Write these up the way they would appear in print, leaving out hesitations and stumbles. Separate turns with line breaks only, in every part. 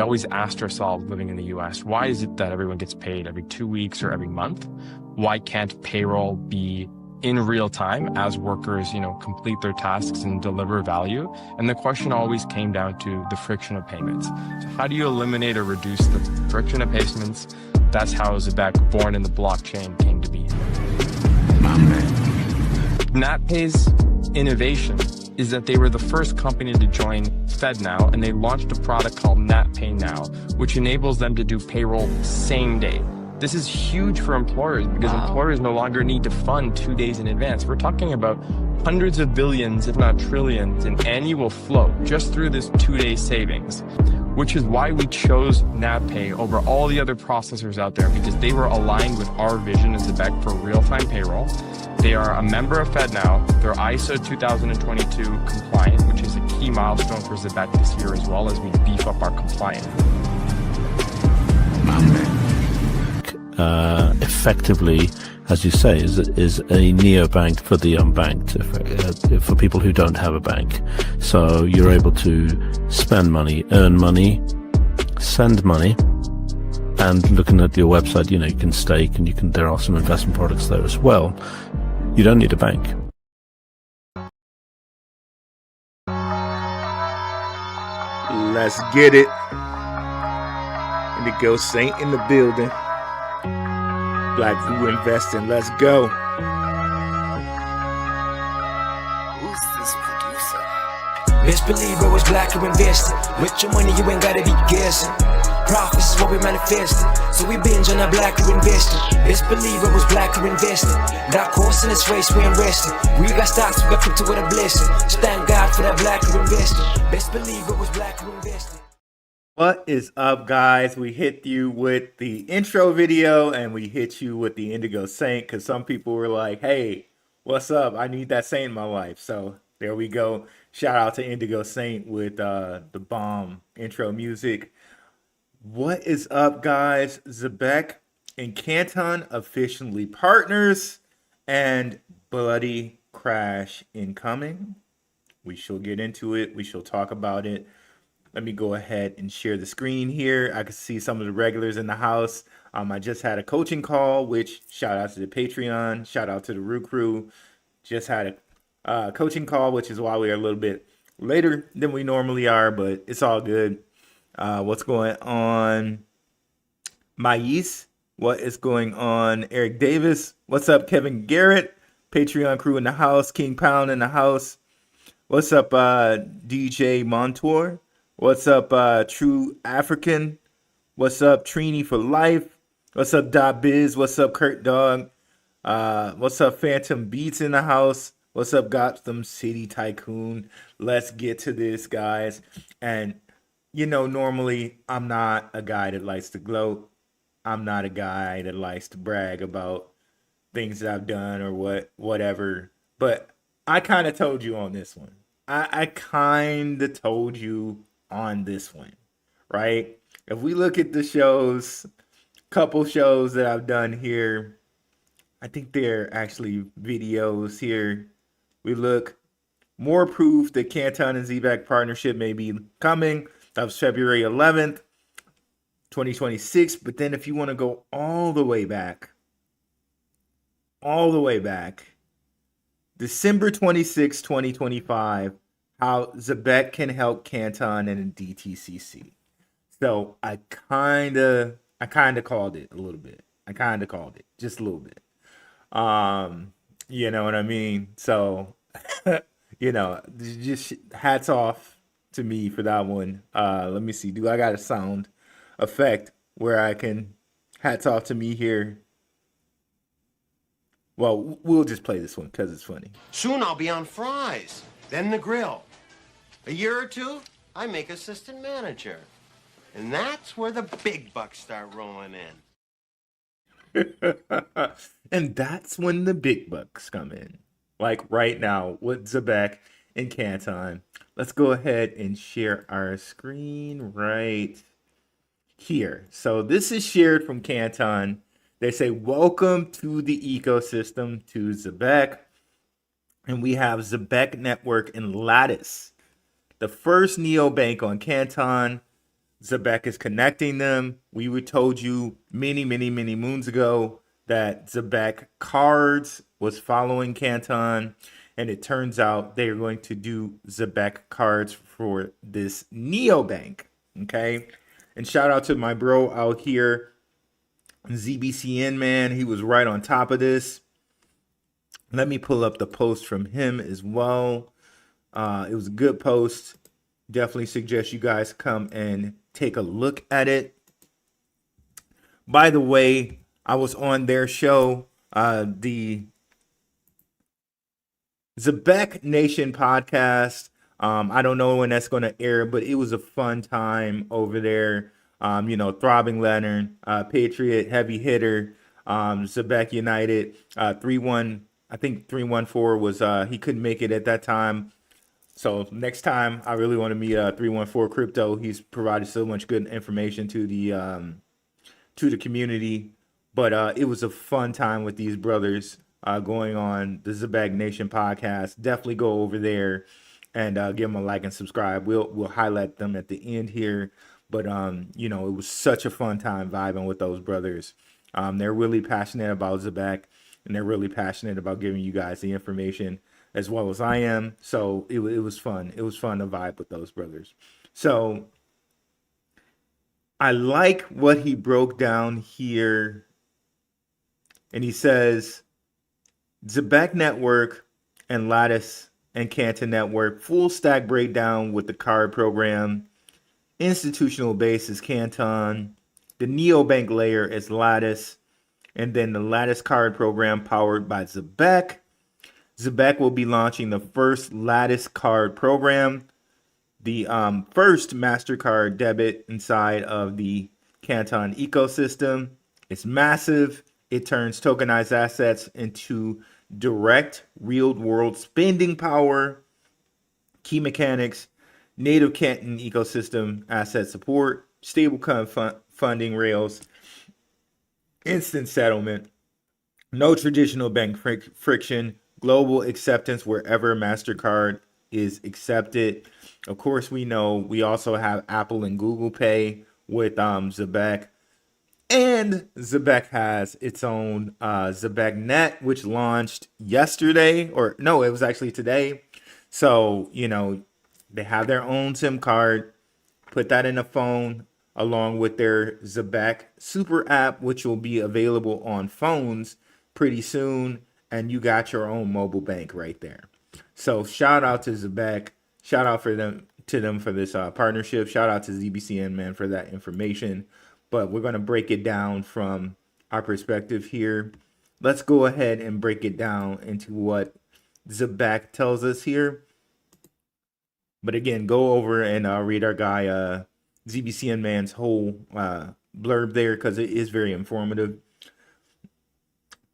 we always asked ourselves living in the US, why is it that everyone gets paid every 2 weeks or every month? Why can't payroll be in real time as workers, complete their tasks and deliver value? And the question always came down to the friction of payments. So how do you eliminate or reduce the friction of payments? That's how Zebec, born in the blockchain, came to be.
My man.
NatPay's innovation is that they were the first company to join FedNow, and they launched a product called NatPay Now, which enables them to do payroll same day. This is huge for employers because employers no longer need to fund 2 days in advance. We're talking about hundreds of billions, if not trillions, in annual flow just through this 2-day savings, which is why we chose NatPay over all the other processors out there, because they were aligned with our vision as Zebec for real-time payroll. They are a member of FedNow. They're ISO 2022 compliant, which is a key milestone for Zebec this year, as well as we beef up our compliance.
My man.
Effectively, as you say, is a neobank for the unbanked, for people who don't have a bank. So you're able to spend money, earn money, send money, and looking at your website, you can stake, and there are some investment products there as well. You don't need a bank.
Let's get it. Indigo Saint in the building. Blackrue Investing, let's go.
Who's this producer? Best believe it was Blackrue Investing. With your money, you ain't gotta be guessing. Profits is what we manifested, so we binge on that Blackrue Investing. Best believe it was Blackrue Investing. That course in this race, we ain't resting. We got stocks, we got crypto with a blessing. Just thank God for that Blackrue Investing. Best believe it was Blackrue Investing.
What is up, guys? We hit you with the intro video and we hit you with the Indigo Saint because some people were like, hey, what's up? I need that saint in my life. So there we go. Shout out to Indigo Saint with the bomb intro music. What is up, guys? Zebec and Canton officially partners, and bloody crash incoming. We shall get into it. We shall talk about it. Let me go ahead and share the screen here. I can see some of the regulars in the house. I just had a coaching call, which shout out to the Patreon, shout out to the Root Crew. Just had a coaching call, which is why we are a little bit later than we normally are, but it's all good. What's going on, Mais? What is going on, Eric Davis? What's up, Kevin Garrett? Patreon crew in the house. King Pound in the house. What's up, DJ Montour? What's up, True African? What's up, Trini for Life? What's up, Dot Biz? What's up, Kurt Dog? What's up, Phantom Beats in the house? What's up, Gotham City Tycoon? Let's get to this, guys. And, normally I'm not a guy that likes to gloat. I'm not a guy that likes to brag about things that I've done or whatever. But I kind of told you on this one. I kind of told you on this one, right? If we look at the couple shows that I've done here, I think they're actually videos here. We look, more proof that Canton and Zebec partnership may be coming. That was February 11th, 2026. But then if you want to go all the way back, December 26, 2025, how Zebec can help Canton and DTCC. So I kind of called it a little bit. I kind of called it just a little bit. You know what I mean? So, just hats off to me for that one. Let me see. Do I got a sound effect where I can hats off to me here? Well, we'll just play this one because it's funny.
Soon I'll be on fries, then the grill. A year or two, I make assistant manager. And that's where the big bucks start rolling in.
And that's when the big bucks come in. Like right now with Zebec and Canton. Let's go ahead and share our screen right here. So this is shared from Canton. They say, welcome to the ecosystem to Zebec. And we have Zebec Network and Lattice, the first neobank on Canton. Zebec is connecting them. We were told you many moons ago that Zebec Cards was following Canton, and it turns out they are going to do Zebec Cards for this neobank. Okay, and shout out to my bro out here, ZBCN man. He was right on top of this. Let me pull up the post from him as well. It was a good post. Definitely suggest you guys come and take a look at it. By the way, I was on their show, the Zebec Nation podcast. I don't know when that's going to air, but it was a fun time over there. Throbbing Lantern, Patriot, Heavy Hitter, Zebec United, 3-1. I think 314 was he couldn't make it at that time. So next time I really want to meet 314 Crypto. He's provided so much good information to the community. But it was a fun time with these brothers going on the Zebec Nation podcast. Definitely go over there and give them a like and subscribe. We'll highlight them at the end here. But it was such a fun time vibing with those brothers. They're really passionate about Zebec, and they're really passionate about giving you guys the information as well as I am. So it was fun. It was fun to vibe with those brothers. So I like what he broke down here. And he says, Zebec Network and Lattice and Canton Network, full stack breakdown with the card program. Institutional base is Canton. The neobank layer is Lattice. And then the Lattice card program powered by Zebec. Zebec will be launching the first Lattice card program, the first MasterCard debit inside of the Canton ecosystem. It's massive. It turns tokenized assets into direct real-world spending power, key mechanics, native Canton ecosystem asset support, stablecoin funding rails, instant settlement, no traditional bank friction, global acceptance wherever MasterCard is accepted. Of course, we know we also have Apple and Google Pay with Zebec. And Zebec has its own Zebec Net, which launched yesterday. Or no, it was actually today. So, they have their own SIM card. Put that in a phone along with their Zebec Super app, which will be available on phones pretty soon. And you got your own mobile bank right there. So shout out to Zebec. Shout out to them for this partnership. Shout out to ZBCN, man, for that information. But we're going to break it down from our perspective here. Let's go ahead and break it down into what Zebec tells us here. But again, go over and read our guy ZBCN man's whole blurb there because it is very informative.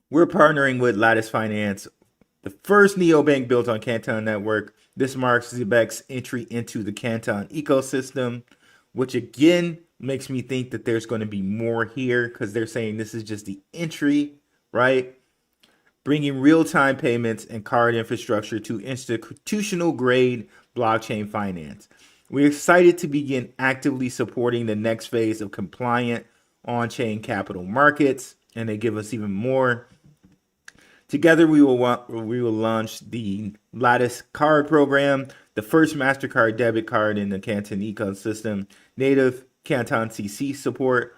We're partnering with Lattice Finance, the first neobank built on Canton Network. This marks Zebec's entry into the Canton ecosystem, which again makes me think that there's going to be more here because they're saying this is just the entry, right? Bringing real-time payments and card infrastructure to institutional grade blockchain finance. We're excited to begin actively supporting the next phase of compliant on-chain capital markets, and they give us even more. Together, we will launch the Lattice card program, the first MasterCard debit card in the Canton ecosystem, native Canton CC support,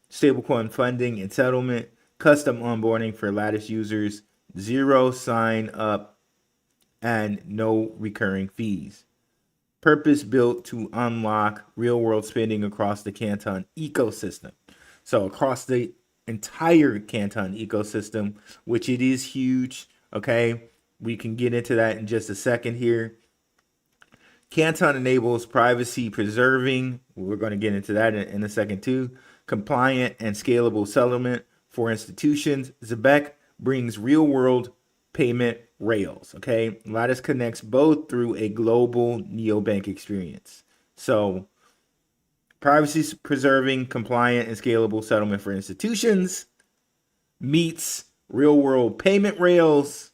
stablecoin funding and settlement, custom onboarding for Lattice users, 0 sign up, and no recurring fees. Purpose built to unlock real world spending across the Canton ecosystem. So across the entire Canton ecosystem, which it is huge. Okay, we can get into that in just a second here. Canton enables privacy preserving. We're going to get into that in a second too. Compliant and scalable settlement for institutions. Zebec brings real world payment rails. Okay, Lattice connects both through a global neobank experience. So privacy preserving, compliant, and scalable settlement for institutions meets real world payment rails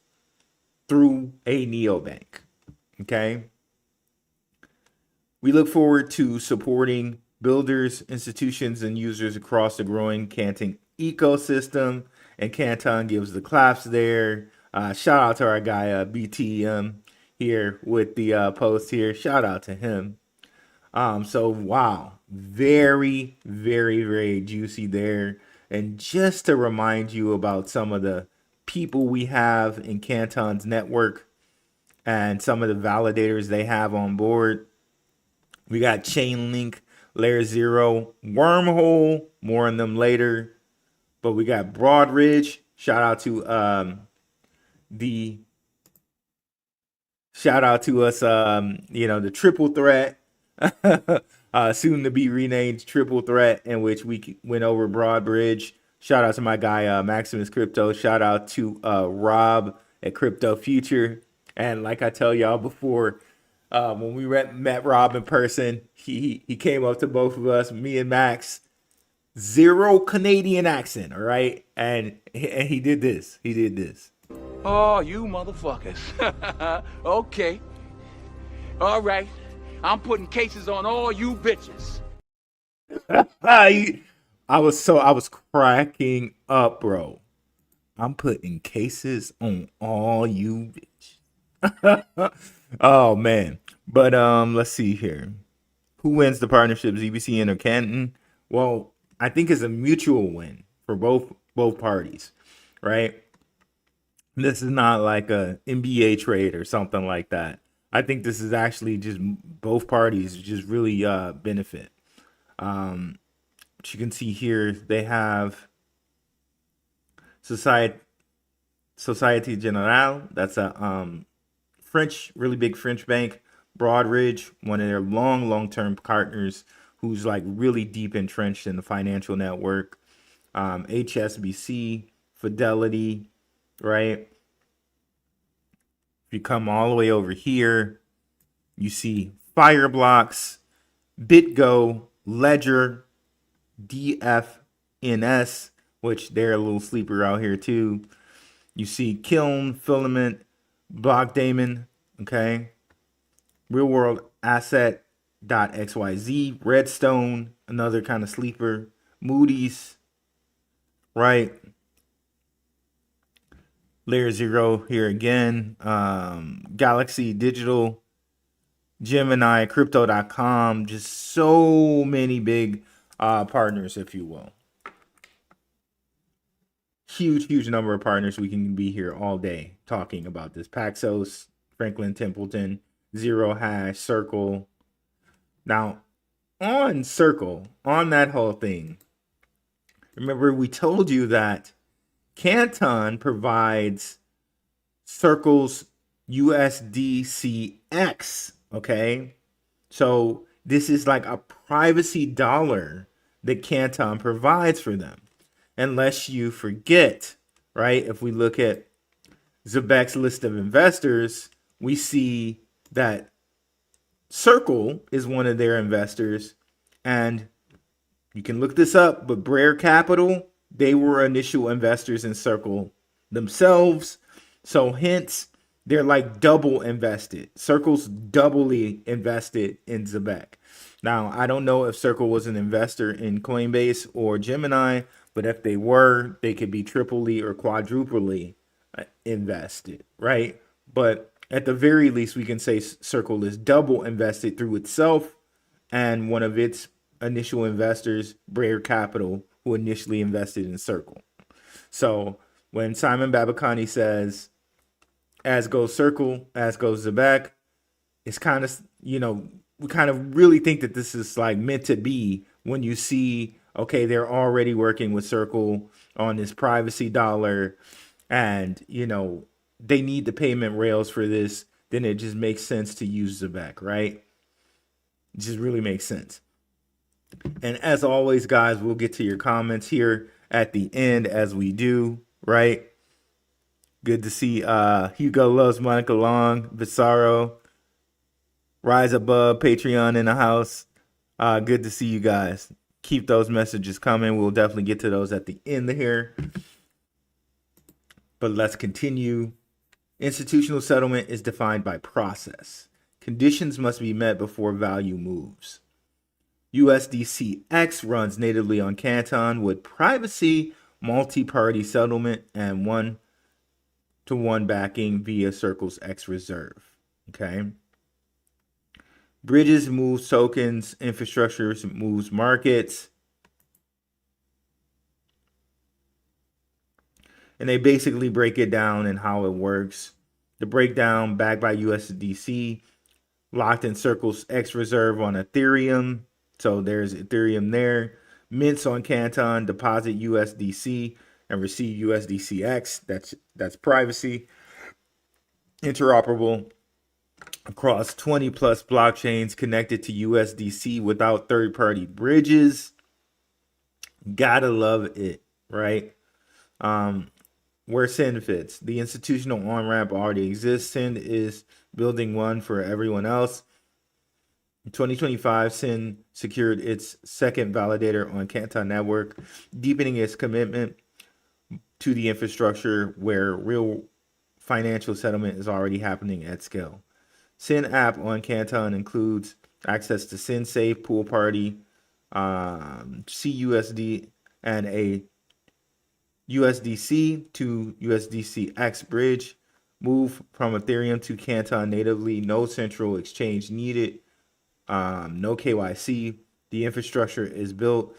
through a neobank. Okay. We look forward to supporting builders, institutions, and users across the growing Canton ecosystem. And Canton gives the claps there. Shout out to our guy BTM here with the post here. Shout out to him. So wow, very, very, very juicy there. And just to remind you about some of the people we have in Canton's network and some of the validators they have on board. We got Chainlink, Layer 0, Wormhole, more on them later. But we got Broadridge. Shout out to us, the triple threat. Soon to be renamed Triple Threat, in which we went over Broadridge. Shout out to my guy Maximus Crypto. Shout out to Rob at Crypto Future. And like I tell y'all before, when we met Rob in person, he came up to both of us, me and Max, zero Canadian accent, all right? And he did this. He did this.
Oh, you motherfuckers. Okay. All right. I'm putting cases on all you bitches.
I was cracking up, bro. I'm putting cases on all you bitches. Oh man. But let's see here. Who wins the partnership, ZBCN or Canton? Well, I think it's a mutual win for both parties, right? This is not like a NBA trade or something like that. I think this is actually just both parties just really benefit. What you can see here, they have Société Générale. That's a really big French bank. Broadridge, one of their long-term partners, who's like really deep entrenched in the financial network. HSBC, Fidelity, right? If you come all the way over here, you see Fireblocks, BitGo, Ledger, DFNS, which they're a little sleeper out here too. You see Kiln, Filament, Blockdaemon, okay? Real World Asset.xyz, Redstone, another kind of sleeper, Moody's, right? Layer 0 here again, Galaxy Digital, Gemini, Crypto.com, just so many big partners, if you will. Huge number of partners. We can be here all day talking about this. Paxos, Franklin Templeton, Zero Hash, Circle. Now, on Circle, on that whole thing, remember we told you that Canton provides Circle's USDCX, okay? So this is like a privacy dollar that Canton provides for them. Unless you forget, right? If we look at Zebec's list of investors, we see that Circle is one of their investors. And you can look this up, but Brer Capital, they were initial investors in Circle themselves. So hence, they're like double invested. Circle's doubly invested in Zebec. Now, I don't know if Circle was an investor in Coinbase or Gemini, but if they were, they could be triply or quadruply invested, right? But at the very least, we can say Circle is double invested through itself and one of its initial investors, Brer Capital, who initially invested in Circle. So when Simon Babakani says, as goes Circle, as goes Zebec, it's kind of, we kind of really think that this is like meant to be when you see, okay, they're already working with Circle on this privacy dollar and, they need the payment rails for this, then it just makes sense to use Zebec, right? It just really makes sense. And as always, guys, we'll get to your comments here at the end as we do, right? Good to see Hugo Loves Monica Long, Bizarro, Rise Above, Patreon in the house. Good to see you guys. Keep those messages coming. We'll definitely get to those at the end here. But let's continue. Institutional settlement is defined by process. Conditions must be met before value moves. USDCX runs natively on Canton with privacy, multi-party settlement, and one-to-one backing via Circle's X Reserve. Okay. Bridges moves tokens, infrastructure moves markets. And they basically break it down and how it works. The breakdown, backed by USDC, locked in Circle's X Reserve on Ethereum. So there's Ethereum there. Mints on Canton, deposit USDC and receive USDCX. That's privacy. Interoperable across 20 plus blockchains connected to USDC without third-party bridges. Gotta love it, right? Where SEN fits. The institutional on-ramp already exists. SEN is building one for everyone else. In 2025, SEN secured its second validator on Canton Network, deepening its commitment to the infrastructure where real financial settlement is already happening at scale. SEN app on Canton includes access to SEN Safe, Pool Party, CUSD, and a USDC to USDCX bridge. Move from Ethereum to Canton natively. No central exchange needed. No KYC. The infrastructure is built.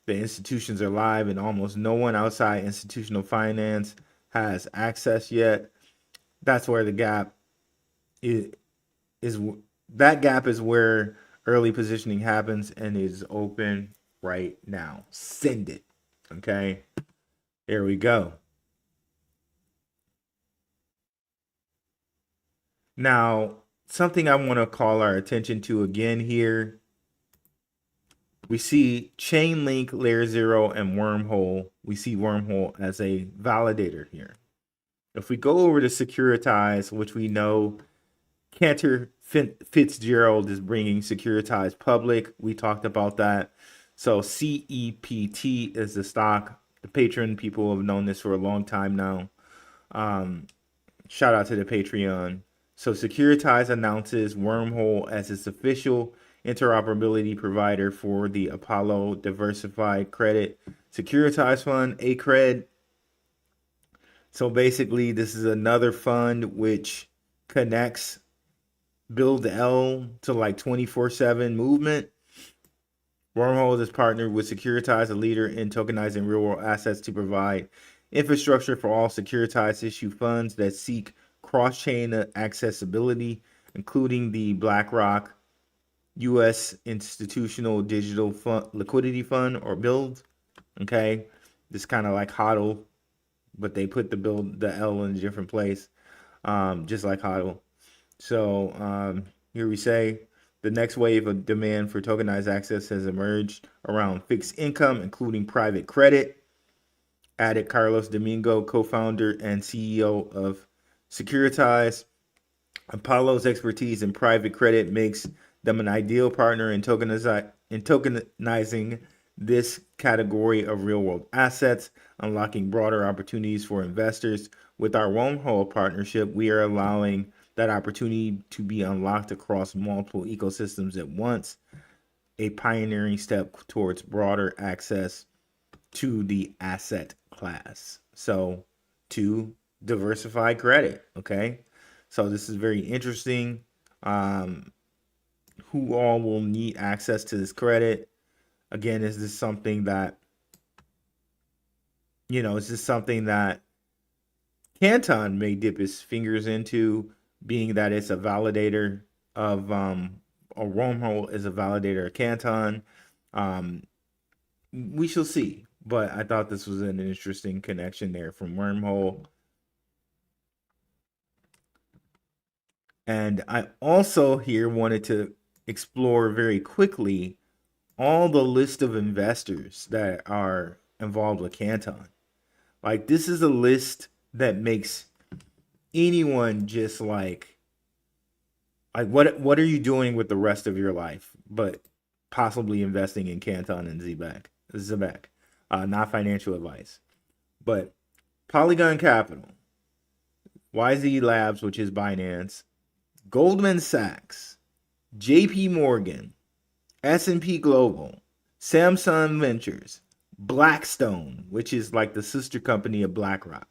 The institutions are live, and almost no one outside institutional finance has access yet. That's where the gap is. That gap is where early positioning happens and is open right now. Send it. Okay. There we go. Now, something I want to call our attention to again here. We see Chainlink, Layer 0, and Wormhole. We see Wormhole as a validator here. If we go over to Securitize, which we know Cantor Fitzgerald is bringing Securitize public. We talked about that. So CEPT is the stock. The patron people have known this for a long time now. Shout out to the Patreon. So Securitize announces Wormhole as its official interoperability provider for the Apollo Diversified Credit Securitize Fund, ACRED. So basically, this is another fund which connects Build L to like 24/7 movement. Wormhole is partnered with Securitize, a leader in tokenizing real-world assets, to provide infrastructure for all securitized issue funds that seek cross-chain accessibility, including the BlackRock U.S. Institutional Digital Fund, Liquidity Fund, or BUILD. Okay, this kind of like HODL, but they put the L in a different place, just like HODL. So here we say, the next wave of demand for tokenized access has emerged around fixed income, including private credit, added Carlos Domingo, co-founder and CEO of Securitize. Apollo's expertise in private credit makes them an ideal partner in tokenizing this category of real-world assets, unlocking broader opportunities for investors. With our Wormhole partnership, we are allowing that opportunity to be unlocked across multiple ecosystems at once, a pioneering step towards broader access to the asset class. So, to diversify credit, okay? So this is very interesting. Who all will need access to this credit? Again, is this something that, is this something that Canton may dip his fingers into, being that it's a validator of a Wormhole is a validator of Canton. We shall see, but I thought this was an interesting connection there from Wormhole. And I also here wanted to explore very quickly all the list of investors that are involved with Canton. Like, this is a list that makes anyone just like what are you doing with the rest of your life but possibly investing in Canton and Zebec. Not financial advice. But Polygon Capital, YZ Labs, which is Binance, Goldman Sachs, JP Morgan, S&P Global, Samsung Ventures, Blackstone, which is like the sister company of BlackRock,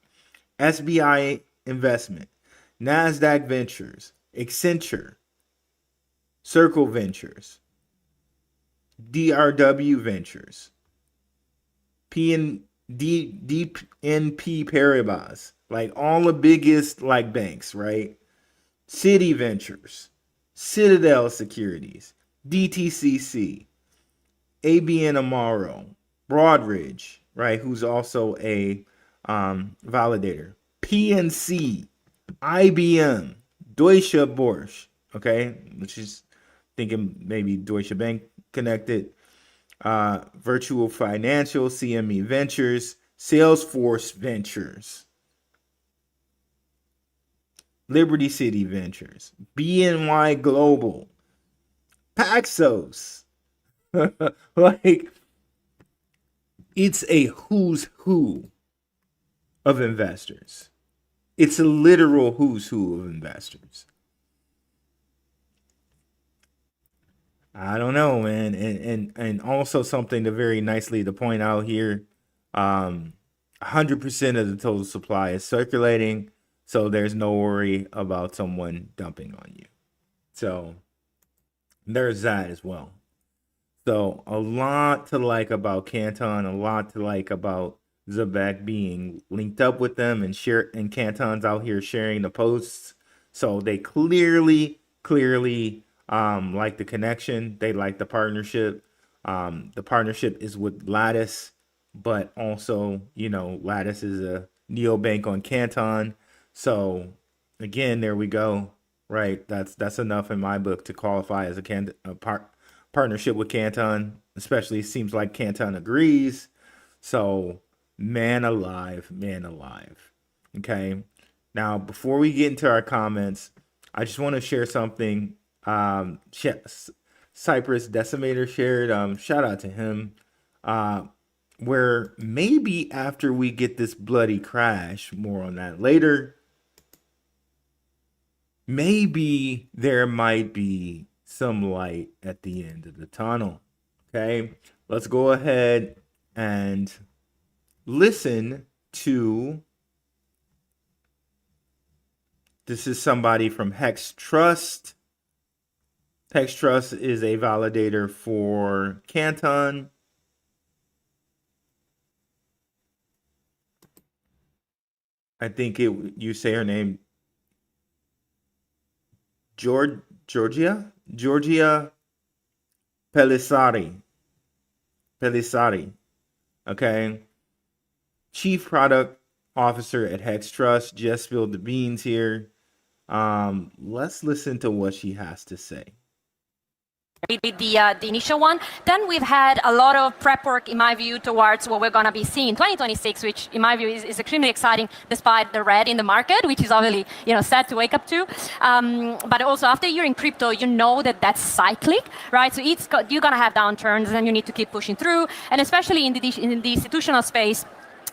SBI Investment, NASDAQ Ventures, Accenture, Circle Ventures, DRW Ventures, DNP Paribas, like all the biggest like banks, right? Citi Ventures, Citadel Securities, DTCC, ABN Amaro, Broadridge, right, who's also a validator, PNC, IBM, Deutsche Börse, okay, which is thinking maybe Deutsche Bank connected, Virtual Financial, CME Ventures, Salesforce Ventures, Liberty City Ventures, BNY Global, Paxos. Like, it's a who's who of investors. It's a literal who's who of investors. I don't know, man. And also something to very nicely to point out here, 100% of the total supply is circulating, so there's no worry about someone dumping on you. So there's that as well. So a lot to like about Canton, a lot to like about Zebec being linked up with them, and Canton's out here sharing the posts. So they clearly like the connection. They like the partnership. The partnership is with Lattice, but also, Lattice is a neobank on Canton. So again, there we go. Right. That's enough in my book to qualify as a partnership with Canton, especially seems like Canton agrees. So man alive. Okay. Now, before we get into our comments, I just want to share something. Cypress Decimator shared. Shout out to him. Where maybe after we get this bloody crash, more on that later, maybe there might be some light at the end of the tunnel. Okay, let's go ahead and listen to. This is somebody from Hex Trust. Hex Trust is a validator for Canton. I think you say her name, Georgia Pelissari. Okay. Chief Product Officer at Hex Trust just spilled the beans here. Let's listen to what she has to say.
The initial one. Then we've had a lot of prep work, in my view, towards what we're going to be seeing in 2026, which, in my view, is extremely exciting, despite the red in the market, which is obviously, sad to wake up to. But also, after you're in crypto, you know that that's cyclic, right? So you're going to have downturns, and you need to keep pushing through. And especially in the institutional space,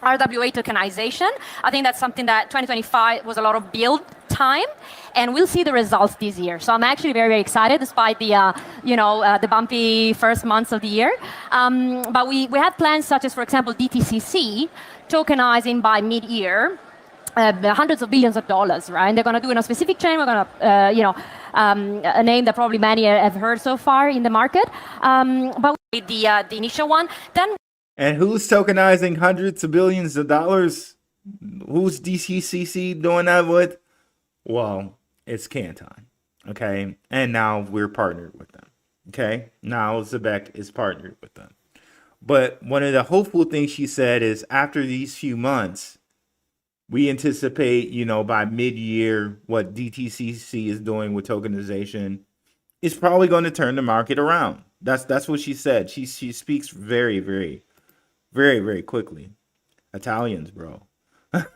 RWA tokenization, I think that's something that 2025 was a lot of build time, and we'll see the results this year. So I'm actually very, very excited, despite the the bumpy first months of the year. But we have plans such as, for example, DTCC tokenizing by mid-year. Hundreds of billions of dollars, right? And they're going to do in a specific chain. We're going to, a name that probably many have heard so far in the market. But with the initial one, then.
And who's tokenizing hundreds of billions of dollars? Who's DTCC doing that with? Well, it's Canton. Okay. And now we're partnered with them. Okay. Now Zebec is partnered with them. But one of the hopeful things she said is after these few months, we anticipate, by mid-year, what DTCC is doing with tokenization is probably going to turn the market around. That's what she said. She speaks very, very, very, very quickly. Italians, bro.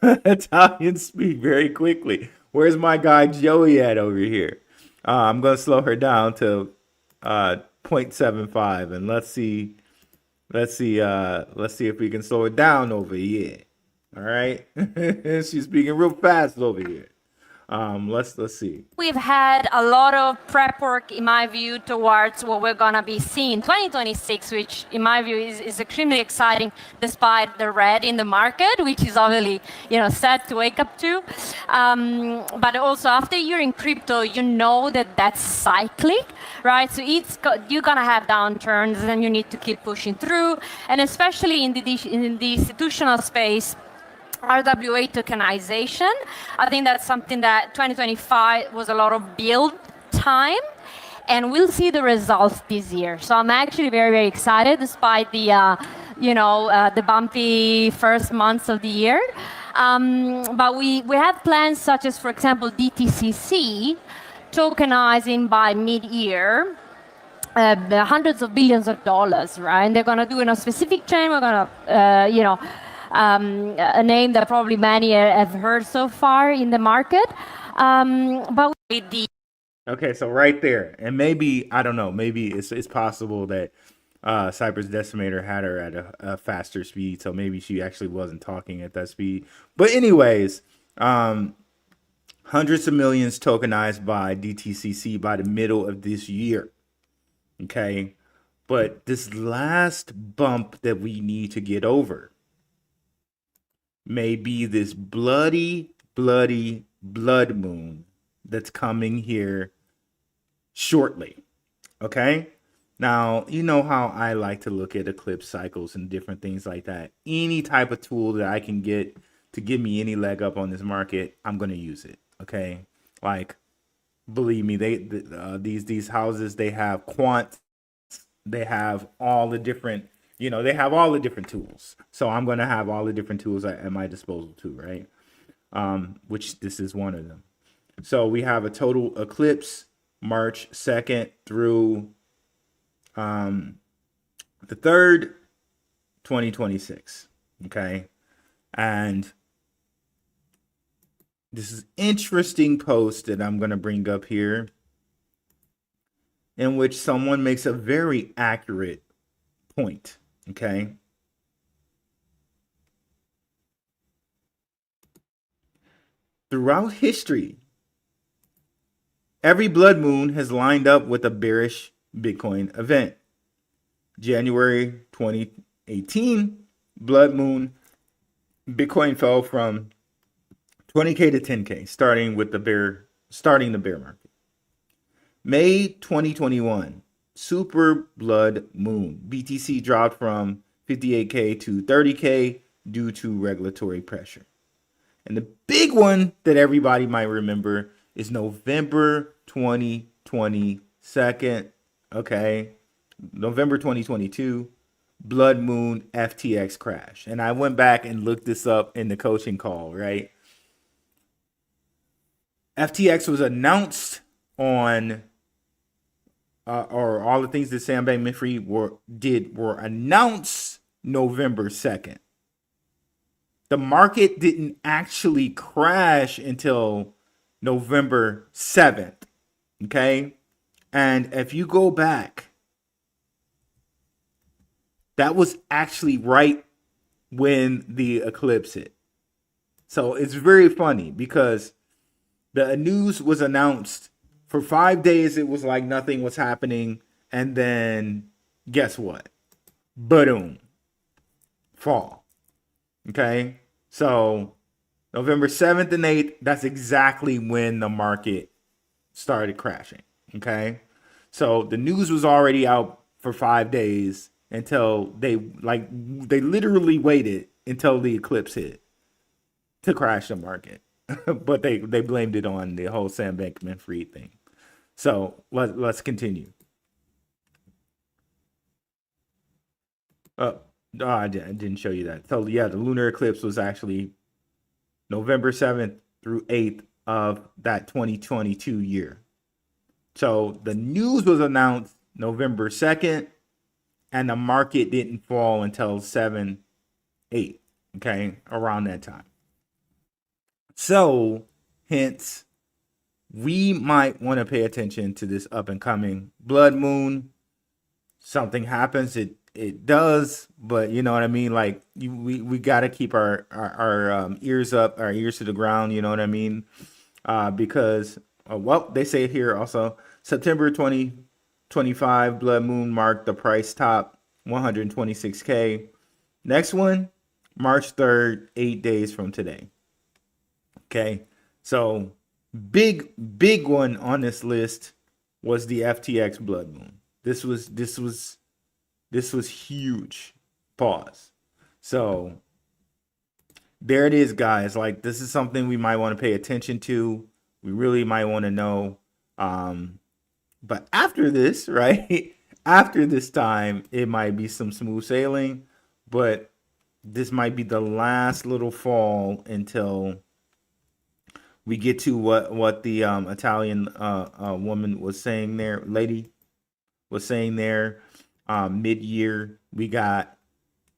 Italians speak very quickly. Where's my guy Joey at over here? I'm going to slow her down to 0.75, and let's see if we can slow it down over here. All right. She's speaking real fast over here. Let's see.
We've had a lot of prep work, in my view, towards what we're going to be seeing 2026, which, in my view, is extremely exciting, despite the red in the market, which is obviously, sad to wake up to. But also, after you're in crypto, you know that that's cyclic, right? So you're going to have downturns, and you need to keep pushing through. And especially in the institutional space, RWA tokenization. I think that's something that 2025 was a lot of build time, and we'll see the results this year. So I'm actually very, very excited, despite the bumpy first months of the year. But we have plans such as, for example, DTCC tokenizing by mid-year. Hundreds of billions of dollars, right? And they're going to do in a specific chain. We're going to, a name that probably many have heard so far in the market. But with the
Okay, so right there, and maybe I don't know, maybe it's possible that Cypress Decimator had her at a faster speed, so maybe she actually wasn't talking at that speed. But anyways, hundreds of millions tokenized by DTCC by the middle of this year. Okay, but this last bump that we need to get over may be this bloody blood moon that's coming here shortly. Okay, now you know how I like to look at eclipse cycles and different things like that. Any type of tool that I can get to give me any leg up on this market, I'm going to use it. Okay, like, believe me, these houses, they have quant, they have all the different, they have all the different tools. So I'm going to have all the different tools at my disposal too, right? Which this is one of them. So we have a total eclipse March 2nd through the 3rd, 2026. Okay. And this is interesting post that I'm going to bring up here, in which someone makes a very accurate point. Okay. Throughout history, every blood moon has lined up with a bearish Bitcoin event. January 2018, blood moon, Bitcoin fell from 20K to 10K, starting the bear market. May 2021, super blood moon, BTC dropped from 58K to 30K due to regulatory pressure. And the big one that everybody might remember is November 2022. Okay, November 2022, blood moon FTX crash. And I went back and looked this up in the coaching call, right? FTX was announced on, or all the things that Sam Bankman-Fried were announced November 2nd. The market didn't actually crash until November 7th. Okay. And if you go back, that was actually right when the eclipse hit. So it's very funny because the news was announced for 5 days. It was like nothing was happening. And then guess what? Boom. Fall. Okay. So November 7th and 8th, that's exactly when the market started crashing. Okay. So the news was already out for 5 days until they literally waited until the eclipse hit to crash the market. But they blamed it on the whole Sam Bankman-Fried thing. So let's continue. I didn't show you that. So yeah, the lunar eclipse was actually November 7th through 8th of that 2022 year. So the news was announced November 2nd, and the market didn't fall until 7-8, okay, around that time. So hence, we might want to pay attention to this up and coming blood moon. Something happens, it does, but you know what I mean? Like we got to keep our ears up, our ears to the ground, you know what I mean? because, well, they say here also, September 2025 blood moon marked the price top 126K. Next one, March 3rd, 8 days from today. Okay, so big one on this list was the FTX blood moon. This was huge. Pause. So there it is, guys. Like, this is something we might want to pay attention to. We really might want to know. But after this, right? After this time, it might be some smooth sailing. But this might be the last little fall until we get to what the Italian woman was saying there, lady was saying there. Mid-year, we got,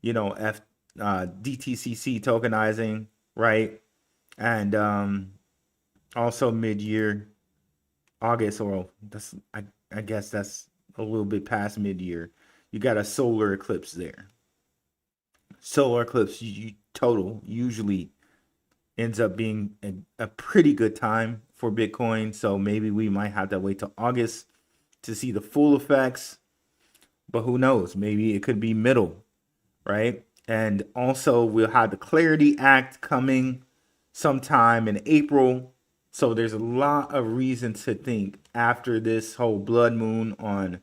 DTCC tokenizing, right? And also mid-year, August, or that's I guess that's a little bit past mid-year. You got a solar eclipse there. Solar eclipse total usually ends up being a pretty good time for Bitcoin. So maybe we might have to wait till August to see the full effects. But who knows? Maybe it could be middle, right? And also we'll have the Clarity Act coming sometime in April. So there's a lot of reason to think after this whole blood moon on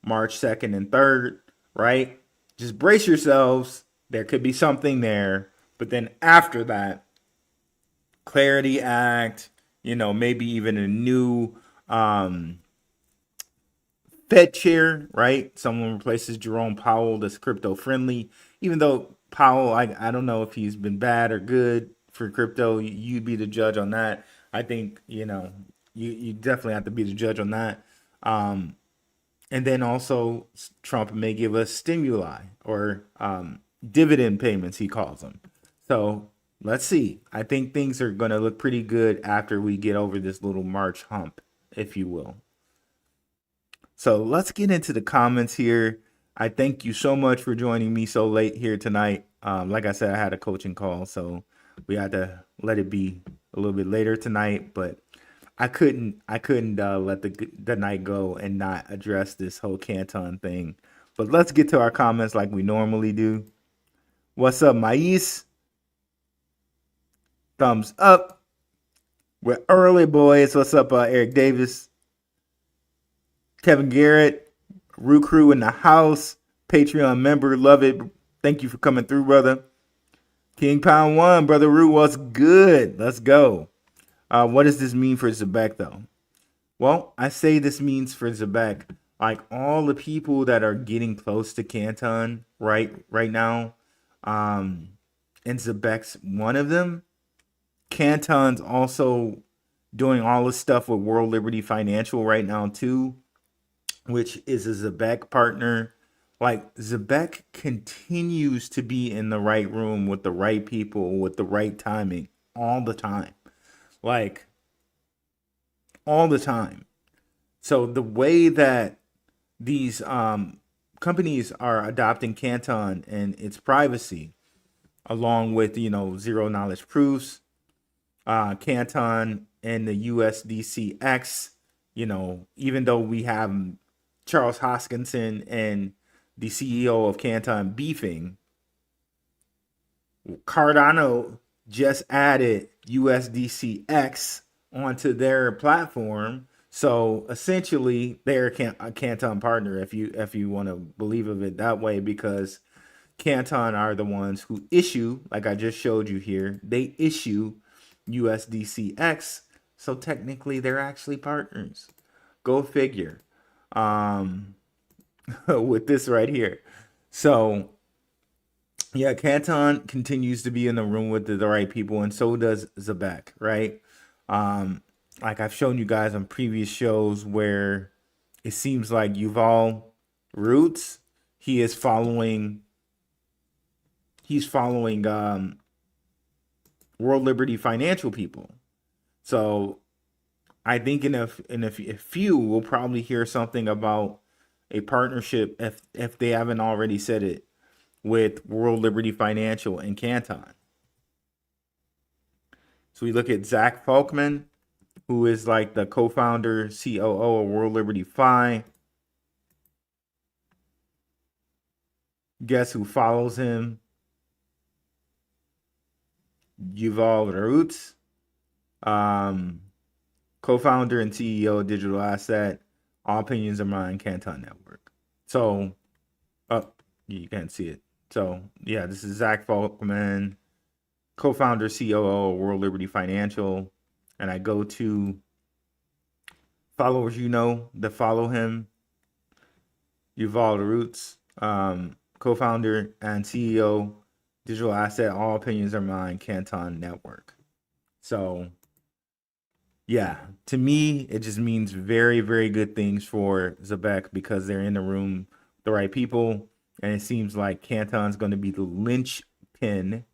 March 2nd and 3rd, right? Just brace yourselves. There could be something there. But then after that, Clarity Act, maybe even a new Fed chair, right? Someone replaces Jerome Powell that's crypto friendly. Even though Powell, I don't know if he's been bad or good for crypto. You be the judge on that. I think, you definitely have to be the judge on that. And then also Trump may give us stimuli or dividend payments, he calls them. So let's see. I think things are going to look pretty good after we get over this little March hump, if you will. So let's get into the comments here. I thank you so much for joining me so late here tonight. Like I said, I had a coaching call, so we had to let it be a little bit later tonight. But I couldn't let the night go and not address this whole Canton thing. But let's get to our comments like we normally do. What's up, Mais? Thumbs up. We're early, boys. What's up, Eric Davis? Kevin Garrett, Root Crew in the house, Patreon member, love it. Thank you for coming through, brother. King Pound 1, brother Root, what's good? Let's go. What does this mean for Zebec, though? Well, I say this means for Zebec, like all the people that are getting close to Canton right now, and Zebec's one of them. Canton's also doing all this stuff with World Liberty Financial right now, too, which is a Zebec partner. Like, Zebec continues to be in the right room with the right people, with the right timing all the time. Like, all the time. So the way that these companies are adopting Canton and its privacy, along with, zero knowledge proofs, Canton and the USDCX, even though we have Charles Hoskinson and the CEO of Canton beefing, Cardano just added USDCX onto their platform. So essentially, they're a Canton partner, if you want to believe of it that way, because Canton are the ones who issue, like I just showed you here, they issue USDCX. So technically, they're actually partners. Go figure. With this right here. So yeah, Canton continues to be in the room with the right people, and so does Zebec, right? Like I've shown you guys on previous shows where it seems like Yuval Roots, he's following World Liberty Financial people. So I think in a few, we'll probably hear something about a partnership, if they haven't already said it, with World Liberty Financial and Canton. So we look at Zach Falkman. who is like the co-founder, COO of World Liberty Fi. Guess who follows him? Yuval Roots, co-founder and CEO of Digital Asset. All opinions are mine, Canton Network. So, you can't see it. So, yeah, this is Zach Falkman, co-founder, COO of World Liberty Financial. And I go to followers that follow him. Yuval Roots, co-founder and CEO, Digital Asset, All Opinions Are Mine, Canton Network. So, yeah, to me, it just means very, very good things for Zebec because they're in the room, the right people. And it seems like Canton's going to be the linchpin,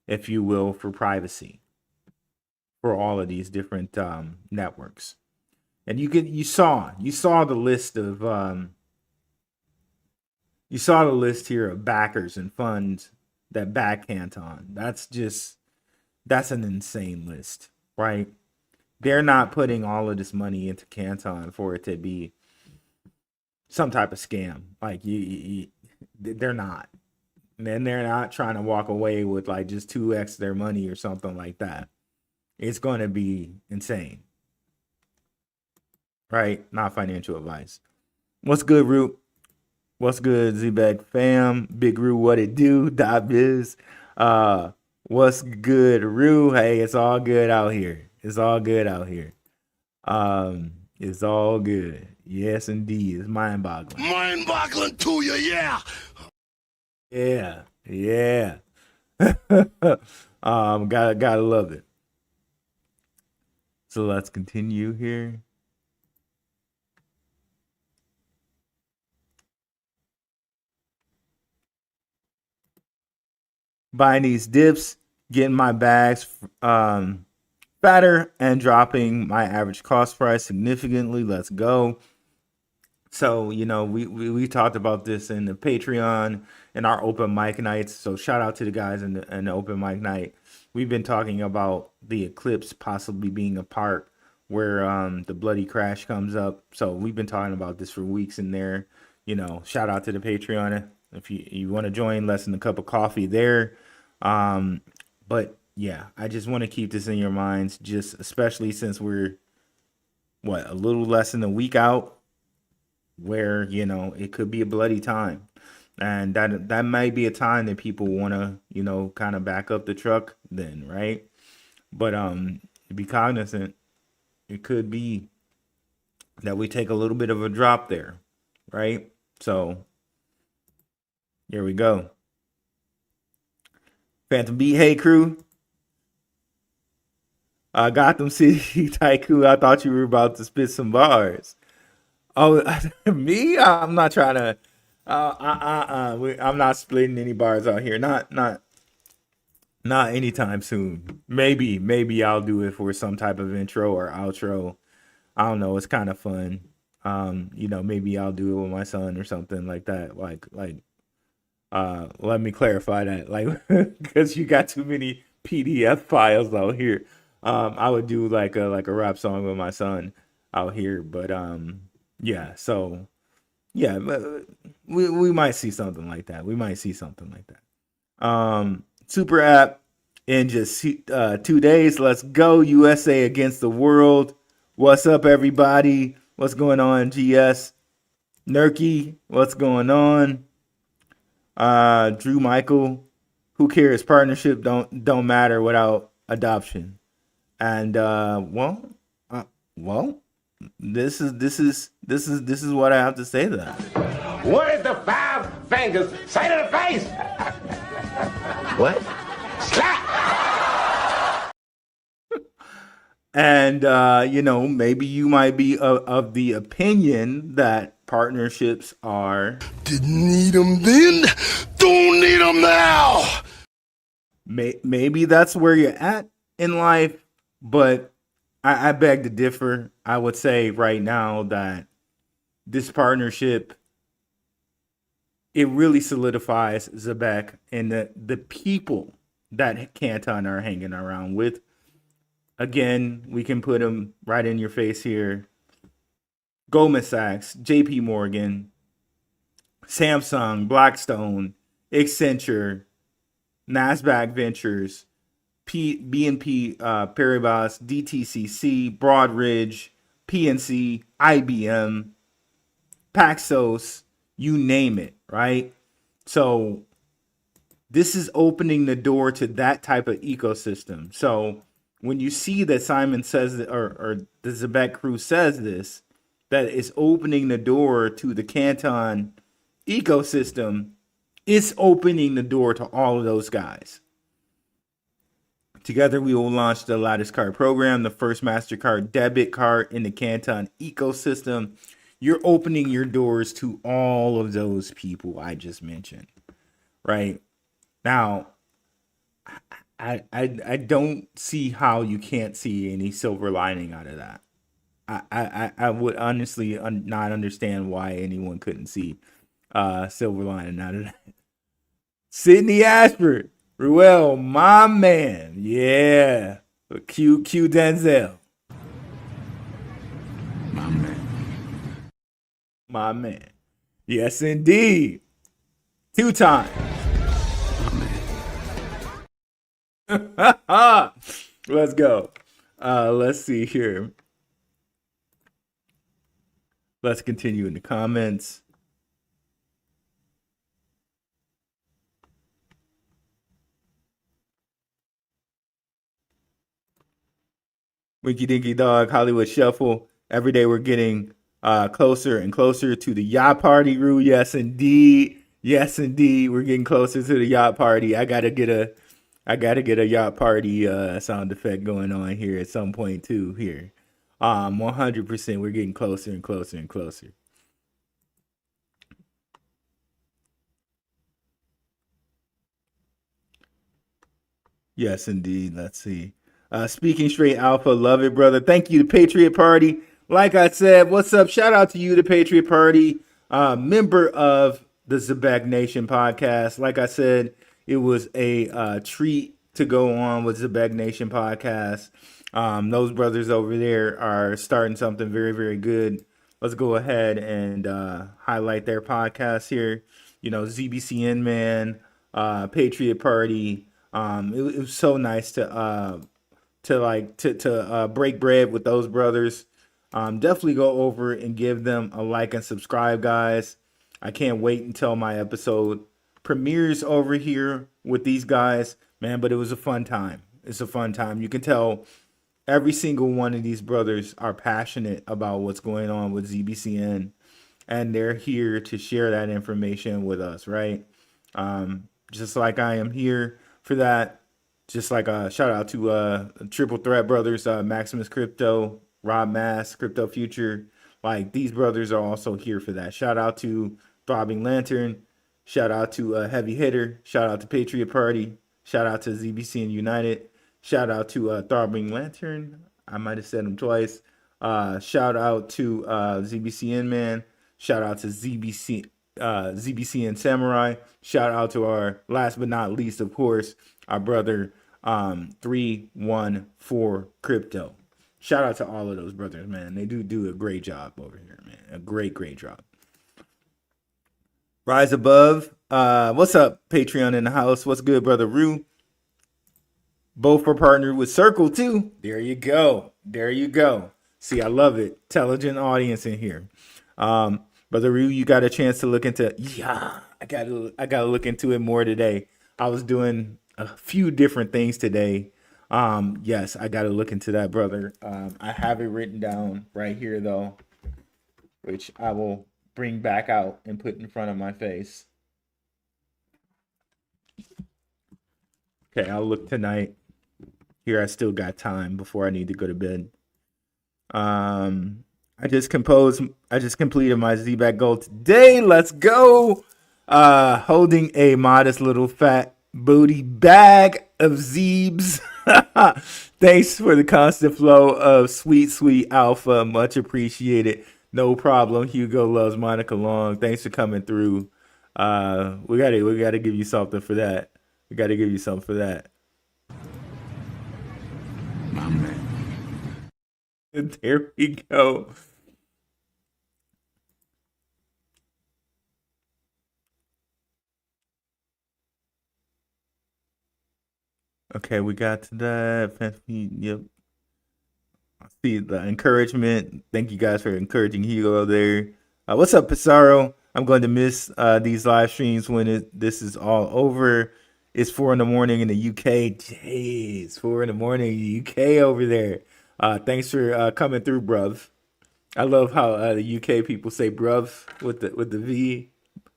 if you will, for privacy for all of these different networks. And you saw the list of here of backers and funds that back Canton. That's an insane list, right? They're not putting all of this money into Canton for it to be some type of scam. Like they're not. And they're not trying to walk away with like just 2x their money or something like that. It's going to be insane. Right? Not financial advice. What's good, Root? What's good, Zebec fam? Big Rue, what it do? .biz. What's good, Rue? Hey, it's all good out here. It's all good out here. It's all good. Yes, indeed. It's mind-boggling.
Mind-boggling to you, yeah.
Yeah. Gotta love it. So let's continue here. Buying these dips, getting my bags fatter, and dropping my average cost price significantly. Let's go. So, we talked about this in the Patreon and our open mic nights. So shout out to the guys in the open mic night. We've been talking about the eclipse possibly being a part where the bloody crash comes up. So we've been talking about this for weeks in there. Shout out to the Patreon. If you want to join, less than a cup of coffee there. But yeah, I just want to keep this in your minds, just especially since we're a little less than a week out, where it could be a bloody time, and that might be a time that people want to kind of back up the truck then, right? But be cognizant, it could be that we take a little bit of a drop there, right? So here we go. Phantom Beat, hey crew. Gotham City Tycoon, I thought you were about to spit some bars. Oh, me? I'm not trying to. I'm not splitting any bars out here. Not anytime soon. Maybe I'll do it for some type of intro or outro. I don't know. It's kind of fun. Maybe I'll do it with my son or something like that. Let me clarify that. Because you got too many PDF files out here. I would do like a rap song with my son out here, but yeah. So yeah, we might see something like that. Super app in just 2 days. Let's go USA against the world. What's up, everybody? What's going on, GS? Nurky, what's going on? Drew Michael, who cares? Partnership don't matter without adoption. And this is what I have to say to that.
What is the 5 fingers say to the face? What? Slap!
And maybe you might be of the opinion that partnerships are
didn't need them then, don't need them now.
Maybe that's where you're at in life, but I beg to differ. I would say right now that this partnership, it really solidifies Zebec and the people that Canton are hanging around with. Again, we can put them right in your face here. Goldman Sachs, JP Morgan, Samsung, Blackstone, Accenture, Nasdaq Ventures, BNP Paribas, DTCC, Broadridge, PNC, IBM, Paxos, you name it, right? So this is opening the door to that type of ecosystem. So when you see that Simon says that, or the Zebec crew says this, that it's opening the door to the Canton ecosystem, it's opening the door to all of those guys. Together, we will launch the Lattice Card program, the first MasterCard debit card in the Canton ecosystem. You're opening your doors to all of those people I just mentioned, right? Now, I don't see how you can't see any silver lining out of that. I would honestly not understand why anyone couldn't see silver lining out of that. Sydney Ashford, Ruel, my man, yeah, Q Denzel, my man, yes indeed, 2 times. Let's go. Let's see here. Let's continue in the comments. Winky Dinky Dog, Hollywood Shuffle. Every day we're getting closer and closer to the yacht party, Rue. Yes, indeed. Yes, indeed. We're getting closer to the yacht party. I gotta get a yacht party sound effect going on here at some point too. Here, 100%. We're getting closer and closer and closer. Yes, indeed. Let's see. Speaking Straight Alpha, love it, brother. Thank you to Patriot Party. Like I said, what's up? Shout out to you, the Patriot Party, member of the Zebec Nation podcast. Like I said, it was a treat to go on with Zebec Nation podcast. Those brothers over there are starting something very, very good. Let's go ahead and highlight their podcast here. You know, ZBCN, man, Patriot Party. It was so nice to break bread with those brothers. Definitely go over and give them a like and subscribe, guys. I can't wait until my episode premieres over here with these guys, man. But it was a fun time. It's a fun time. You can tell every single one of these brothers are passionate about what's going on with ZBCN, and they're here to share that information with us, right? Just like I am here for that. Just like a shout out to Triple Threat Brothers, Maximus Crypto, Rob Mass, Crypto Future. Like, these brothers are also here for that. Shout out to Throbbing Lantern. Shout out to Heavy Hitter. Shout out to Patriot Party. Shout out to ZBCN United. Shout out to Throbbing Lantern. I might have said them twice. Shout out to ZBCN Man. Shout out to ZBCN Samurai. Shout out to our last but not least, of course, our brother 314 Crypto. Shout out to all of those brothers, man. They do a great job over here, man. A great job. Rise Above. What's up, Patreon in the house? What's good, brother Rue? Both are partnered with Circle too. There you go. See, I love it. Intelligent audience in here. Brother Rue, you got a chance to look into. Yeah, I gotta look into it more today. I was doing a few different things today. Yes, I got to look into that, brother. I have it written down right here, though, which I will bring back out and put in front of my face. Okay, I'll look tonight. Here, I still got time before I need to go to bed. I just completed my Zebec goal today. Let's go. Holding a modest little fat booty bag of Zebes. Thanks for the constant flow of sweet alpha. Much appreciated. No problem. Hugo loves Monica Long. Thanks for coming through. We gotta give you something for that. My man. There we go. Okay, we got to that. Yep. I see the encouragement. Thank you guys for encouraging Hugo there. What's up, Pissarro? I'm going to miss these live streams when this is all over. It's 4 in the morning in the UK. Jeez, 4 in the morning in the UK over there. Thanks for coming through, bruv. I love how the UK people say bruv with the V.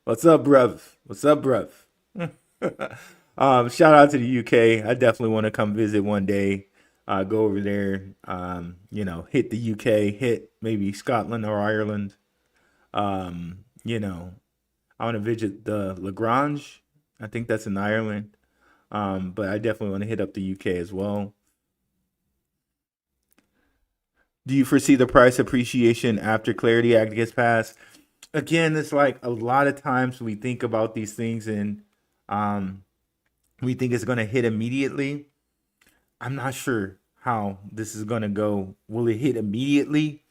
What's up, bruv? What's up, bruv? Shout out to the UK. I definitely want to come visit one day. Go over there. Hit the UK, hit maybe Scotland or Ireland. I want to visit the Lagrange. I think that's in Ireland. But I definitely want to hit up the UK as well. Do you foresee the price appreciation after Clarity Act gets passed? Again, it's like a lot of times we think about these things and we think it's going to hit immediately. I'm not sure how this is going to go. Will it hit immediately?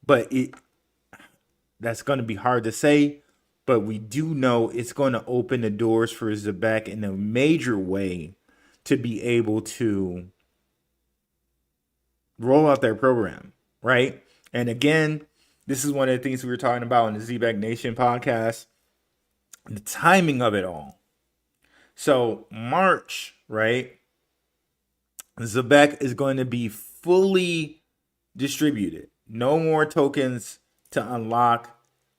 But that's going to be hard to say. But we do know it's going to open the doors for Zebec in a major way to be able to roll out their program, right? And again, this is one of the things we were talking about in the Zebec Nation podcast, the timing of it all. So March, right? Zebec is going to be fully distributed. No more tokens to unlock.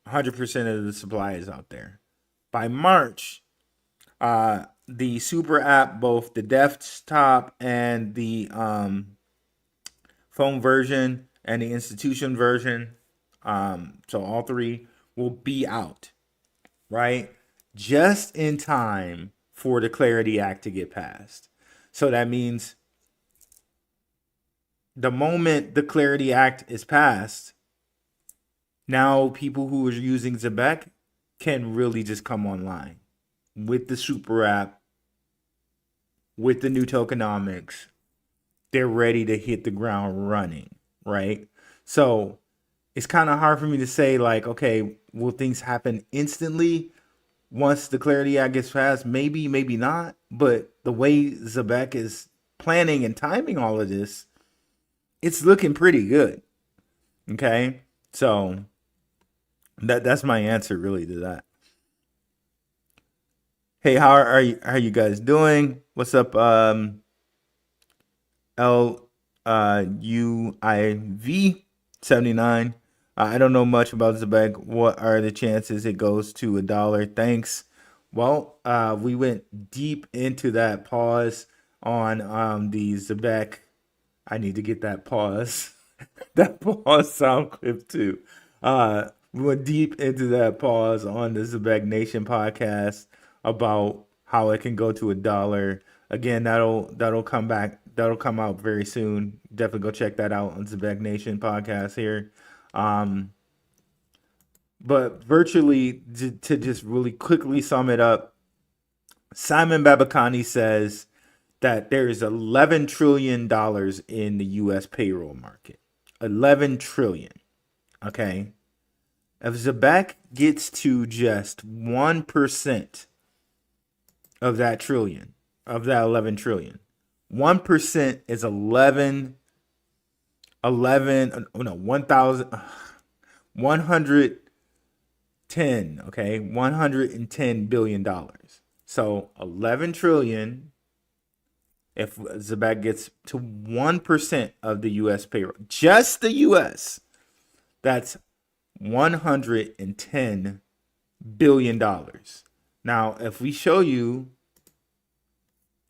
100% of the supply is out there. By March, the super app, both the desktop and the phone version and the institution version, so all three will be out, right? Just in time for the Clarity Act to get passed. So that means the moment the Clarity Act is passed, now people who are using Zebec can really just come online with the super app, with the new tokenomics. They're ready to hit the ground running, right? So it's kind of hard for me to say, like, okay, will things happen instantly once the Clarity Act gets passed? Maybe, maybe not. But the way Zebec is planning and timing all of this, it's looking pretty good. Okay, so that's my answer really to that. Hey, how are you guys doing? What's up, LUIV79? I don't know much about Zebec. What are the chances it goes to $1? Thanks. Well, we went deep into that pause on the Zebec. I need to get that pause. That pause sound clip too. We went deep into that pause on the Zebec Nation podcast about how it can go to $1. Again, that'll come back. That'll come out very soon. Definitely go check that out on Zebec Nation podcast here. But virtually, to just really quickly sum it up, Simon Babakani says that there is $11 trillion in the U.S. payroll market. 11 trillion. Okay. If Zebec gets to just 1% of that trillion, of that 11 trillion, 1% is 1,000, 110, okay? $110 billion. So 11 trillion, if Zebec gets to 1% of the U.S. payroll, just the U.S., that's $110 billion. Now, if we show you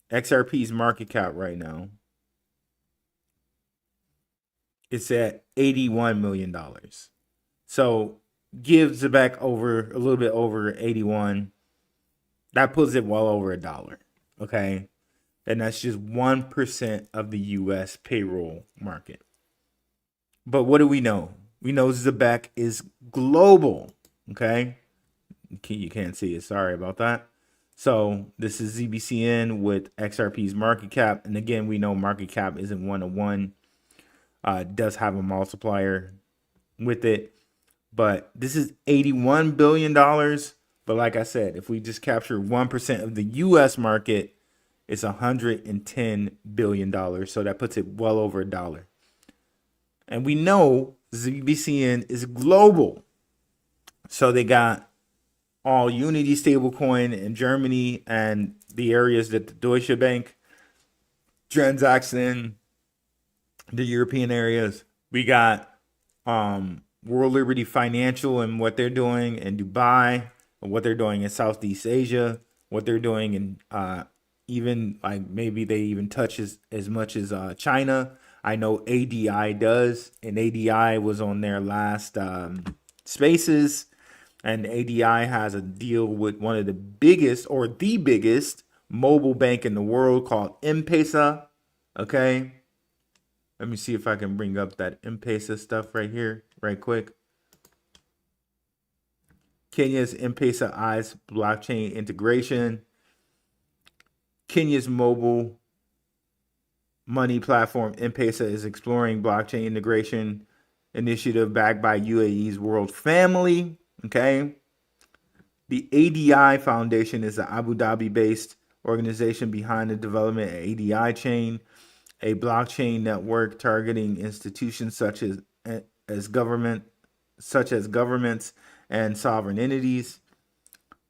XRP's market cap right now, it's at $81 million. So give Zebec over a little bit over 81. That puts it well over $1. Okay. And that's just 1% of the US payroll market. But what do we know? We know Zebec is global. Okay. You can't see it. Sorry about that. So this is ZBCN with XRP's market cap. And again, we know market cap isn't one-to-one. does have a multiplier with it. But this is $81 billion. But like I said, if we just capture 1% of the US market, it's $110 billion. So that puts it well over $1. And we know ZBCN is global. So they got all Unity stablecoin in Germany and the areas that the Deutsche Bank transacts in, the European areas. We got World Liberty Financial and what they're doing in Dubai, and what they're doing in Southeast Asia, what they're doing in even like maybe they even touch as much as China. I know ADI does, and ADI was on their last Spaces, and ADI has a deal with one of the biggest or the biggest mobile bank in the world called M-Pesa. Okay, let me see if I can bring up that M-Pesa stuff right here, right quick. Kenya's M-Pesa eyes blockchain integration. Kenya's mobile money platform M-Pesa is exploring blockchain integration initiative backed by UAE's World Family. Okay. The ADI Foundation is an Abu Dhabi-based organization behind the development of ADI Chain, a blockchain network targeting institutions such as governments and sovereign entities.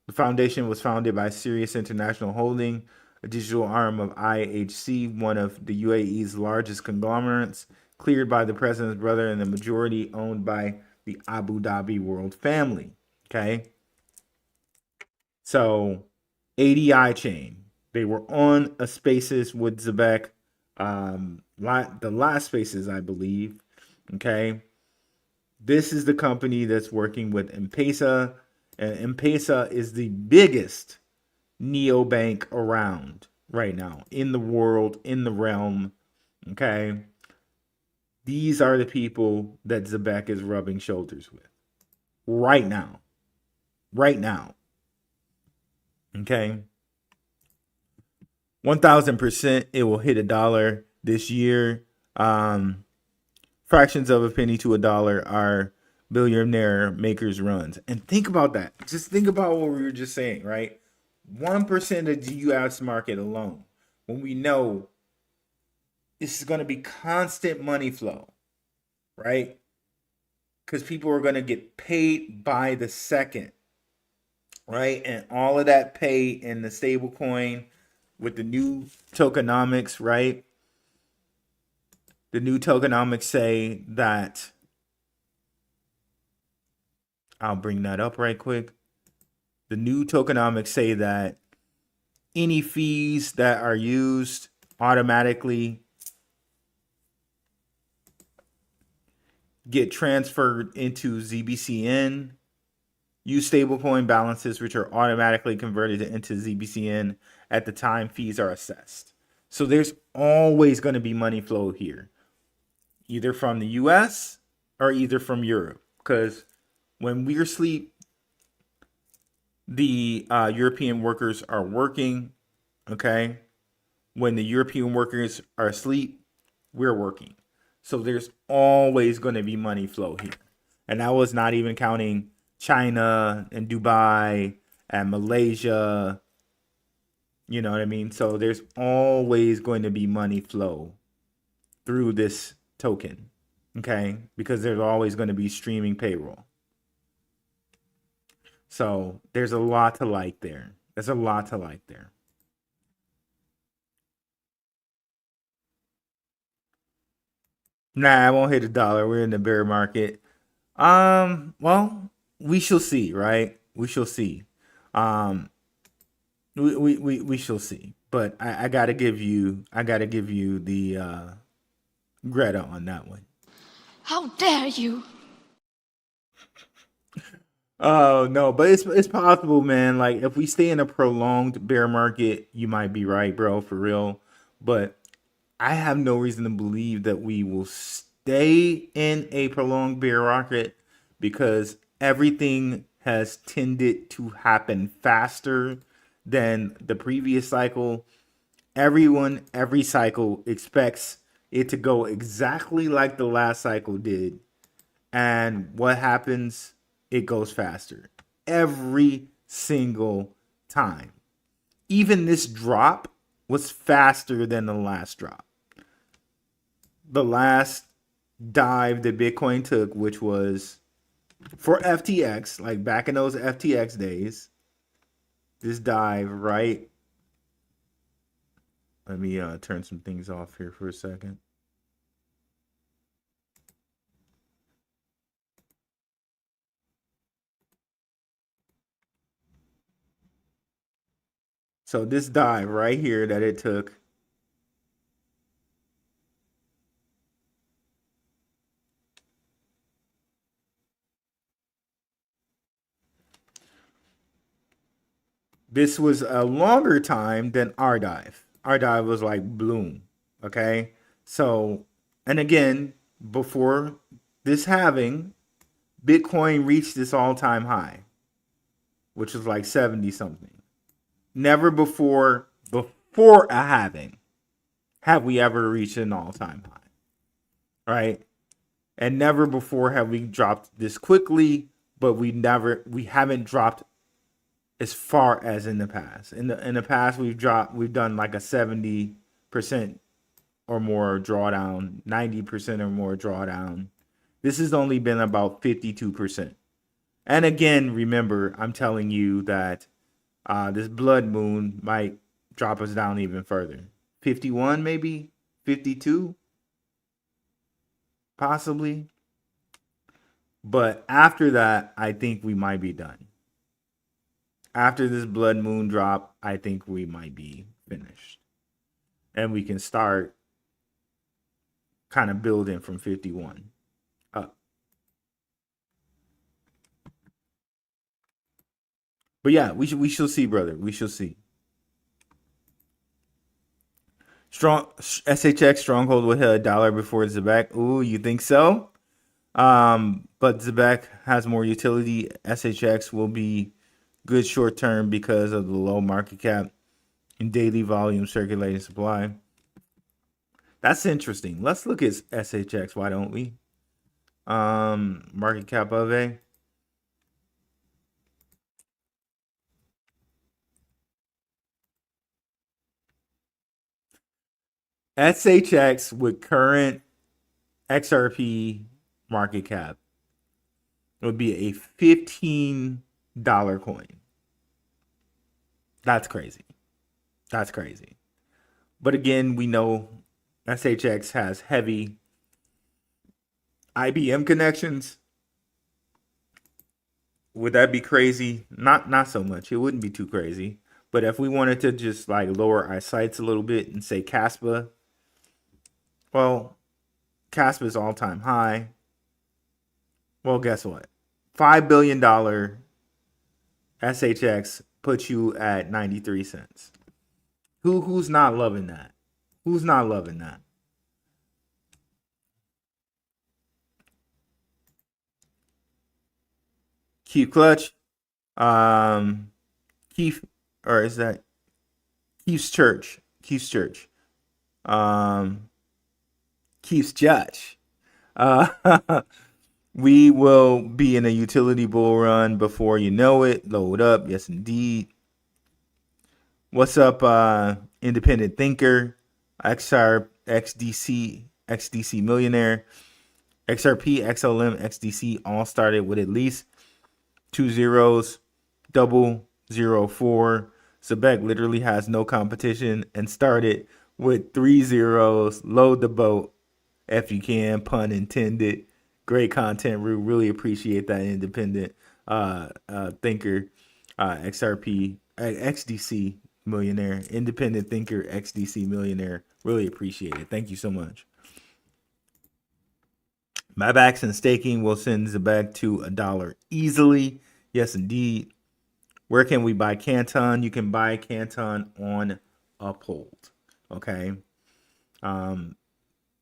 The foundation was founded by Sirius International Holding, a digital arm of IHC, one of the UAE's largest conglomerates, cleared by the president's brother, and the majority owned by the Abu Dhabi World Family. Okay. So ADI Chain, they were on a Spaces with Zebec, the last Spaces, I believe. Okay. This is the company that's working with M-Pesa, and M-Pesa is the biggest neobank around right now in the world, in the realm. Okay. These are the people that Zebec is rubbing shoulders with right now. Right now. Okay. 1,000% it will hit $1 this year. Fractions of a penny to $1 are billionaire makers runs. And think about that. Just think about what we were just saying, right? 1% of the US market alone. When we know this is going to be constant money flow, right? Because people are going to get paid by the second, right? And all of that pay in the stable coin with the new tokenomics, right? The new tokenomics say that, I'll bring that up right quick. The new tokenomics say that any fees that are used automatically get transferred into ZBCN. Use stablecoin balances, which are automatically converted into ZBCN at the time fees are assessed. So there's always going to be money flow here, either from the US or either from Europe. Because when we're asleep, the European workers are working. Okay. When the European workers are asleep, we're working. So there's always going to be money flow here. And that was not even counting China and Dubai and Malaysia. You know what I mean? So there's always going to be money flow through this token. Okay. Because there's always going to be streaming payroll. So there's a lot to like there. There's a lot to like there. Nah, I won't hit $1. We're in the bear market. Well, we shall see, right? We shall see. We shall see. But I gotta give you the Greta on that one.
How dare you?
Oh no, but it's possible, man. Like if we stay in a prolonged bear market, you might be right, bro, for real. But I have no reason to believe that we will stay in a prolonged bear market because everything has tended to happen faster than the previous cycle. Every cycle expects it to go exactly like the last cycle did. And what happens? It goes faster every single time. Even this drop was faster than the last drop. The last dive that Bitcoin took, which was for FTX, like back in those FTX days, this dive, right? Let me turn some things off here for a second. So this dive right here that it took, this was a longer time than our dive. Our dive was like bloom. Okay. So, and again, before this halving, Bitcoin reached this all-time high, which was like 70 something. Never before a halving have we ever reached an all-time high. Right? And never before have we dropped this quickly, but we haven't dropped as far as in the past. In the past, we've done like a 70% or more drawdown, 90% or more drawdown. This has only been about 52%. And again, remember, I'm telling you that this blood moon might drop us down even further. 51 maybe? 52? Possibly. But after that, I think we might be done. After this blood moon drop, I think we might be finished. And we can start kind of building from 51 up. But yeah, we shall see, brother. We shall see. Strong SHX Stronghold will hit $1 before Zebec. Ooh, you think so? But Zebec has more utility. SHX will be good short term because of the low market cap and daily volume circulating supply. That's interesting. Let's look at SHX. Why don't we? Market cap of a. SHX with current XRP market cap would be a $15 coin. That's crazy. That's crazy. But again, we know SHX has heavy IBM connections. Would that be crazy? Not so much. It wouldn't be too crazy. But if we wanted to just like lower our sights a little bit and say Caspa, well, Caspa's all-time high. Well, guess what? $5 billion SHX puts you at 93 cents. Who's not loving that? Who's not loving that? Keith Clutch. Keith, or is that Keith's Church? Keith's Church. Keith's Judge. We will be in a utility bull run before you know it. Load up. Yes, indeed. What's up, independent thinker? XDC millionaire. XRP, XLM, XDC all started with at least 2 zeros, 004. Zebec literally has no competition and started with 3 zeros. Load the boat if you can, pun intended. Great content, Rue. Really appreciate that independent thinker, XRP, XDC millionaire, independent thinker, XDC millionaire. Really appreciate it. Thank you so much. Buybacks and staking will send Zebec to $1 easily. Yes, indeed. Where can we buy Canton? You can buy Canton on Uphold. Okay.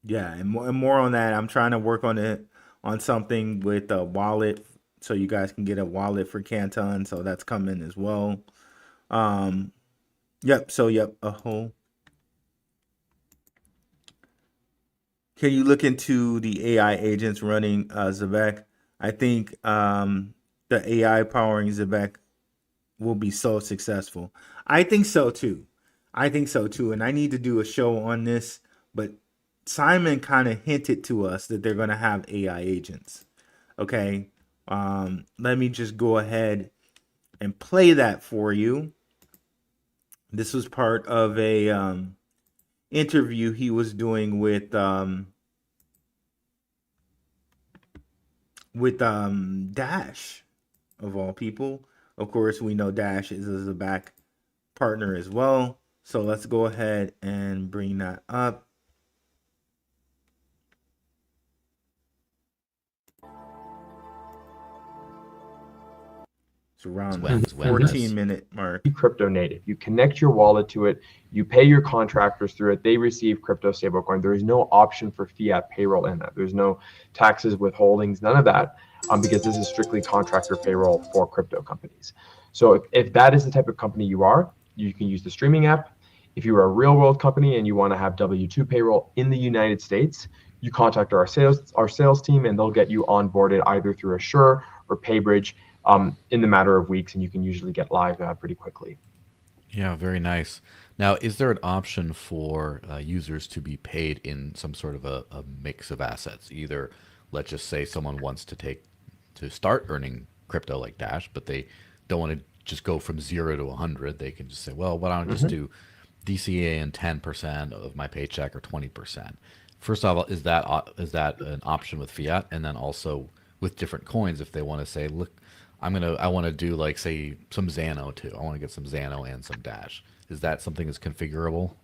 Yeah, and more on that. I'm trying to work on it on something with a wallet, so you guys can get a wallet for Canton. So that's coming as well. Yep. So yep, a whole. can you look into the AI agents running Zebec? I think the AI powering Zebec will be so successful. I think so too. I think so too. And I need to do a show on this, but Simon kind of hinted to us that they're going to have AI agents. Okay. Let me just go ahead and play that for you. This was part of a interview he was doing with Dash, of all people. Of course, we know Dash is a Zebec partner as well. So let's go ahead and bring that up. It's around the 14-minute mark.
Crypto native. You connect your wallet to it. You pay your contractors through it. They receive crypto stablecoin. There is no option for fiat payroll in that. There's no taxes, withholdings, none of that, because this is strictly contractor payroll for crypto companies. So if that is the type of company you are, you can use the streaming app. If you are a real world company and you want to have W-2 payroll in the United States, you contact our sales team, and they'll get you onboarded either through Assure or PayBridge in the matter of weeks, and you can usually get live pretty quickly.
Yeah, very nice. Now, is there an option for users to be paid in some sort of a mix of assets? Either, let's just say someone wants to start earning crypto like Dash, but they don't want to just go from 0 to 100. They can just say, well, why don't I just do DCENT 10% of my paycheck or 20%? First of all, is that an option with fiat? And then also with different coins, if they want to say, look, I want to do, like, say, some Xano too. I want to get some Xano and some Dash. Is that something that's configurable?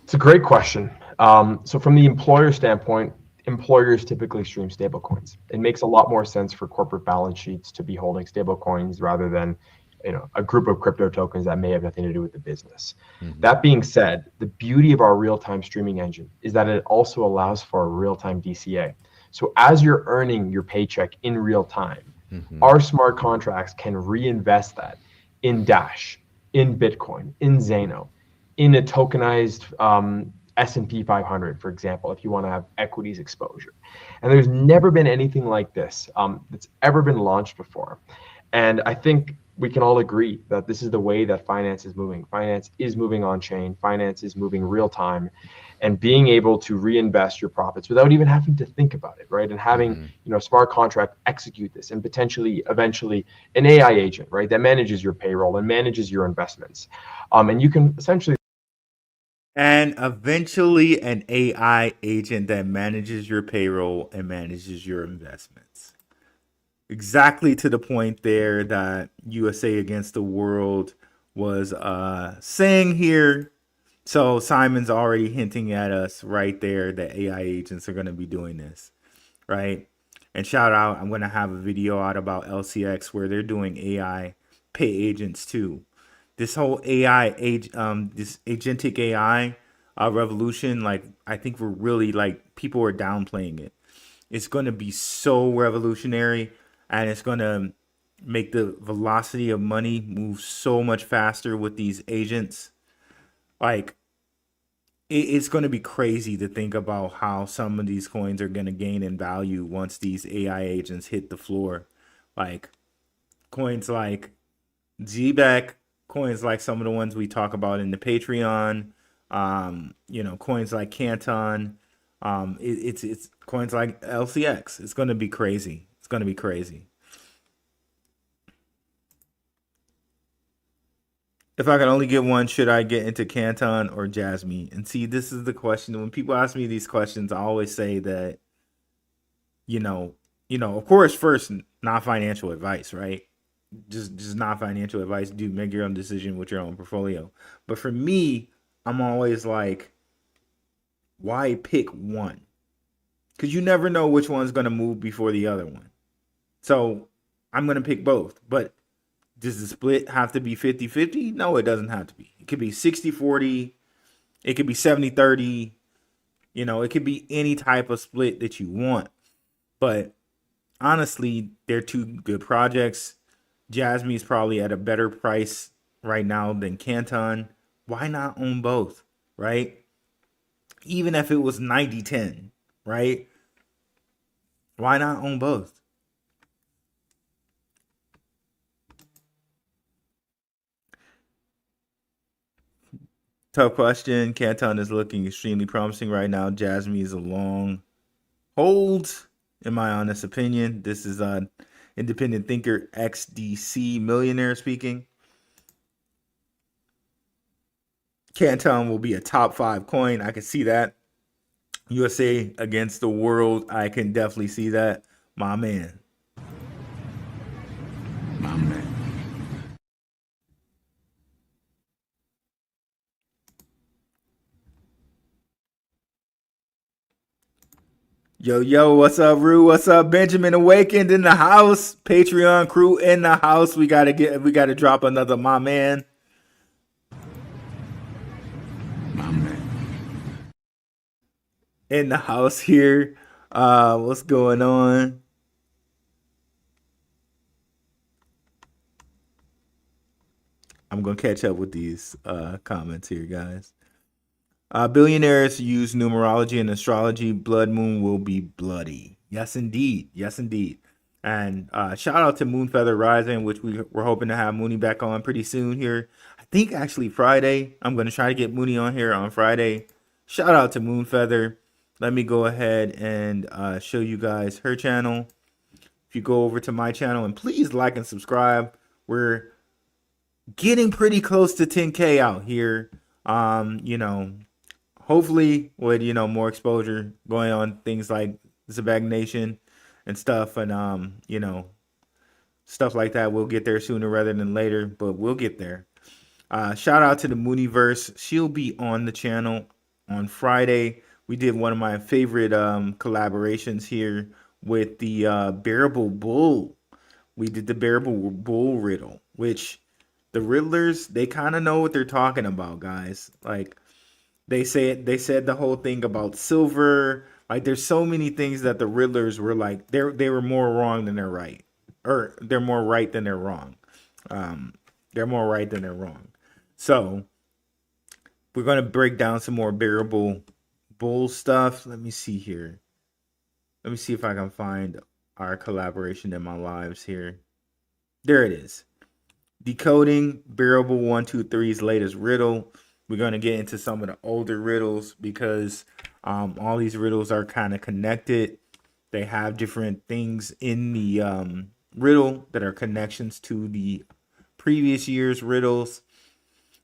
It's a great question. So from the employer standpoint, employers typically stream stablecoins. It makes a lot more sense for corporate balance sheets to be holding stablecoins rather than a group of crypto tokens that may have nothing to do with the business. That being said, the beauty of our real-time streaming engine is that it also allows for a real-time DCA. So as you're earning your paycheck in real time, our smart contracts can reinvest that in Dash, in Bitcoin, in Xano, in a tokenized S&P 500, for example, if you want to have equities exposure. And there's never been anything like this that's ever been launched before. And I think we can all agree that this is the way that finance is moving. Finance is moving on chain. Finance is moving real time, and being able to reinvest your profits without even having to think about it, right? And having a smart contract execute this, and potentially eventually an AI agent, right, that manages your payroll and manages your investments. And you can essentially
And eventually an AI agent that manages your payroll and manages your investments. Exactly to the point there that USA Against the World was saying here. So Simon's already hinting at us right there that AI agents are going to be doing this, right? And shout out, I'm going to have a video out about LCX where they're doing AI pay agents too. This whole AI this agentic AI revolution, like, I think we're really, like, people are downplaying it. It's going to be so revolutionary, and it's going to make the velocity of money move so much faster with these agents. Like, it's going to be crazy to think about how some of these coins are going to gain in value once these AI agents hit the floor. Like, coins like Zebec, coins like some of the ones we talk about in the Patreon, coins like Canton, it's coins like LCX. It's going to be crazy. It's going to be crazy. If I could only get one, should I get into Canton or Jasmine? And see, this is the question. When people ask me these questions, I always say that, of course, first, not financial advice, right? Just not financial advice. Do make your own decision with your own portfolio. But for me, I'm always like, why pick one? Because you never know which one's going to move before the other one. So I'm going to pick both. But does the split have to be 50-50? No, it doesn't have to be. It could be 60-40. It could be 70-30. It could be any type of split that you want. But honestly, they're two good projects. Jasmine's probably at a better price right now than Canton. Why not own both, right? even if it was 90-10, right? Why not own both? Tough question. Canton is looking extremely promising right now. Jasmine is a long hold, in my honest opinion. This is independent thinker XDC millionaire speaking. Canton will be a top 5 coin. I can see that. USA against the world. I can definitely see that. My man.
My man.
Yo, what's up, Rue? What's up, Benjamin? Awakened in the house. Patreon crew in the house. We gotta drop another my man. In the house here. What's going on? I'm gonna catch up with these comments here, guys. Billionaires use numerology and astrology. Blood moon will be bloody. Yes, indeed. Yes, indeed. And shout out to Moonfeather Rising, which we're hoping to have Mooney back on pretty soon here. I think actually Friday. I'm going to try to get Mooney on here on Friday. Shout out to Moonfeather. Let me go ahead and show you guys her channel. If you go over to my channel, and please like and subscribe. We're getting pretty close to 10K out here. You know, hopefully with, you know, more exposure going on things like Zebec Nation and stuff, and you know, stuff like that. We'll get there sooner rather than later, but we'll get there. Shout out to the Mooniverse. She'll be on the channel on Friday. We did one of my favorite collaborations here with the Bearable Bull. We did the Bearable Bull riddle, which the riddlers, they kind of know what they're talking about, guys. Like they said the whole thing about silver. Like there's so many things that the riddlers were like, they were more wrong than they're right, or they're more right than they're wrong. They're more right than they're wrong. So we're gonna break down some more Bearable Bull stuff. Let me see here. Let me see if I can find our collaboration in my lives here. There it is. Decoding Bearable 123's latest riddle. We're going to get into some of the older riddles because all these riddles are kind of connected. They have different things in the riddle that are connections to the previous year's riddles.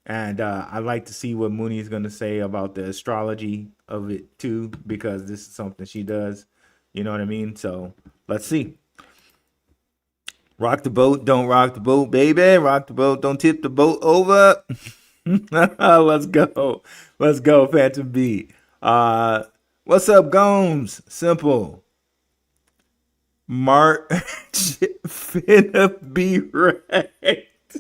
And I'd like to see what Mooney is going to say about the astrology of it too, because this is something she does. You know what I mean? So let's see. Rock the boat, don't rock the boat, baby. Rock the boat, don't tip the boat over. Let's go. Let's go, Phantom B. What's up, Gomes? Simple. March finna be wrecked.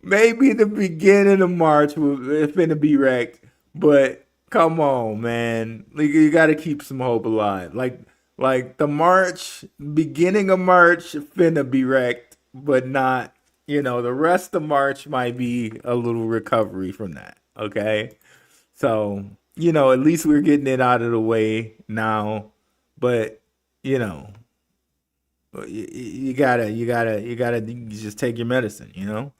Maybe the beginning of March it's finna be wrecked. But come on, man. You gotta keep some hope alive. Like the March, beginning of March, finna be wrecked, but not, you know, the rest of March might be a little recovery from that. Okay. So, you know, at least we're getting it out of the way now, but you know, you gotta just take your medicine, you know.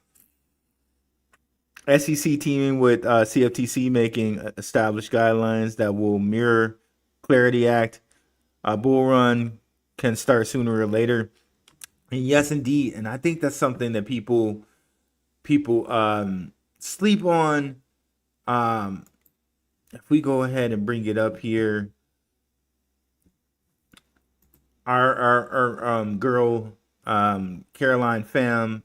SEC teaming with CFTC making established guidelines that will mirror Clarity Act. Bull run can start sooner or later. And yes, indeed. And I think that's something that people sleep on. If we go ahead and bring it up here, our girl Caroline Pham,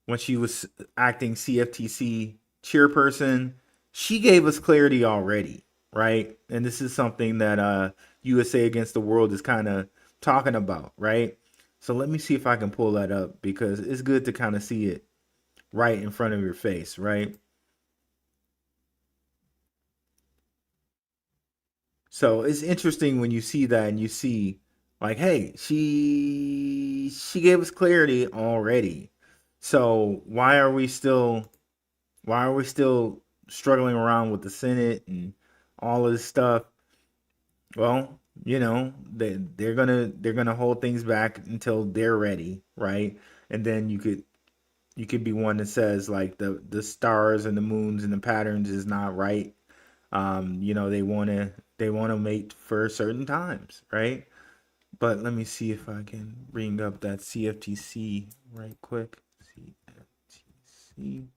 when she was acting CFTC chairperson, she gave us clarity already, right? And this is something that USA Against the World is kind of talking about, right? So let me see if I can pull that up, because it's good to kind of see it right in front of your face, right? So it's interesting when you see that and you see like, hey, she gave us clarity already. So why are we still struggling around with the Senate and all of this stuff. Well, you know, they're gonna hold things back until they're ready, right? And then you could be one that says like the stars and the moons and the patterns is not right. You know, they wanna mate for certain times, right? But let me see if I can bring up that CFTC right quick. CFTC.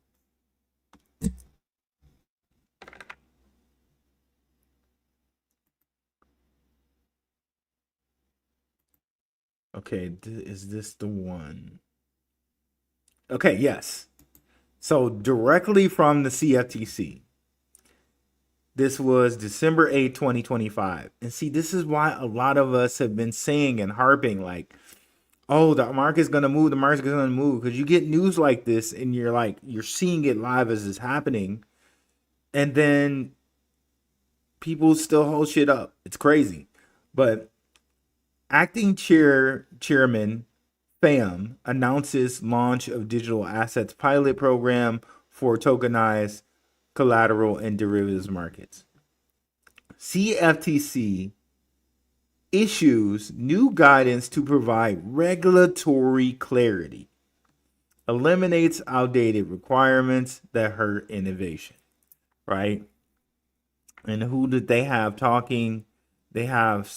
Okay, is this the one? Okay, yes. So directly from the CFTC. This was December 8th, 2025. And see, this is why a lot of us have been saying and harping like, oh, the market's going to move, the market's going to move. Because you get news like this and you're seeing it live as it's happening. And then people still hold shit up. It's crazy. But acting chairman FAM announces launch of digital assets pilot program for tokenized collateral and derivatives markets. CFTC issues new guidance to provide regulatory clarity, eliminates outdated requirements that hurt innovation, right? And who did they have talking? They have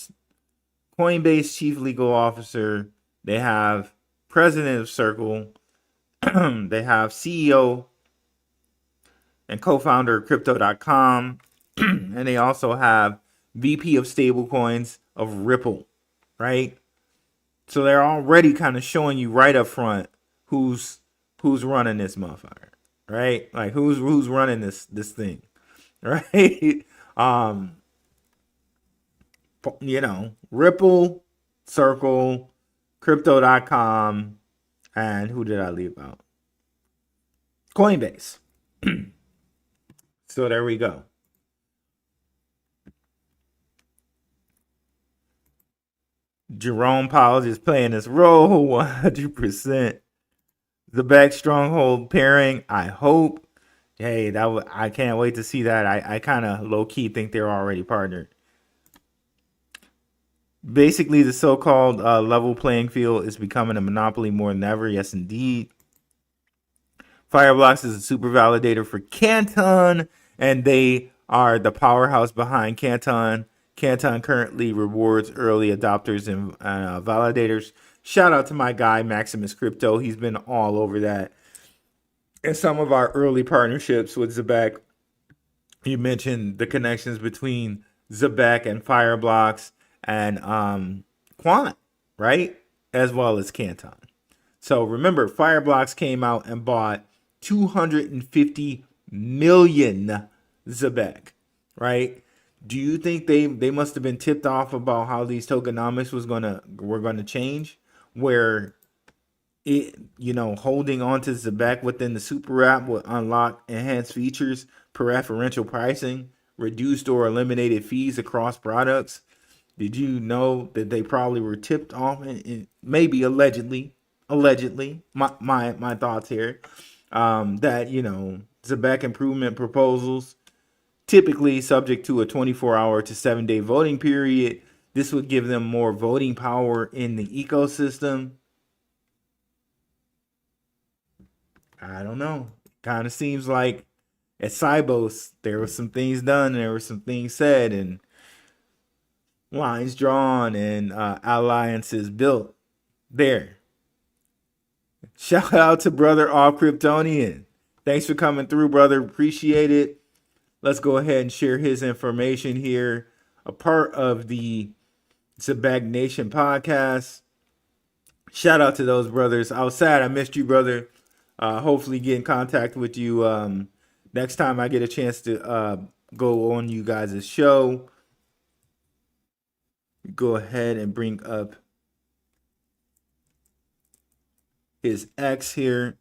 Coinbase chief legal officer. They have president of Circle. They have CEO and co-founder of crypto.com. And they also have VP of stablecoins of Ripple, right? So they're already kind of showing you right up front who's running this motherfucker, right? Like who's running this thing, right? You know, Ripple, Circle, crypto.com, and who did I leave out? Coinbase. So there we go. Jerome Powell is playing this role 100%. The back stronghold pairing, I hope. Hey, I can't wait to see that. I kind of low-key think they're already partnered. Basically, the so-called level playing field is becoming a monopoly more than ever. Yes, indeed. Fireblocks is a super validator for Canton, and they are the powerhouse behind Canton. Canton currently rewards early adopters and validators. Shout out to my guy, Maximus Crypto. He's been all over that. And some of our early partnerships with Zebec, you mentioned the connections between Zebec and Fireblocks and Quant, right? As well as Canton. So remember, Fireblocks came out and bought 250 million Zebec, right? Do you think they must have been tipped off about how these tokenomics were gonna change? Where it, you know, holding on to Zebec within the super app would unlock enhanced features, preferential pricing, reduced or eliminated fees across products. Did you know that they probably were tipped off and maybe allegedly, my thoughts here, that, you know, Zebec improvement proposals, typically subject to a 24-hour to 7-day voting period. This would give them more voting power in the ecosystem. I don't know. Kind of seems like at Cybos, there were some things done, there were some things said, and lines drawn, and alliances built there. Shout out to brother All Kryptonian. Thanks for coming through, brother. Appreciate it. Let's go ahead and share his information here. A part of the Zebec Nation podcast. Shout out to those brothers. I was sad I missed you, brother. Hopefully get in contact with you next time I get a chance to go on you guys' show. Go ahead and bring up his X here.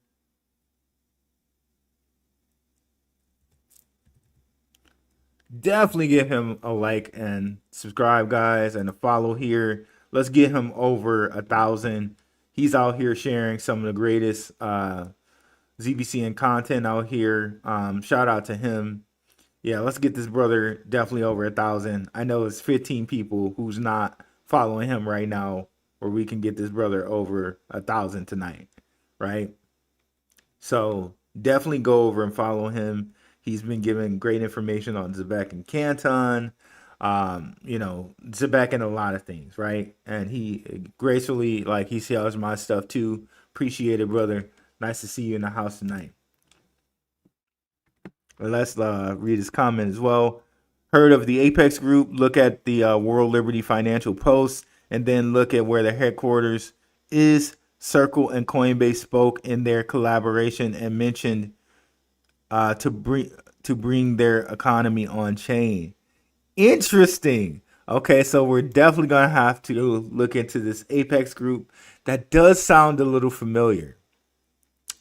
Definitely give him a like and subscribe, guys, and a follow here. Let's get him over 1,000. He's out here sharing some of the greatest ZBCN content out here. Shout out to him. Yeah, let's get this brother definitely over 1,000. I know it's 15 people who's not following him right now, where we can get this brother over 1,000 tonight, right? So definitely go over and follow him. He's been giving great information on Zebec and Canton, Zebec and a lot of things, right? And he gracefully, like, he sells my stuff too. Appreciate it, brother. Nice to see you in the house tonight. Let's read his comment as well. Heard of the Apex Group? Look at the World Liberty Financial Post, and then look at where the headquarters is. Circle and Coinbase spoke in their collaboration and mentioned to bring their economy on chain. Interesting. Okay, so we're definitely gonna have to look into this Apex Group. That does sound a little familiar.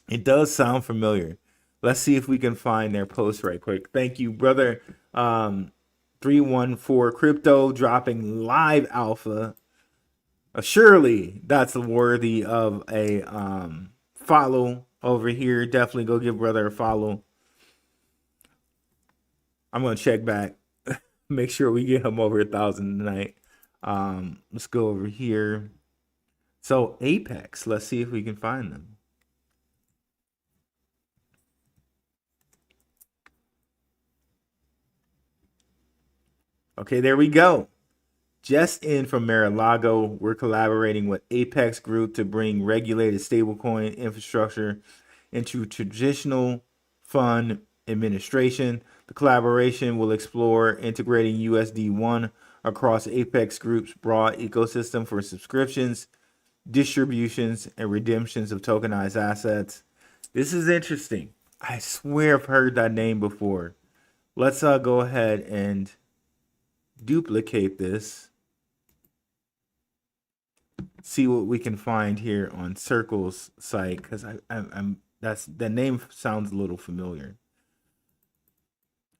It does sound familiar. Let's see if we can find their post right quick. Thank you, brother. 314 Crypto dropping live alpha. Surely that's worthy of a follow over here. Definitely go give brother a follow. I'm gonna check back. Make sure we get him over 1,000 tonight. Let's go over here. So Apex, let's see if we can find them. Okay, there we go. Just in from Mar-a-Lago, we're collaborating with Apex Group to bring regulated stablecoin infrastructure into traditional fund administration. The collaboration will explore integrating USD1 across Apex Group's broad ecosystem for subscriptions, distributions, and redemptions of tokenized assets. This is interesting. I swear I've heard that name before. Let's go ahead and duplicate this. See what we can find here on Circle's site, because the name sounds a little familiar.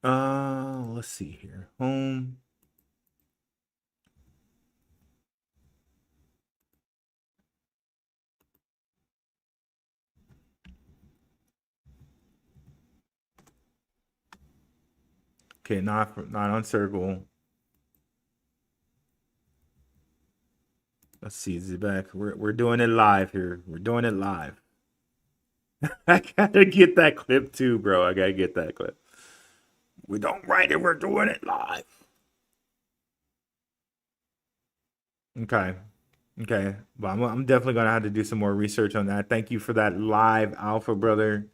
Let's see here. Home. Okay, not on Circle. Let's see, Zebec. We're doing it live here. We're doing it live. I gotta get that clip too, bro. I gotta get that clip. We don't write it. We're doing it live. Okay. But I'm definitely gonna have to do some more research on that. Thank you for that live alpha, brother.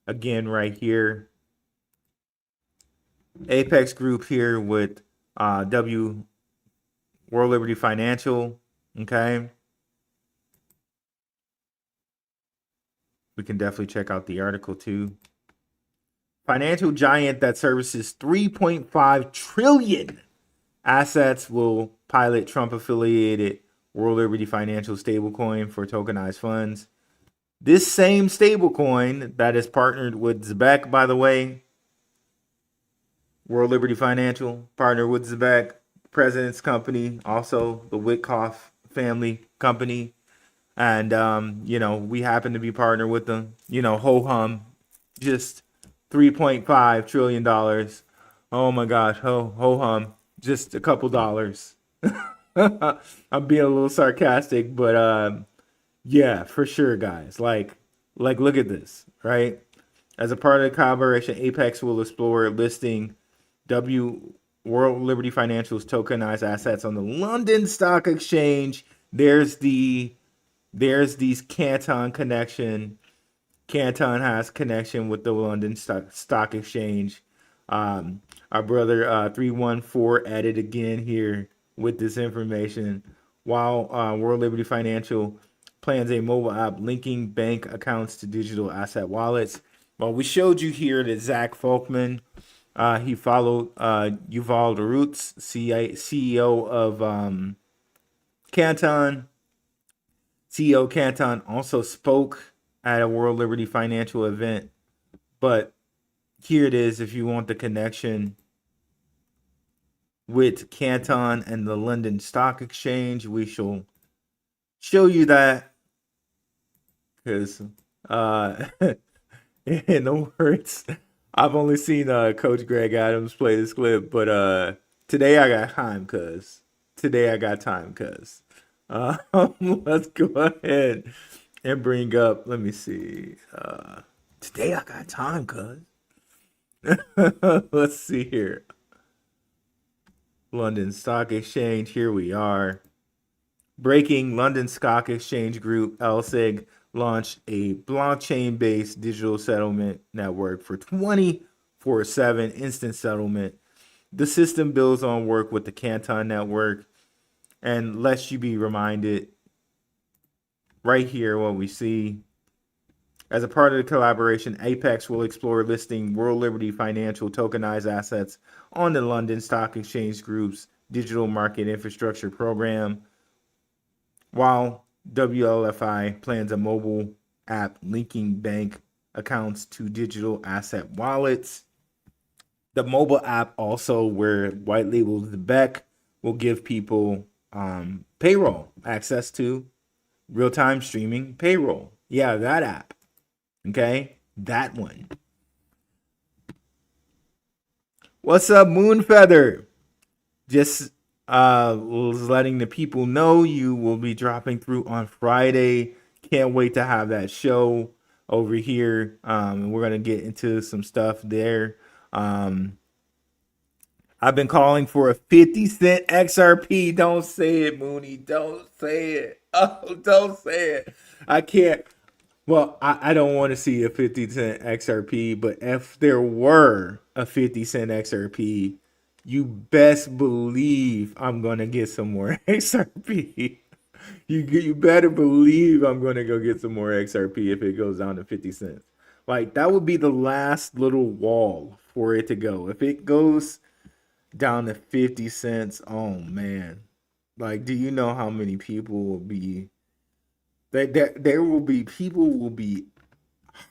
Again, right here. Apex Group here with World Liberty Financial. Okay. We can definitely check out the article too. Financial giant that services 3.5 trillion assets will pilot Trump-affiliated World Liberty Financial stablecoin for tokenized funds. This same stablecoin that is partnered with Zebec, by the way, World Liberty Financial, partnered with Zebec, President's company, also the Witkoff family company. And, we happen to be partnered with them, ho-hum, just $3.5 trillion. Oh my gosh, ho-hum, just a couple dollars. I'm being a little sarcastic, but yeah, for sure, guys. Like look at this, right? As a part of the collaboration, Apex will explore listing World Liberty Financial's tokenized assets on the London Stock Exchange. There's these Canton connection. Canton has connection with the London Stock Exchange. Our brother 314 added again here with this information. While World Liberty Financial plans a mobile app linking bank accounts to digital asset wallets. Well, we showed you here that Zach Folkman, he followed Yuval Roots, CEO of Canton. CEO Canton also spoke at a World Liberty Financial event. But here it is. If you want the connection with Canton and the London Stock Exchange, we shall show you that. Because in the words I've only seen Coach Greg Adams play this clip, but today I got time, cuz. Let's go ahead and bring up, let me see. Today I got time, cuz. Let's see here. London Stock Exchange, here we are. Breaking: London Stock Exchange Group, LSEG, launched a blockchain-based digital settlement network for 24/7 instant settlement. The system builds on work with the Canton network and lets you be reminded right here what we see. As a part of the collaboration, Apex will explore listing World Liberty Financial tokenized assets on the London Stock Exchange Group's digital market infrastructure program, while WLFI plans a mobile app linking bank accounts to digital asset wallets. The mobile app also, where white label Zebec, will give people payroll, access to real-time streaming payroll. Yeah, that app. Okay, that one. What's up, Moonfeather? Just was letting the people know you will be dropping through on Friday. Can't wait to have that show over here. And we're gonna get into some stuff there. I've been calling for a 50-cent XRP. Don't say it, Mooney. Don't say it. Oh, don't say it. I can't. Well, I don't want to see a 50-cent XRP, but if there were a 50-cent XRP, you best believe I'm going to get some more XRP. You better believe I'm going to go get some more XRP if it goes down to 50 cents. Like, that would be the last little wall for it to go. If it goes down to 50 cents, oh, man. Like, do you know how many people will be... There will be people will be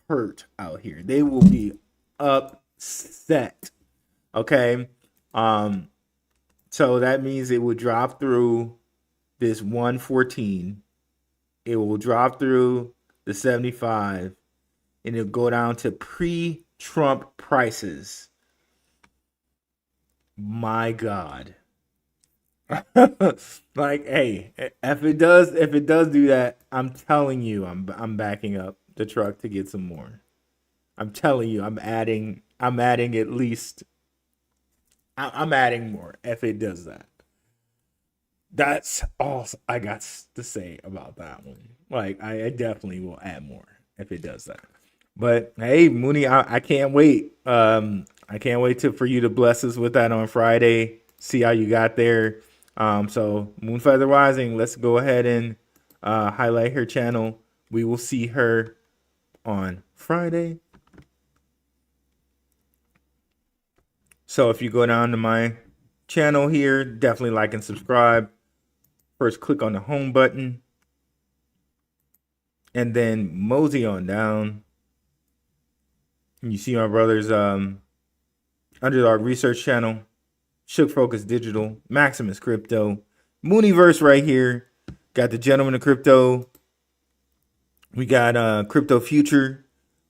hurt out here. They will be upset. Okay. So that means it will drop through this 114. It will drop through the 75, and it'll go down to pre-Trump prices. My God. Like, hey, if it does do that, I'm telling you, I'm backing up the truck to get some more. I'm telling you, I'm adding at least. I'm adding more if it does that. That's all I got to say about that one. Like, I definitely will add more if it does that. But hey, Mooney, I can't wait. I can't wait for you to bless us with that on Friday. See how you got there. So Moonfeather Rising, let's go ahead and highlight her channel. We will see her on Friday. So if you go down to my channel here, definitely like and subscribe. First, click on the home button, and then mosey on down. And you see my brothers under our research channel. Shook Focus Digital, Maximus Crypto, Mooneyverse right here. Got the Gentleman of Crypto. We got Crypto Future.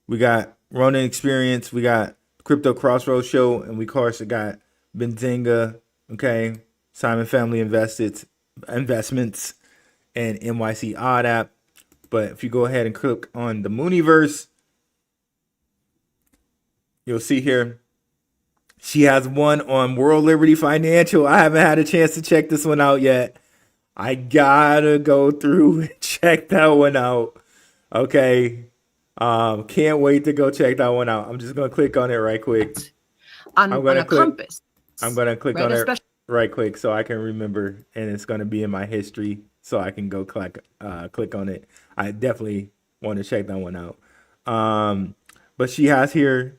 We got Ronin Experience. We got Crypto Crossroads Show. And we, of course, got Benzinga, okay, Simon Family Investments, and NYC Odd App. But if you go ahead and click on the Mooneyverse, you'll see here, she has one on World Liberty Financial. I haven't had a chance to check this one out yet. I gotta go through and check that one out. Okay. Can't wait to go check that one out. I'm just gonna click on it right quick. I'm gonna click on it right quick so I can remember, and it's gonna be in my history so I can go click on it. I definitely want to check that one out. But she has here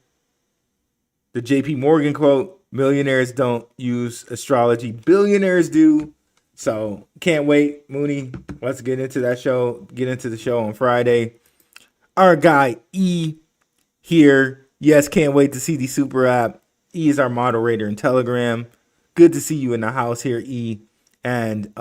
the JP Morgan quote: millionaires don't use astrology, billionaires do. So can't wait, Mooney. Let's get into that show. Get into the show on Friday. Our guy E here. Yes, can't wait to see the super app. E is our moderator in Telegram. Good to see you in the house here, E. And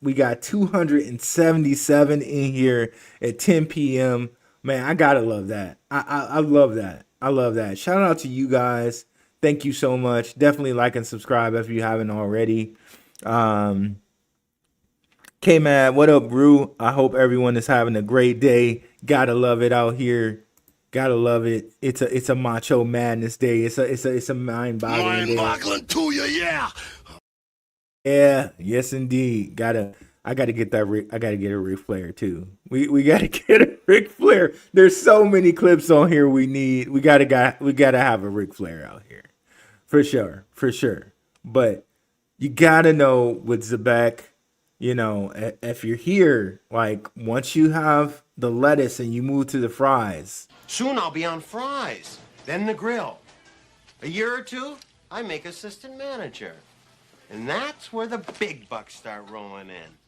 we got 277 in here at 10 p.m. Man, I gotta love that. I love that. I love that. Shout out to you guys. Thank you so much. Definitely like and subscribe if you haven't already. K-Man, what up, Brew? I hope everyone is having a great day. Gotta love it out here. Gotta love it. It's a macho madness day. It's a mind-boggling day.
Mind-boggling to you, yeah.
Yeah, yes indeed. I gotta get that. I gotta get a Ric Flair too. We gotta get a Ric Flair. There's so many clips on here we need. We gotta have a Ric Flair out here, for sure. But you gotta know with Zebec, you know, if you're here, like once you have the lettuce and you move to the fries.
Soon I'll be on fries, then the grill. A year or two, I make assistant manager. And that's where the big bucks start rolling in.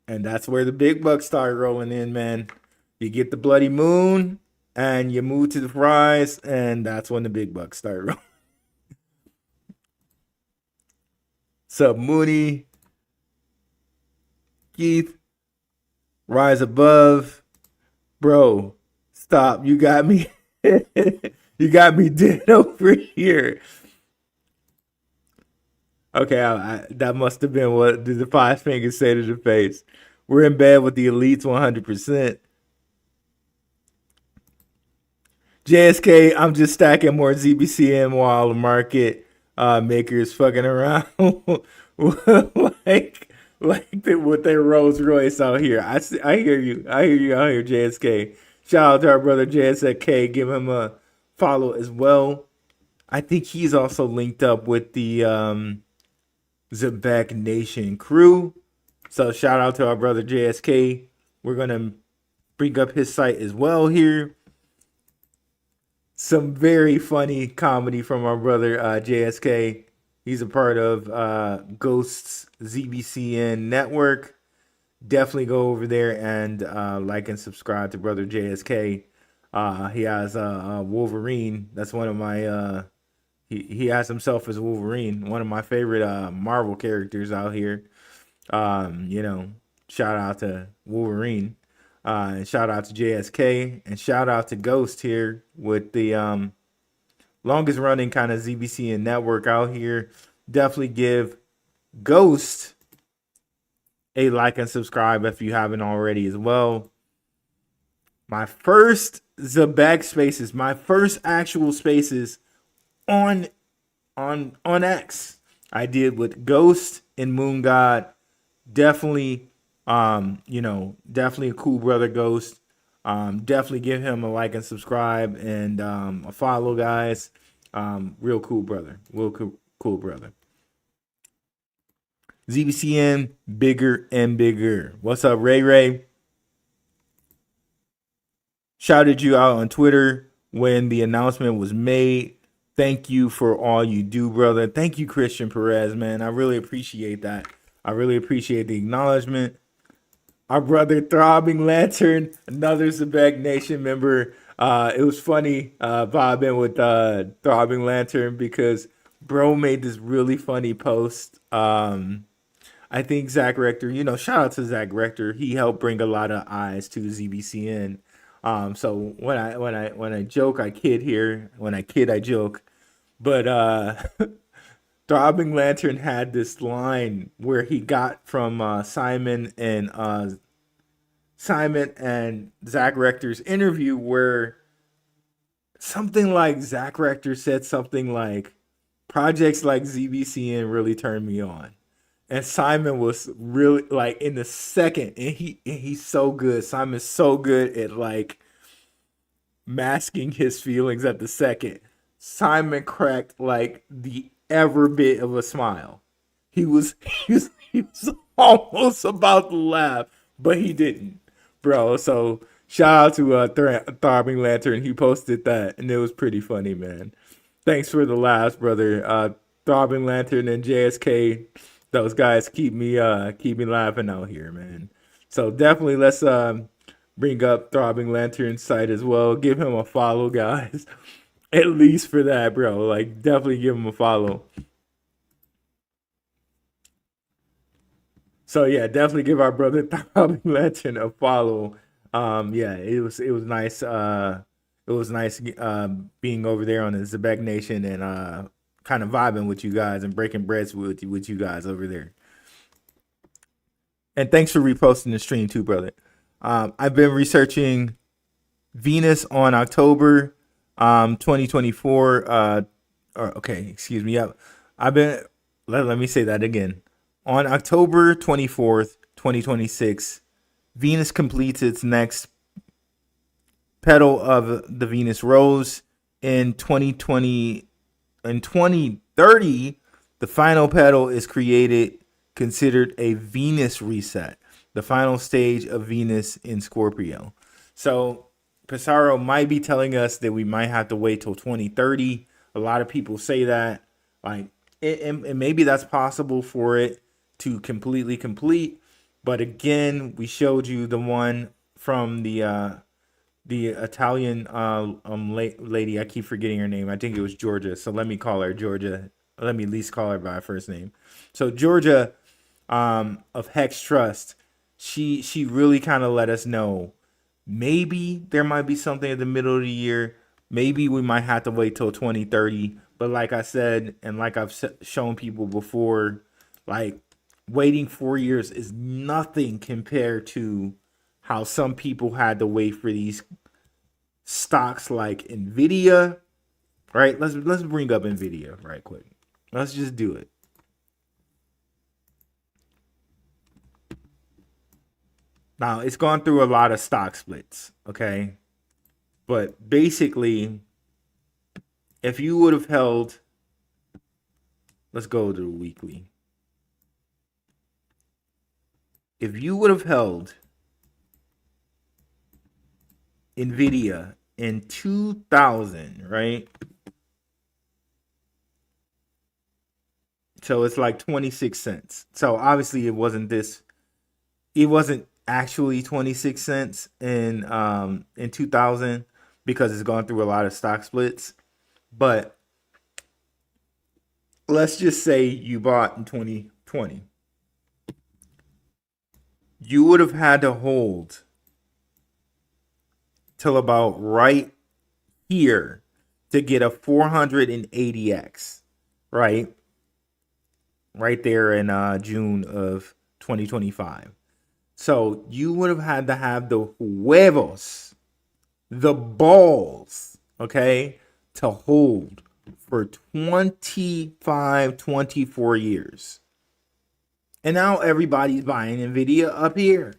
And that's where the big bucks start rolling in, man. You get the bloody moon and you move to the fries, and that's when the big bucks start rolling. Sup, Mooney? Keith? Rise above. Bro, stop. You got me. You got me dead over here. Okay, that must have been what did the five fingers say to the face. We're in bed with the elites 100%. JSK, I'm just stacking more ZBCN while the market makers fucking around like with their Rolls Royce out here. I hear you out here, JSK. Shout out to our brother JSK. Give him a follow as well. I think he's also linked up with the Zebec Nation crew. So shout out to our brother JSK. We're going to bring up his site as well here. Some very funny comedy from our brother JSK. He's a part of Ghost's ZBCN network. Definitely go over there and like and subscribe to brother JSK. He has Wolverine. That's one of my he has himself as Wolverine, one of my favorite Marvel characters out here. You know, shout out to Wolverine, and shout out to JSK, and shout out to Ghost here with the longest running kind of ZBCN network out here. Definitely give Ghost a like and subscribe if you haven't already as well. My first Zebec spaces, my first actual spaces on X, I did with Ghost and Moon God. Definitely, you know, definitely a cool brother, Ghost. Definitely give him a like and subscribe and a follow, guys. Real cool brother. Real cool brother. ZBCN, bigger and bigger. What's up, Ray Ray? Shouted you out on Twitter when the announcement was made. Thank you for all you do, brother. Thank you, Christian Perez, man. I really appreciate that. I really appreciate the acknowledgement. Our brother Throbbing Lantern, another Zebec Nation member. It was funny vibing with Throbbing Lantern because bro made this really funny post. I think Zach Rector, you know, shout out to Zach Rector. He helped bring a lot of eyes to ZBCN. So when I joke, I kid here. When I kid, I joke. But Throbbing Lantern had this line where he got from Simon and Zach Rector's interview, where something like Zach Rector said something like, "Projects like ZBCN really turned me on." And Simon was really like in the second, and he's so good. Simon's so good at like masking his feelings at the second. Simon cracked like the ever bit of a smile. He was almost about to laugh, but he didn't, bro. So shout out to Throbbing Lantern. He posted that, and it was pretty funny, man. Thanks for the laughs, brother. Throbbing Lantern and JSK. Those guys keep me laughing out here, man. So definitely let's bring up Throbbing Lantern's site as well. Give him a follow, guys. At least for that, bro. Like, definitely give him a follow. So yeah, definitely give our brother Throbbing Lantern a follow. Yeah, it was nice. It It was nice being over there on the Zebec Nation and kind of vibing with you guys and breaking breads with you guys over there. And thanks for reposting the stream too, brother. I've been researching Venus on October 2024. Okay, excuse me. I've been, let me say that again. On October 24th, 2026, Venus completes its next petal of the Venus rose. In 2030, the final petal is created, considered a Venus reset, the final stage of Venus in Scorpio. So Pissarro might be telling us that we might have to wait till 2030. A lot of people say that, like, and maybe that's possible for it to completely complete. But again, we showed you the one from the Italian lady. I keep forgetting her name. I think it was Georgia. So let me call her Georgia. Let me at least call her by her first name. So Georgia of Hex Trust, she really kind of let us know maybe there might be something in the middle of the year. Maybe we might have to wait till 2030. But like I said, and like I've shown people before, like waiting 4 years is nothing compared to how some people had to wait for these stocks like Nvidia, right? Let's bring up Nvidia right quick. Let's just do it. Now, it's gone through a lot of stock splits, okay? But basically, if you would have held, let's go to the weekly. If you would have held Nvidia in 2000, right? So it's like 26 cents. So obviously it wasn't actually 26 cents in 2000 because it's gone through a lot of stock splits. But let's just say you bought in 2020. You would have had to hold till about right here to get a 480x, right? Right there in June of 2025. So you would have had to have the huevos, the balls, okay, to hold for 25, 24 years. And now everybody's buying Nvidia up here,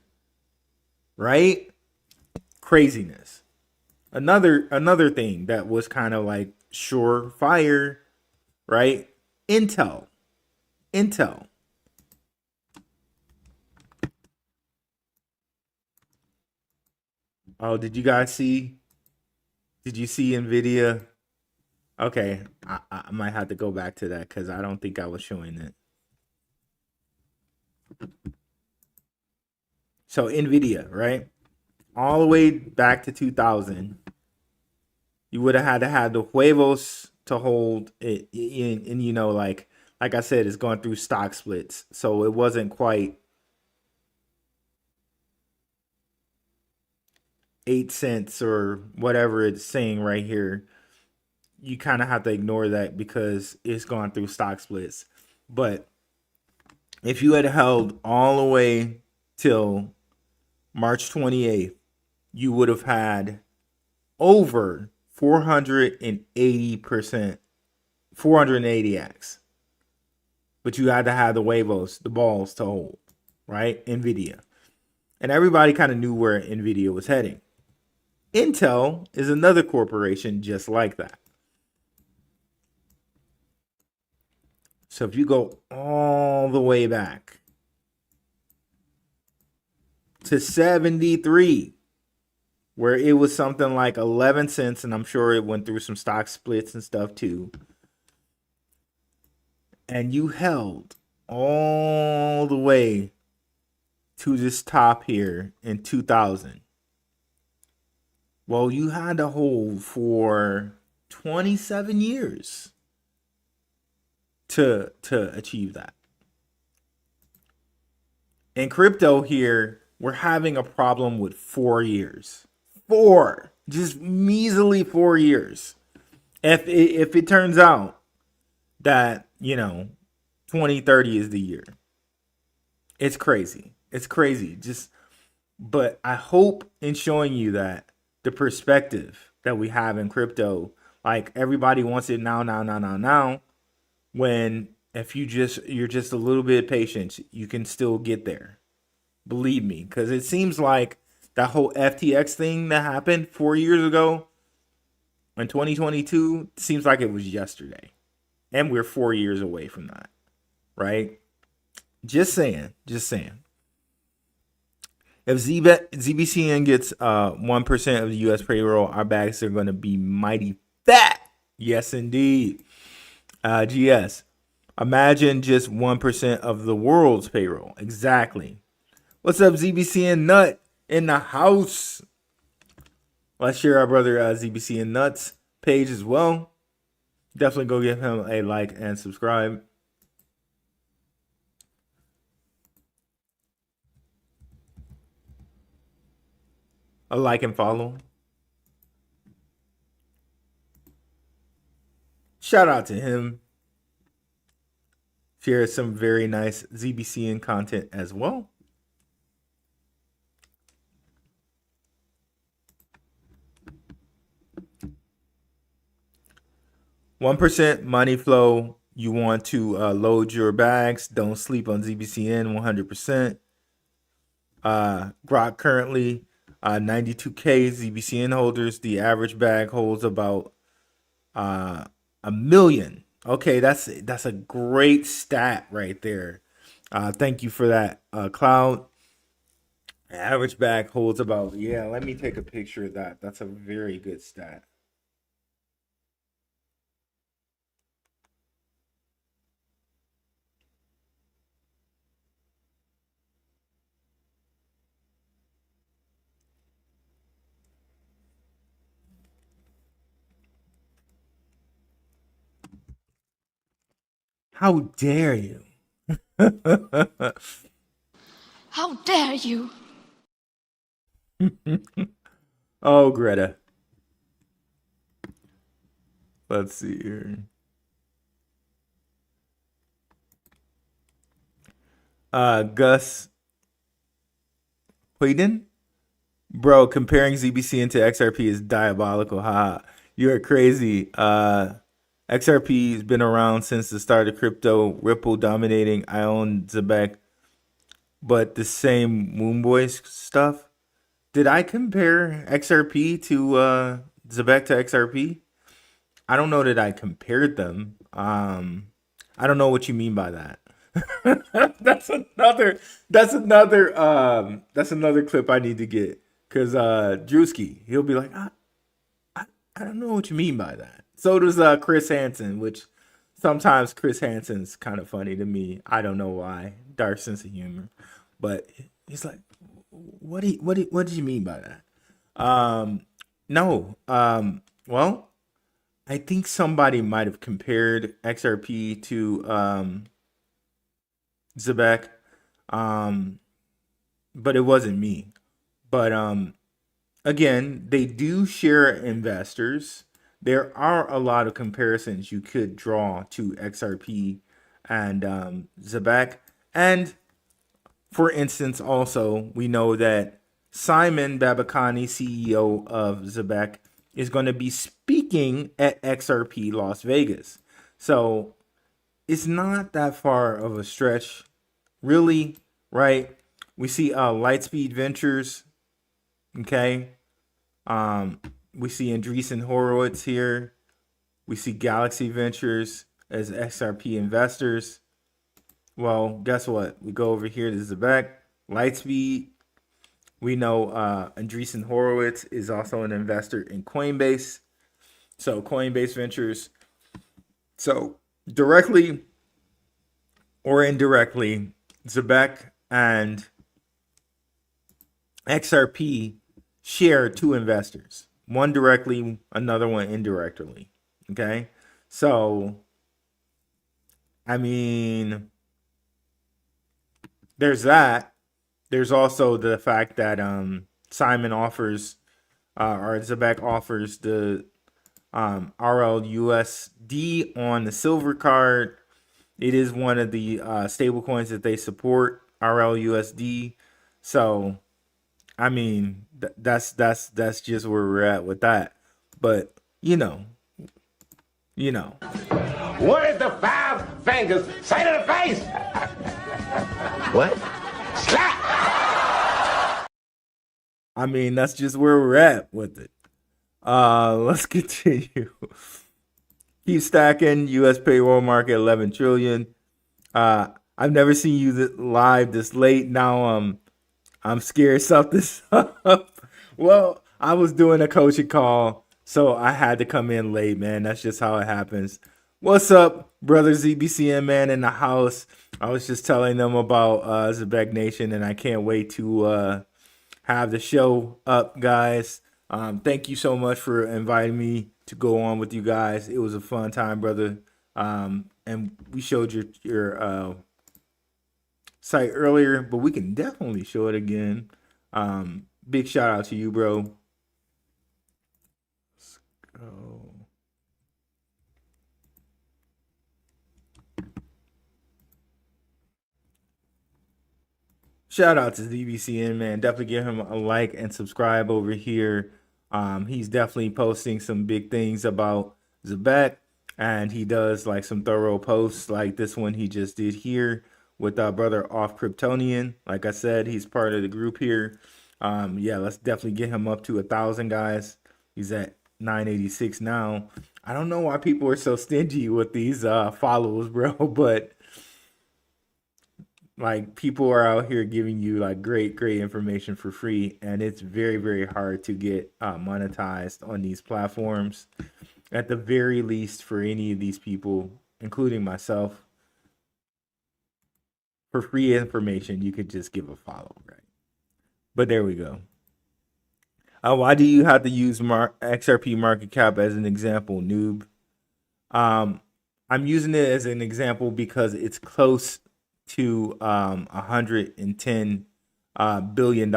right? Craziness. Another thing that was kind of like surefire, right? Intel. Oh, did you guys see? Did you see Nvidia? Okay, I might have to go back to that because I don't think I was showing it. So Nvidia, right? All the way back to 2000, you would have had to have the huevos to hold it in, and you know, like I said, it's going through stock splits, so it wasn't quite 8 cents or whatever it's saying right here. You kind of have to ignore that because it's gone through stock splits. But if you had held all the way till March 28th, you would have had over 480%, 480x. But you had to have the huevos, the balls to hold, right? Nvidia. And everybody kind of knew where Nvidia was heading. Intel is another corporation just like that. So if you go all the way back to 73, where it was something like 11 cents, and I'm sure it went through some stock splits and stuff too, and you held all the way to this top here in 2000. Well, you had to hold for 27 years to achieve that. In crypto here, we're having a problem with 4 years. 4, Just measly 4 years. If it turns out that, 2030 is the year. It's crazy. It's crazy. But I hope in showing you that the perspective that we have in crypto, like everybody wants it now, when if you're just a little bit patient, you can still get there. Believe me, because it seems like that whole FTX thing that happened 4 years ago in 2022 seems like it was yesterday. And we're 4 years away from that, right? Just saying. If ZBCN gets 1% of the U.S. payroll, our bags are going to be mighty fat. Yes, indeed. GS. Imagine just 1% of the world's payroll. Exactly. What's up, ZBCN Nut in the house? Let's share our brother ZBCN Nuts page as well. Definitely go give him a like and subscribe. A like and follow. Shout out to him. Share some very nice ZBCN content as well. %1% money flow. You want to load your bags. Don't sleep on ZBCN 100%. Grok currently 92K ZBCN holders. The average bag holds about 1 million. Okay, that's a great stat right there. Thank you for that, Cloud. Average bag holds about, let me take a picture of that. That's a very good stat. How dare you?
How dare you?
Oh, Greta. Let's see here. Gus Whedon? Bro, comparing ZBCN to XRP is diabolical. Ha. You're crazy. XRP has been around since the start of crypto. Ripple dominating. I own Zebec. But the same Moonboy stuff. Did I compare XRP to Zebec to XRP? I don't know that I compared them. I don't know what you mean by that. That's another clip I need to get. Cause Drewski, he'll be like, I don't know what you mean by that. So does Chris Hansen, which sometimes Chris Hansen's kind of funny to me. I don't know why. Dark sense of humor. But he's like, what did you mean by that? No. Well, I think somebody might have compared XRP to Zebec, but it wasn't me. But again, they do share investors. There are a lot of comparisons you could draw to XRP and Zebec. And for instance, also, we know that Simon Babakani, CEO of Zebec, is going to be speaking at XRP Las Vegas. So it's not that far of a stretch, really, right? We see Lightspeed Ventures, okay? We see Andreessen Horowitz here. We see Galaxy Ventures as XRP investors. Well, guess what? We go over here to Zebec, Lightspeed. We know Andreessen Horowitz is also an investor in Coinbase. So Coinbase Ventures. So directly or indirectly, Zebec and XRP share two investors. One directly, another one indirectly. Okay? So, I mean, there's that. There's also the fact that Simon offers or Zebec offers the RLUSD on the silver card. It is one of the stable coins that they support, RLUSD. So, I mean, that's just where we're at with that. But you know.
What is the five fingers say to the face? What? Slap!
I mean, that's just where we're at with it. Let's continue. Keep stacking. U.S. payroll market 11 trillion. I've never seen you live this late. Now I'm scared something's up. Well, I was doing a coaching call, so I had to come in late, man. That's just how it happens. What's up, brother ZBCN man in the house? I was just telling them about Zebec Nation, and I can't wait to have the show up, guys. Thank you so much for inviting me to go on with you guys. It was a fun time, brother. And we showed your site earlier, but we can definitely show it again. Big shout out to you, bro. Let's go. Shout out to ZBCN, man. Definitely give him a like and subscribe over here. He's definitely posting some big things about Zebec, and he does like some thorough posts like this one he just did here with our brother Off Kryptonian. Like I said, he's part of the group here. Yeah, let's definitely get him up to 1,000 guys. He's at 986 now. I don't know why people are so stingy with these follows, bro, but like people are out here giving you like great information for free, and it's very hard to get monetized on these platforms. At the very least, for any of these people, including myself, for free information, you could just give a follow, right? But there we go. Why do you have to use XRP market cap as an example, noob? I'm using it as an example because it's close to $110 billion.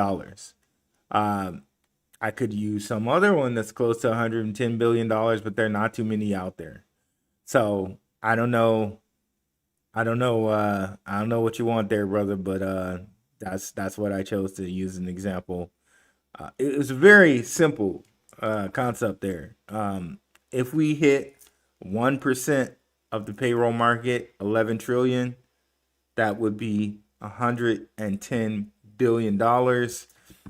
I could use some other one that's close to $110 billion, but there are not too many out there. So I don't know. I don't know what you want there, brother, but that's what I chose to use as an example. It was a very simple concept there. If we hit 1% of the payroll market, 11 trillion, that would be $110 billion.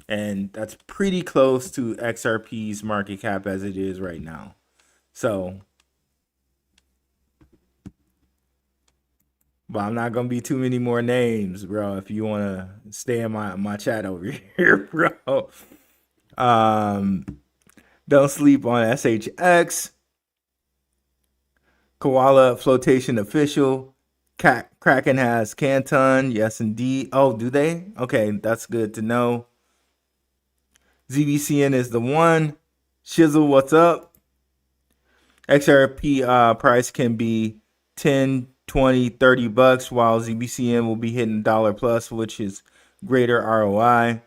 And that's pretty close to XRP's market cap as it is right now. So, but I'm not going to be too many more names, bro, if you want to stay in my chat over here, bro. Don't sleep on SHX. Koala Flotation Official. Kraken has Canton. Yes, indeed. Oh, do they? Okay, that's good to know. ZBCN is the one. Shizzle, what's up? XRP price can be 10, 20, 30 bucks, while ZBCN will be hitting $1 plus, which is greater ROI.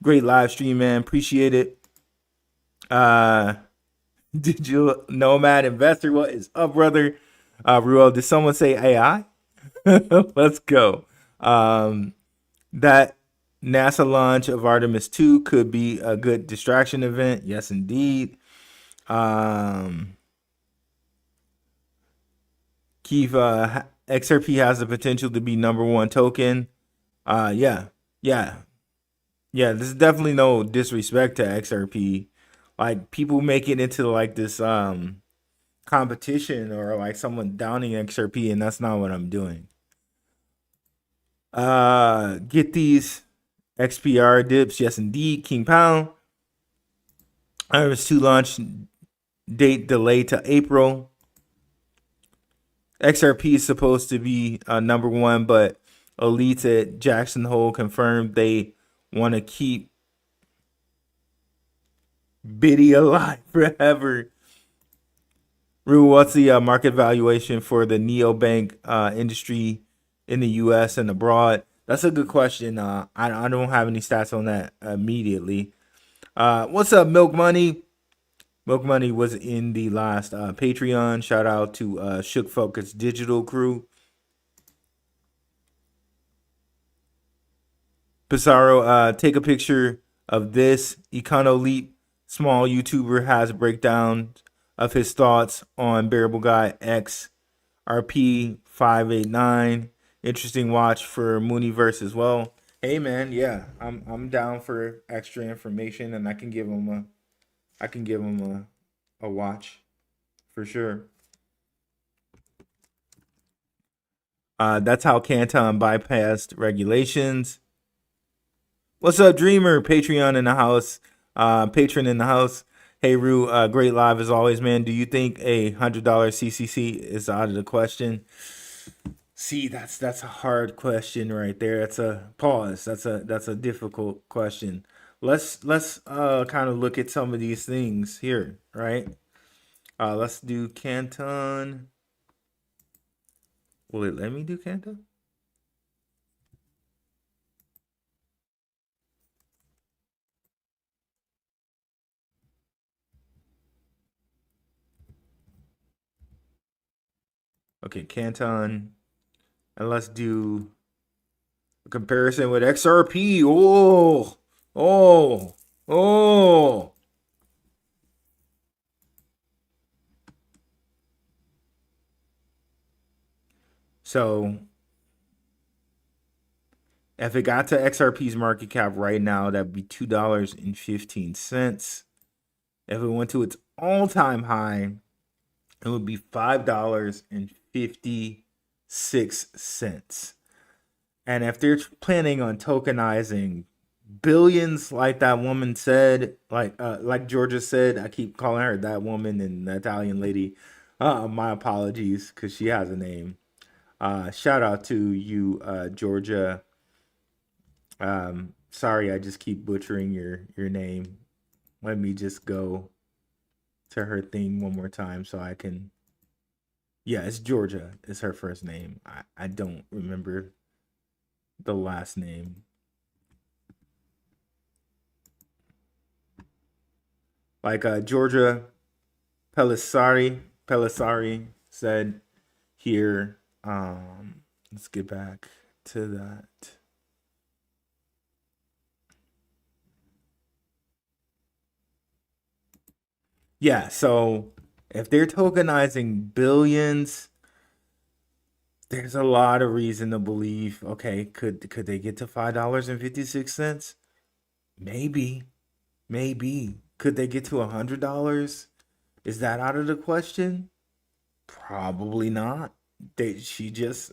Great live stream, man. Appreciate it. Did you Nomad Investor? What is up, brother? Ruel, did someone say AI? Let's go. That NASA launch of Artemis 2 could be a good distraction event. Yes, indeed. Keith, XRP has the potential to be #1 token. Yeah. This is definitely no disrespect to XRP. Like, people make it into like this competition or like someone downing XRP, and that's not what I'm doing. Get these XPR dips. Yes, indeed. King Pound. Artemis 2 launch date delayed to April. XRP is supposed to be #1, but elites at Jackson Hole confirmed they want to keep Biddy alive forever. Rue, what's the market valuation for the neobank industry in the U.S. and abroad? That's a good question. I don't have any stats on that immediately. What's up, Milk Money? Milk Money was in the last Patreon. Shout out to Shook Focus Digital crew. Pissarro, take a picture of this. Econoleap, small YouTuber, has a breakdown of his thoughts on Bearable Guy XRP 589. Interesting watch for Mooniverse as well. Hey man, yeah, I'm down for extra information, and I can give him a watch for sure. That's how Canton bypassed regulations. What's up, Dreamer? Patreon in the house. Patron in the house. Hey, Rue. Great live as always, man. Do you think a $100 CCC is out of the question? See, that's a hard question right there. That's a pause. That's a difficult question. Let's kind of look at some of these things here, right? Let's do Canton. Will it let me do Canton? Okay, Canton. And let's do a comparison with XRP. Oh. So if it got to XRP's market cap right now, that'd be $2.15. If it went to its all-time high, it would be $5.56. And if they're planning on tokenizing billions, like that woman said, like Georgia said, I keep calling her that woman and the Italian lady. My apologies, because she has a name. Shout out to you, Georgia. Sorry, I just keep butchering your name. Let me just go to her thing one more time so I can. Yeah, it's Georgia. It's her first name. I don't remember the last name. Like Georgia Pelissari said here. Let's get back to that. Yeah, so if they're tokenizing billions, there's a lot of reason to believe, okay, could they get to $5.56? Maybe. Could they get to $100? Is that out of the question? Probably not. She just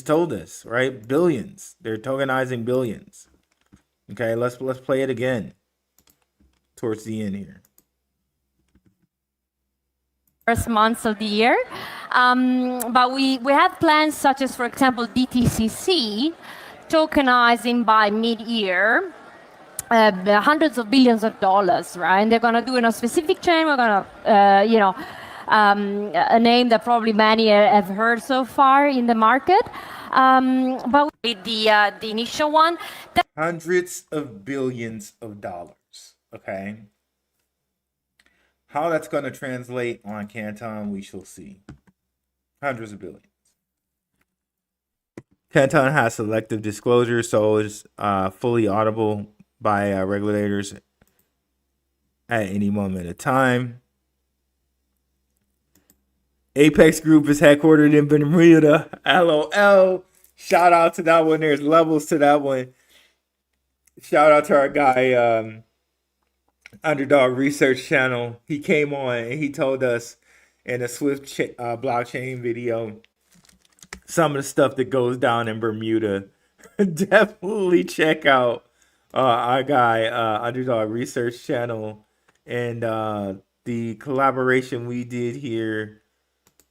told us, right? Billions. They're tokenizing billions. Okay, let's play it again towards the end here.
First months of the year. But we have plans such as, for example, DTCC, tokenizing by mid-year, hundreds of billions of dollars, right? And they're going to do in a specific chain. We're going to, a name that probably many have heard so far in the market. But the initial one.
Hundreds of billions of dollars, okay? How that's going to translate on Canton, we shall see. Hundreds of billions. Canton has selective disclosure, so it's fully audible by regulators at any moment of time. Apex Group is headquartered in Bermuda. LOL. Shout out to that one. There's levels to that one. Shout out to our guy, Underdog Research Channel. He came on and he told us in a Swift blockchain video some of the stuff that goes down in Bermuda. Definitely check out our guy, Underdog Research Channel, and the collaboration we did here.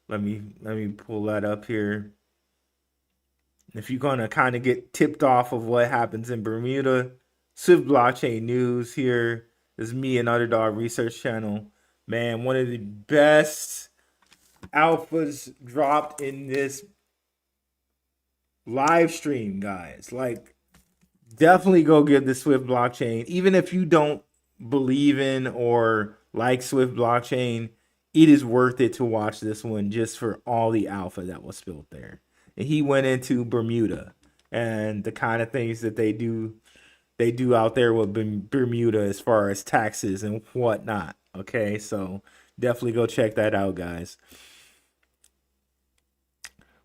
Let me pull that up here. If you're gonna kind of get tipped off of what happens in Bermuda, Swift Blockchain News here. This is me and Underdog Research Channel. Man, one of the best alphas dropped in this live stream, guys. Like, definitely go get the Swift blockchain. Even if you don't believe in or like Swift blockchain, it is worth it to watch this one just for all the alpha that was spilled there. And he went into Bermuda and the kind of things that they do out there with Bermuda as far as taxes and whatnot. Okay, so definitely go check that out, guys.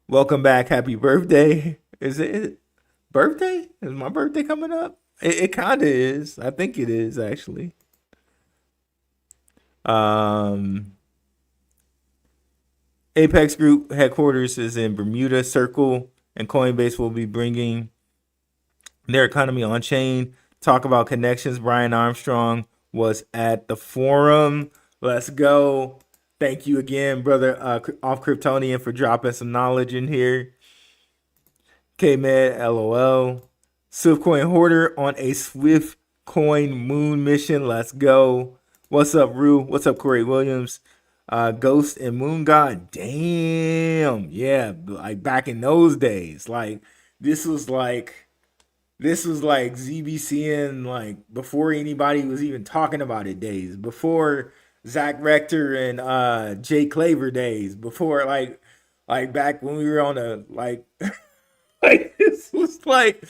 Welcome back. Happy birthday. Is it birthday? Is my birthday coming up? It kind of is. I think it is, actually. Apex Group headquarters is in Bermuda. Circle and Coinbase will be bringing their economy on chain. Talk about connections. Brian Armstrong was at the forum. Let's go. Thank you again, brother Off Kryptonian, for dropping some knowledge in here. K-Med, LOL. Swiftcoin Hoarder on a Swiftcoin moon mission. Let's go. What's up, Rue? What's up, Corey Williams? Ghost and Moon God. Damn. Yeah, like back in those days. Like this was like ZBCN, like before anybody was even talking about it days. Before Zach Rector and Jay Claver days. Before like back when we were on a like like this was like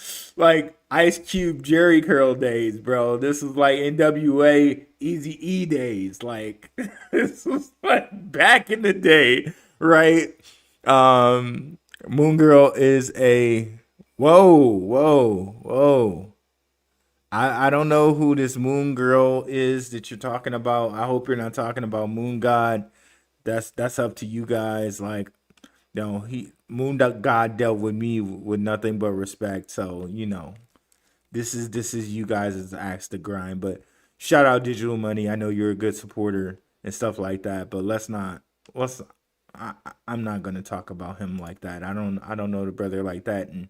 Ice Cube Jerry Curl days, bro. This was like NWA Easy E days. Like this was like back in the day, right? Moon Girl is a whoa. I don't know who this Moon Girl is that you're talking about. I hope you're not talking about Moon God. That's up to you guys. Like, no, Moon God dealt with me with nothing but respect. So, you know, this is you guys' axe to grind. But shout out Digital Money. I know you're a good supporter and stuff like that. But I'm not gonna talk about him like that. I don't know the brother like that, and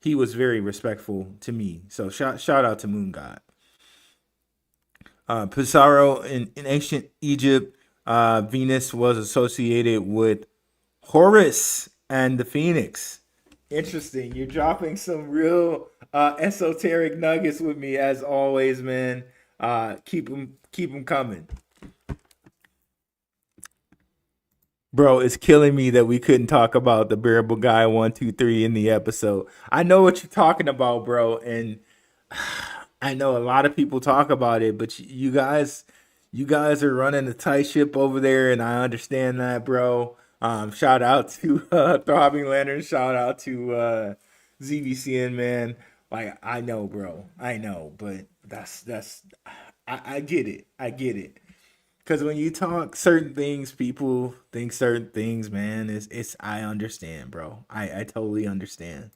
he was very respectful to me. So shout out to Moon God. Pizarro in ancient Egypt, Venus was associated with Horus and the Phoenix. Interesting. You're dropping some real esoteric nuggets with me as always, man. Keep them coming. Bro, it's killing me that we couldn't talk about the Bearable Guy 123 in the episode. I know what you're talking about, bro, and I know a lot of people talk about it, but you guys are running a tight ship over there, and I understand that, bro. Shout out to Throbbing Lantern. Shout out to ZBCN, man. Like, I know, bro. I know, but I get it. I get it. Because when you talk certain things, people think certain things, man. It's I understand, bro. I totally understand.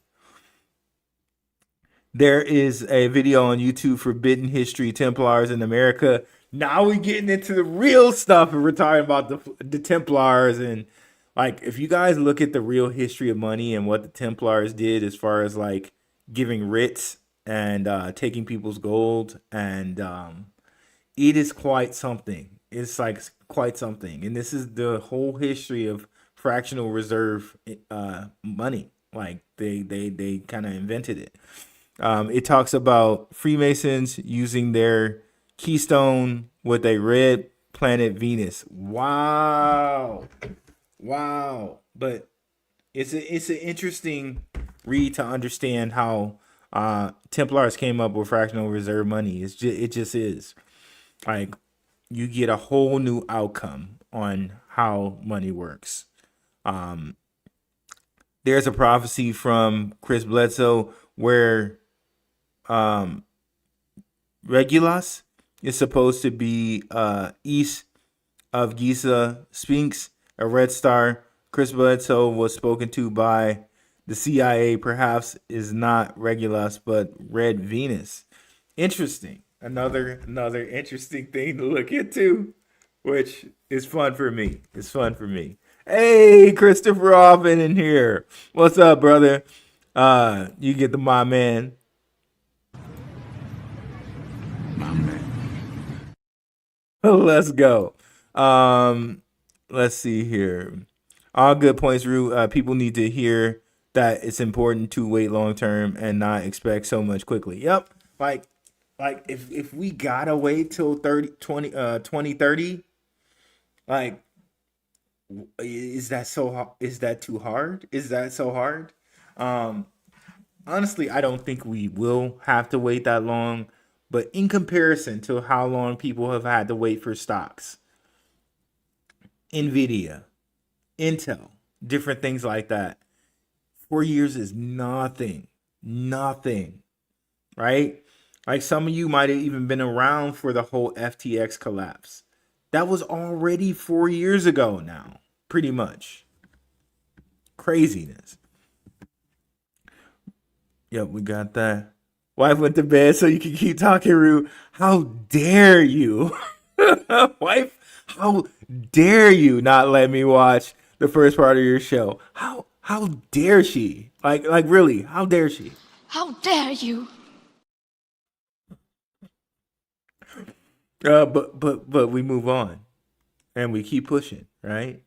There is a video on YouTube, Forbidden History, Templars in America. Now we're getting into the real stuff, and we're talking about the Templars. And like, if you guys look at the real history of money and what the Templars did as far as like giving writs and taking people's gold, and it is quite something. It's like quite something. And this is the whole history of fractional reserve money. Like they kind of invented it. It talks about Freemasons using their keystone with a red planet Venus. Wow. But it's an interesting read to understand how Templars came up with fractional reserve money. It just is. Like, you get a whole new outcome on how money works. There's a prophecy from Chris Bledsoe where Regulus is supposed to be east of Giza Sphinx, a red star. Chris Bledsoe was spoken to by the CIA, perhaps is not Regulus, but Red Venus. Interesting. Another interesting thing to look into, which is fun for me. It's fun for me. Hey, Christopher Offen in here. What's up, brother? You get the my man. Let's go. Let's see here. All good points, Rue. People need to hear that it's important to wait long term and not expect so much quickly. Yep. Like if we gotta wait till 2030, like, is that too hard? Is that so hard? Honestly, I don't think we will have to wait that long, but in comparison to how long people have had to wait for stocks, Nvidia, Intel, different things like that, 4 years is nothing, right? Like, some of you might have even been around for the whole FTX collapse. That was already 4 years ago now, pretty much. Craziness. Yep, we got that. Wife went to bed so you can keep talking, Rue. How dare you? Wife, how dare you not let me watch the first part of your show? How dare she? Like really, how dare she?
How dare you?
But we move on and we keep pushing, right?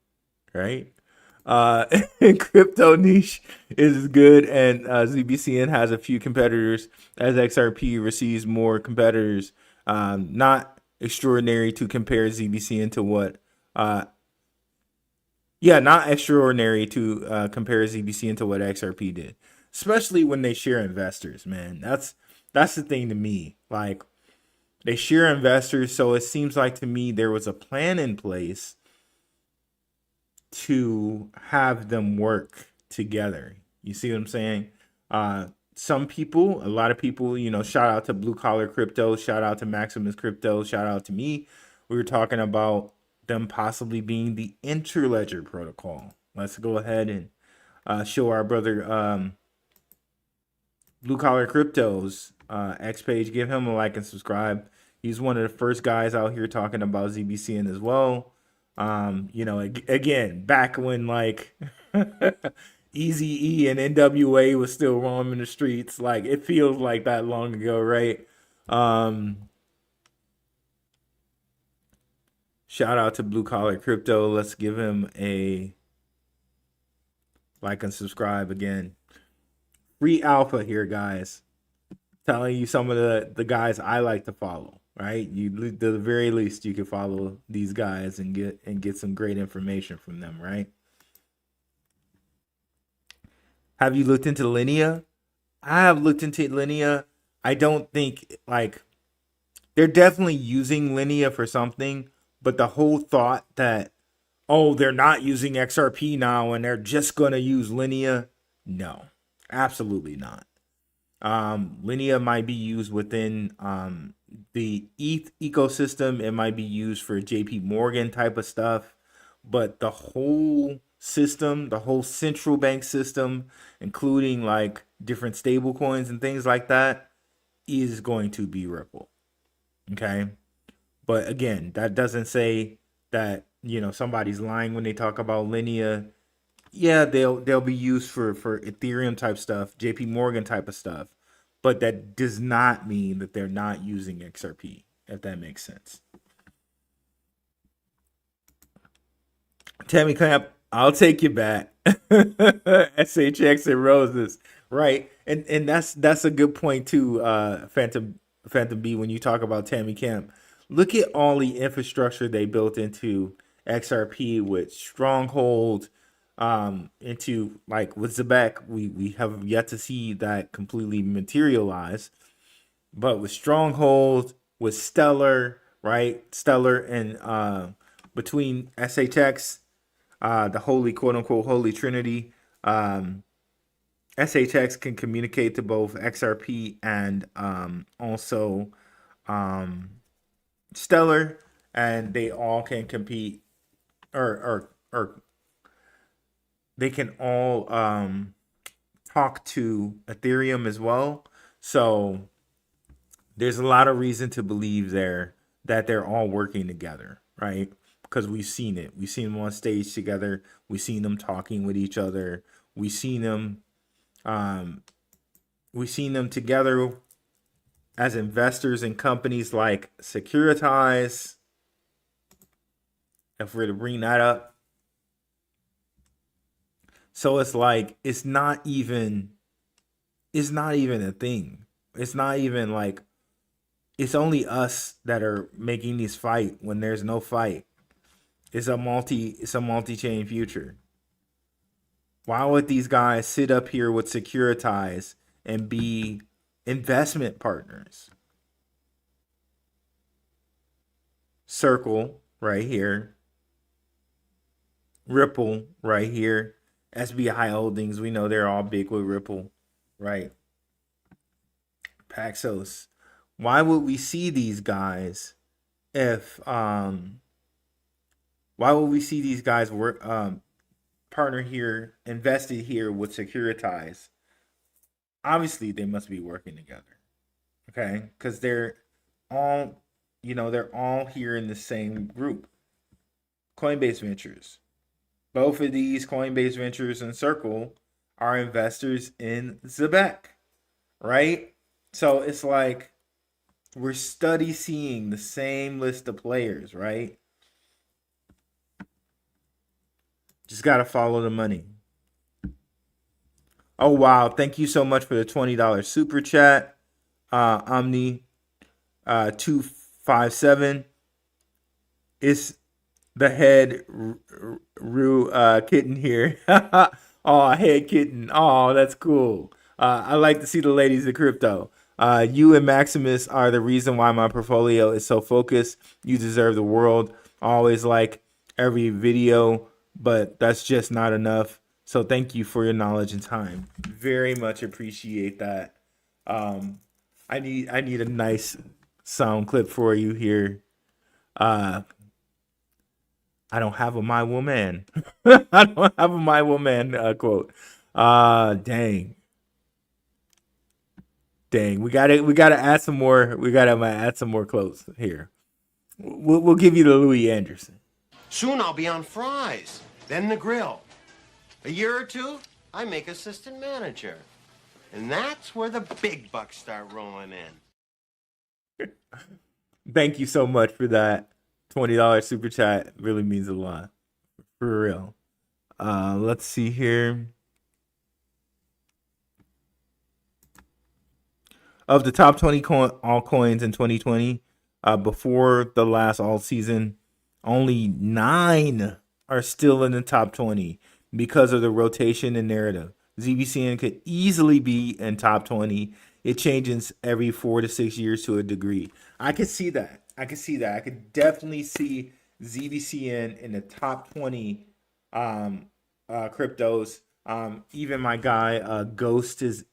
Crypto niche is good, and ZBCN has a few competitors as XRP receives more competitors. Not extraordinary to compare ZBCN to what not extraordinary to compare ZBCN to what XRP did, especially when they share investors, man. That's the thing to me. Like, they share investors, so it seems like to me there was a plan in place to have them work together. You see what I'm saying? Some people, a lot of people, shout out to Blue Collar Crypto, shout out to Maximus Crypto, shout out to me. We were talking about them possibly being the Interledger protocol. Let's go ahead and show our brother Blue Collar Crypto's X page. Give him a like and subscribe. He's one of the first guys out here talking about ZBCN as well. Again, back when like Eazy-E and NWA was still roaming the streets. Like, it feels like that long ago, right? Shout out to Blue Collar Crypto. Let's give him a like and subscribe again. Free alpha here, guys. Telling you some of the guys I like to follow, right? You, at the very least, you can follow these guys and get some great information from them, right? Have you looked into Linea? I have looked into Linea. I don't think, like, they're definitely using Linea for something, but the whole thought that, oh, they're not using XRP now and they're just going to use Linea, no, absolutely not. Linea might be used within the ETH ecosystem. It might be used for JP Morgan type of stuff, but the whole system, the whole central bank system, including like different stable coins and things like that, is going to be Ripple. Okay. But again, that doesn't say that, somebody's lying when they talk about Linea. Yeah, they'll be used for Ethereum type stuff, JP Morgan type of stuff, but that does not mean that they're not using XRP, if that makes sense. Tammy Clamp, I'll take you back. SHX and Roses, right? And that's a good point too, Phantom B, when you talk about Tammy Camp. Look at all the infrastructure they built into XRP with Stronghold, into like with Zebec. We have yet to see that completely materialize, but with Stronghold, with Stellar, right? Stellar and between SHX, the holy, quote unquote, holy trinity, SHX can communicate to both XRP and also Stellar, and they all can compete, or they can all talk to Ethereum as well. So there's a lot of reason to believe that they're all working together, right? Because we've seen it. We've seen them on stage together. We've seen them talking with each other. We've seen them together as investors in companies like Securitize. If we're to bring that up. So it's like it's not even a thing. It's not even like it's only us that are making this fight when there's no fight. It's a multi-chain future. Why would these guys sit up here with Securitize and be investment partners? Circle right here. Ripple right here. SBI Holdings, we know they're all big with Ripple, right? Paxos. Why would we see these guys if why would we see these guys work partner here, invested here with Securitize? Obviously they must be working together. Okay? Because they're all they're all here in the same group. Coinbase Ventures. Both of these, Coinbase Ventures and Circle, are investors in Zebec, right? So it's like we're seeing the same list of players, right? Just got to follow the money. Oh, wow. Thank you so much for the $20 super chat. Omni 257. It's the head kitten here. Oh, head kitten. Oh, that's cool. I like to see the ladies of crypto. You and Maximus are the reason why my portfolio is so focused. You deserve the world. Always like every video, but that's just not enough. So thank you for your knowledge and time. Very much appreciate that. I need a nice sound clip for you here. I don't have a my woman. I don't have a my woman quote. Dang. We gotta add some more. We gotta add some more quotes here. We'll give you the Louis Anderson.
Soon I'll be on fries, then the grill. A year or two, I make assistant manager. And that's where the big bucks start rolling in.
Thank you so much for that. $20 super chat really means a lot. For real. Let's see here. Of the top 20 altcoins in 2020, before the last alt season, only 9 are still in the top 20 because of the rotation and narrative. ZBCN could easily be in top 20. It changes every 4 to 6 years to a degree. I could see that. I could definitely see ZBCN in the top 20 cryptos. Even my guy Ghost is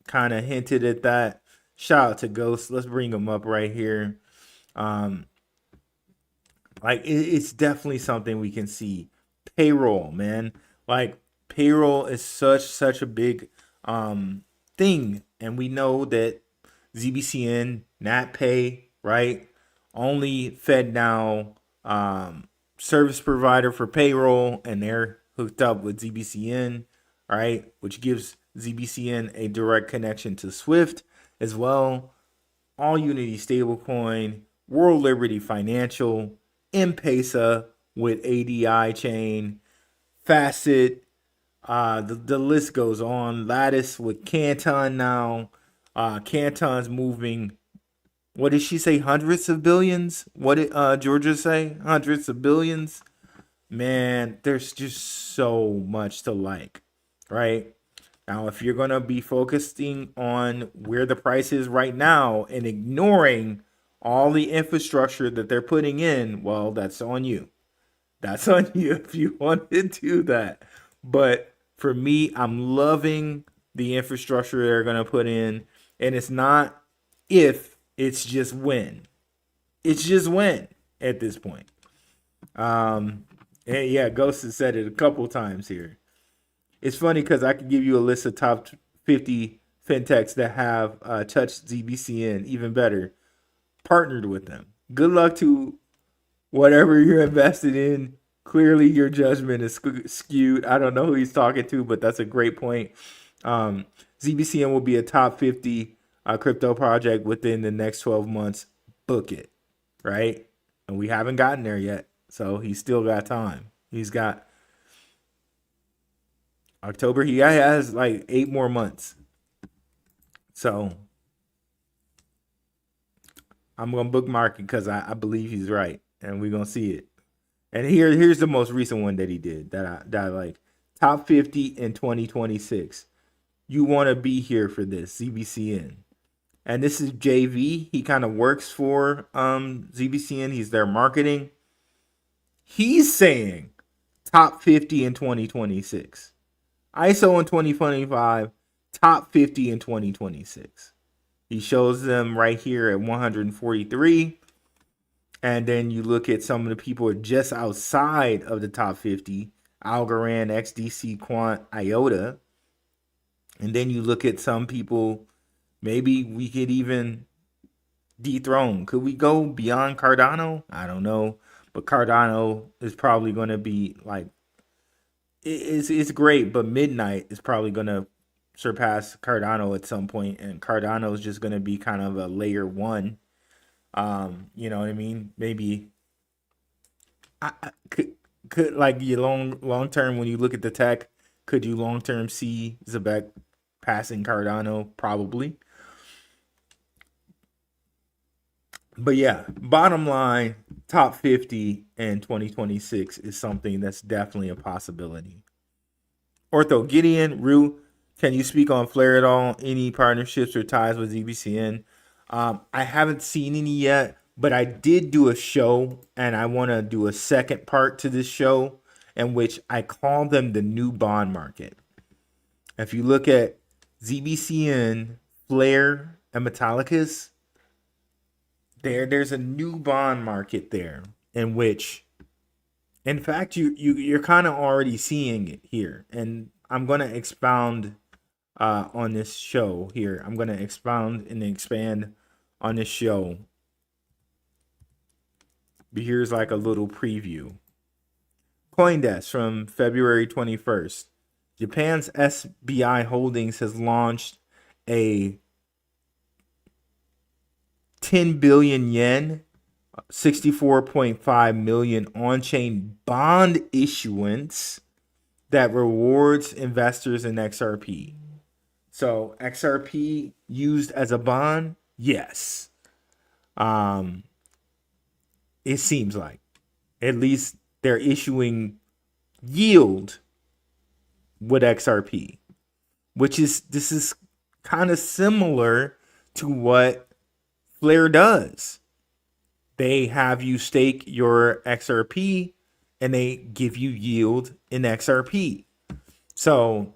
kind of hinted at that. Shout out to Ghost. Let's bring him up right here. It's definitely something we can see. Payroll, man. Like payroll is such a big thing, and we know that ZBCN, NatPay, right? Only FedNow service provider for payroll, and they're hooked up with ZBCN, right? Which gives ZBCN a direct connection to Swift as well. All Unity stablecoin, World Liberty Financial, M-Pesa with ADI chain, Facet, the list goes on. Lattice with Canton now. Canton's moving. What did she say? Hundreds of billions? What did Georgia say? Hundreds of billions? Man, there's just so much to like, right? Now, if you're going to be focusing on where the price is right now and ignoring all the infrastructure that they're putting in, well, that's on you. That's on you if you want to do that. But for me, I'm loving the infrastructure they're going to put in. And it's not if, it's just when. It's just when at this point. And yeah, Ghost has said it a couple times here. It's funny because I could give you a list of top 50 fintechs that have touched ZBCN, even better, partnered with them. Good luck to whatever you're invested in. Clearly, your judgment is skewed. I don't know who he's talking to, but that's a great point. ZBCN will be a top 50 crypto project within the next 12 months. Book it, right? And we haven't gotten there yet, so he's still got time. He's got October, he has like 8 more months. So I'm gonna bookmark it because I believe he's right, and we're gonna see it. And here's the most recent one that he did that I like. Top 50 in 2026. You want to be here for this, ZBCN. And this is JV. He kind of works for ZBCN. He's their marketing. He's saying top 50 in 2026. ISO in 2025, top 50 in 2026. He shows them right here at 143. And then you look at some of the people just outside of the top 50, Algorand, XDC, Quant, IOTA. And then you look at some people, maybe we could even dethrone. Could we go beyond Cardano? I don't know. But Cardano is probably going to be like, it's great, but Midnight is probably going to surpass Cardano at some point. And Cardano is just going to be kind of a layer one. You know what I mean? Maybe I could like you long term when you look at the tech, could you long term see Zebec passing Cardano? Probably. But yeah, bottom line, top 50 in 2026 is something that's definitely a possibility. Ortho Gideon, Rue, can you speak on Flare at all? Any partnerships or ties with ZBCN? I haven't seen any yet, but I did do a show, and I want to do a second part to this show in which I call them the new bond market. If you look at ZBCN, Flare, and Metallicus, there's a new bond market there in which, in fact, you're kind of already seeing it here. And I'm going to expound on this show here. I'm going to expound and expand on this show. But here's like a little preview. CoinDesk from February 21st. Japan's SBI Holdings has launched a 10 billion yen, 64.5 million on-chain bond issuance that rewards investors in XRP. So XRP used as a bond? Yes. It seems like. At least they're issuing yield with XRP, this is kind of similar to what Flare does. They have you stake your XRP and they give you yield in XRP. So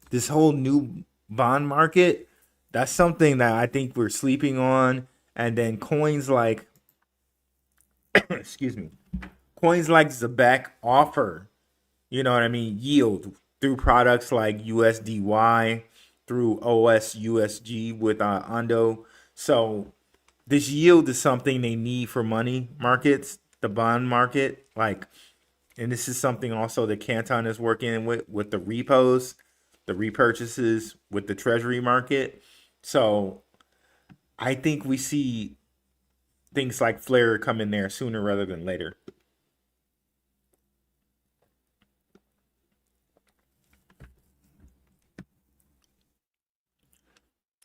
this whole new bond market, that's something that I think we're sleeping on. And then coins like, excuse me, coins like Zebec offer, you know what I mean, yield through products like USDY, through OSUSG with Ondo. So this yield is something they need for money markets, the bond market, like, and this is something also that Canton is working with the repos, the repurchases with the treasury market. So I think we see things like Flare come in there sooner rather than later.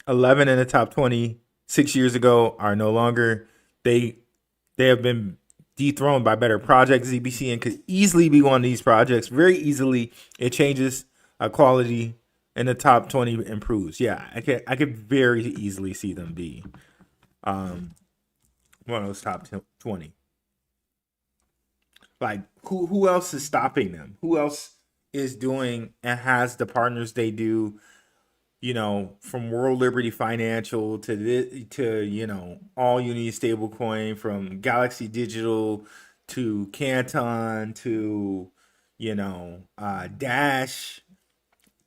$11 in the top 20 6 years ago are no longer. They have been dethroned by better projects. ZBCN could easily be one of these projects. Very easily, it changes quality, and the top 20 improves. Yeah, I could very easily see them be one of those top 20. Like, who else is stopping them? Who else is doing and has the partners they do? You know, from World Liberty Financial to you know, All Unity Stablecoin, from Galaxy Digital to Canton to, you know, Dash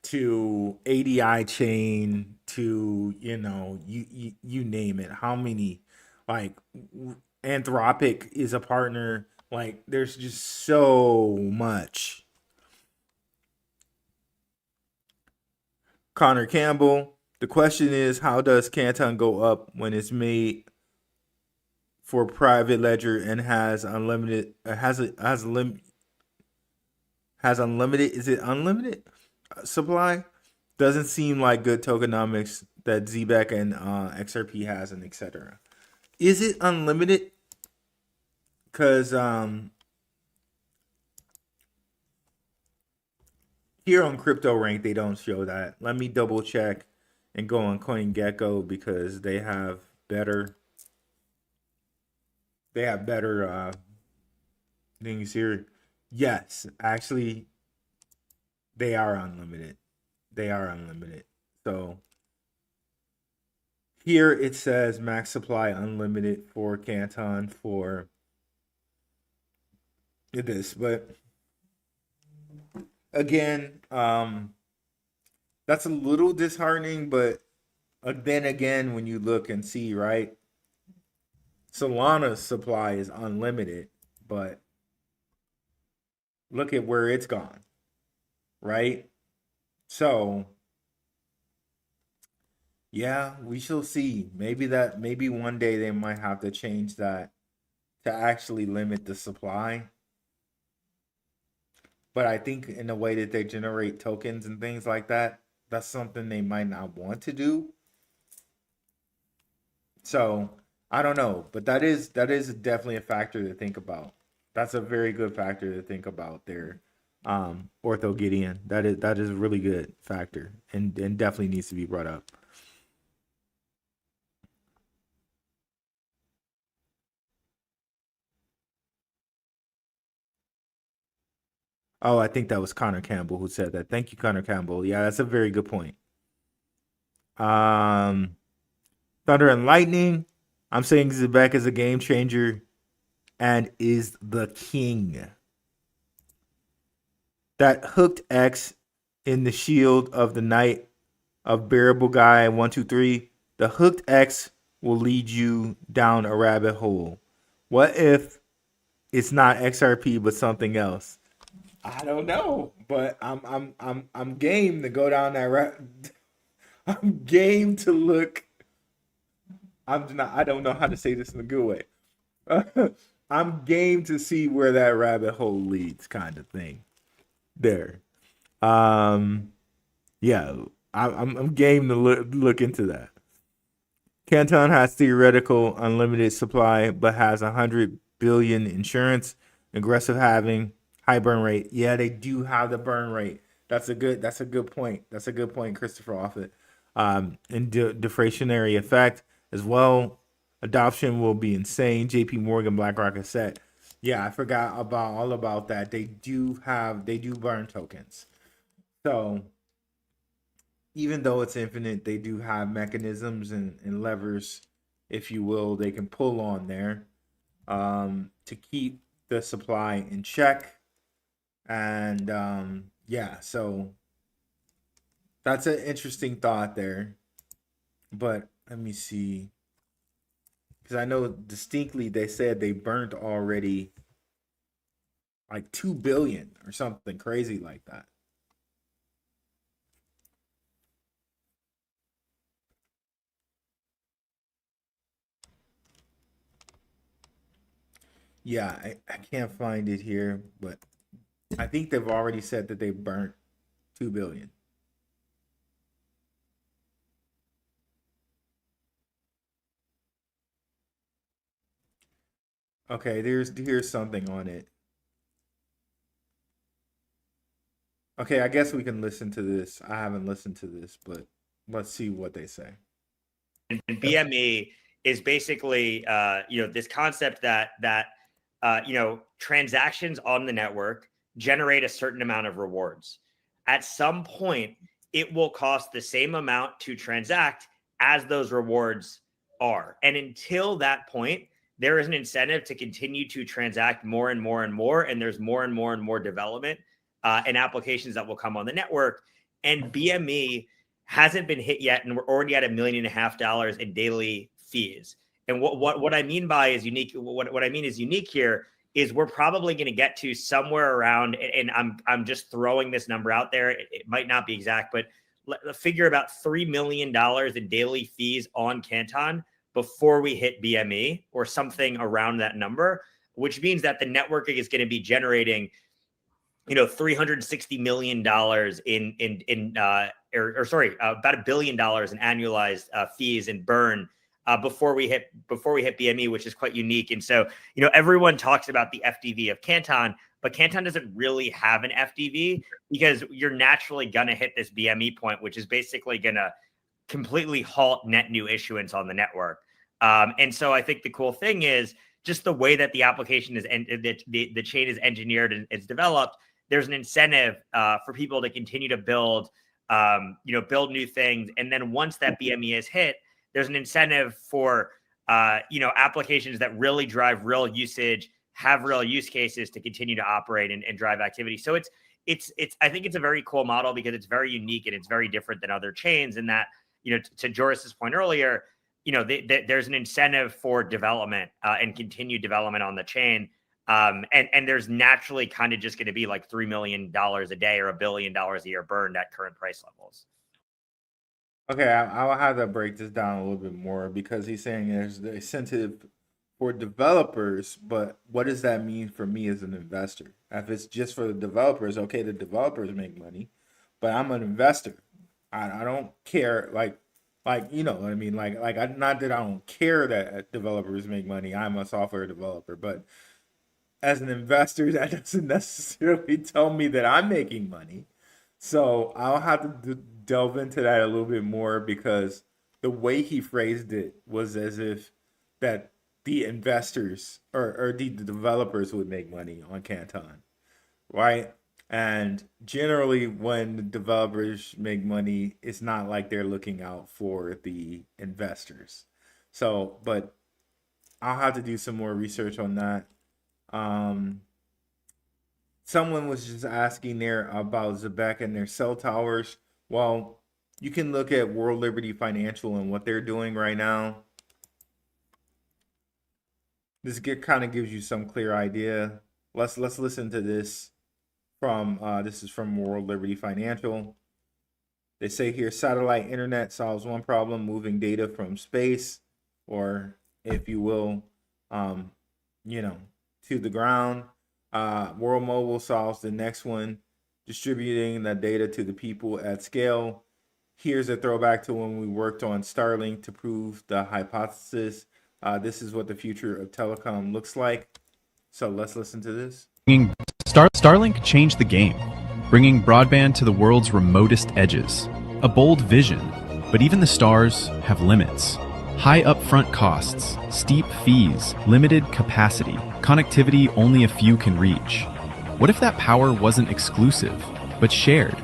to ADI Chain to, you know, you name it. How many? Like, Anthropic is a partner. Like, there's just so much. Connor Campbell, the question is, how does Canton go up when it's made for private ledger and has unlimited? Has unlimited? Is it unlimited? supply doesn't seem like good tokenomics that Zebec and XRP has, and etc. Is it unlimited? Because here on CryptoRank they don't show that. Let me double check and go on CoinGecko because they have better things here. Yes, actually, they are unlimited. They are unlimited. So here it says max supply unlimited for Canton for this, but again, that's a little disheartening. But then again, when you look and see, right, Solana's supply is unlimited, but look at where it's gone, right? So yeah, we shall see. Maybe one day they might have to change that to actually limit the supply. But I think in the way that they generate tokens and things like that, that's something they might not want to do. So I don't know, but that is definitely a factor to think about. That's a very good factor to think about there. Ortho Gideon. That is a really good factor and definitely needs to be brought up. Oh, I think that was Connor Campbell who said that. Thank you, Connor Campbell. Yeah, that's a very good point. Thunder and Lightning. I'm saying Zebec is a game changer and is the king. That hooked X in the shield of the Knight of Bearable Guy 123. The hooked X will lead you down a rabbit hole. What if it's not XRP but something else? I don't know, but I'm game to go down that I'm game to look. I don't know how to say this in a good way. I'm game to see where that rabbit hole leads, kind of thing. There. Yeah, I'm game to look into that. Canton has theoretical unlimited supply, but has 100 billion insurance, aggressive halving, high burn rate. Yeah, they do have the burn rate. That's a good point. That's a good point, Christopher Offit. And deflationary effect as well. Adoption will be insane. JP Morgan, BlackRock has said. Yeah, I forgot all about that. They do burn tokens. So even though it's infinite, they do have mechanisms and levers, if you will, they can pull on there to keep the supply in check. And yeah, so that's an interesting thought there. But let me see, because I know distinctly they said they burnt already like 2 billion or something crazy like that. Yeah, I can't find it here, but I think they've already said that they burnt 2 billion. Okay, here's something on it. Okay, I guess we can listen to this. I haven't listened to this, but let's see what they say.
And BME is basically, this concept that transactions on the network generate a certain amount of rewards. At some point, it will cost the same amount to transact as those rewards are. And until that point, there is an incentive to continue to transact more and more and more. And there's more and more and more development and applications that will come on the network. And BME hasn't been hit yet, and we're already at $1.5 million in daily fees. And what I mean by is unique. What I mean is unique here is we're probably going to get to somewhere around, and I'm just throwing this number out there. It might not be exact, but figure about $3 million in daily fees on Canton before we hit BME or something around that number, which means that the networking is going to be generating $360 million about $1 billion in annualized fees and burn before we hit BME, which is quite unique. And so, everyone talks about the FDV of Canton, but Canton doesn't really have an FDV because you're naturally going to hit this BME point, which is basically going to completely halt net new issuance on the network. And so I think the cool thing is just the way that the application is and the chain is engineered and it's developed. There's an incentive for people to continue to build new things. And then once that BME is hit, there's an incentive for, applications that really drive real usage, have real use cases to continue to operate and drive activity. So I think it's a very cool model because it's very unique and it's very different than other chains in that, to Joris's point earlier, there's an incentive for development and continued development on the chain. And there's naturally kind of just going to be like $3 million a day or $1 billion a year burned at current price levels.
Okay, I'll have to break this down a little bit more because he's saying there's the incentive for developers, but what does that mean for me as an investor? If it's just for the developers, okay, the developers make money, but I'm an investor. I don't care, like you know what I mean? Like not that I don't care that developers make money. I'm a software developer, but as an investor, that doesn't necessarily tell me that I'm making money. So I'll have to delve into that a little bit more because the way he phrased it was as if that the investors or the developers would make money on Canton, right? And generally when the developers make money, it's not like they're looking out for the investors. So, but I'll have to do some more research on that. Someone was just asking there about Zebec and their cell towers. Well, you can look at World Liberty Financial and what they're doing right now. This kind of gives you some clear idea. Let's listen to this from this is from World Liberty Financial. They say here, satellite internet solves one problem, moving data from space, or if you will, to the ground. World Mobile solves the next one, distributing the data to the people at scale. Here's a throwback to when we worked on Starlink to prove the hypothesis. This is what the future of telecom looks like. So let's listen to this.
Starlink changed the game, bringing broadband to the world's remotest edges. A bold vision, but even the stars have limits. High upfront costs, steep fees, limited capacity, connectivity only a few can reach. What if that power wasn't exclusive, but shared?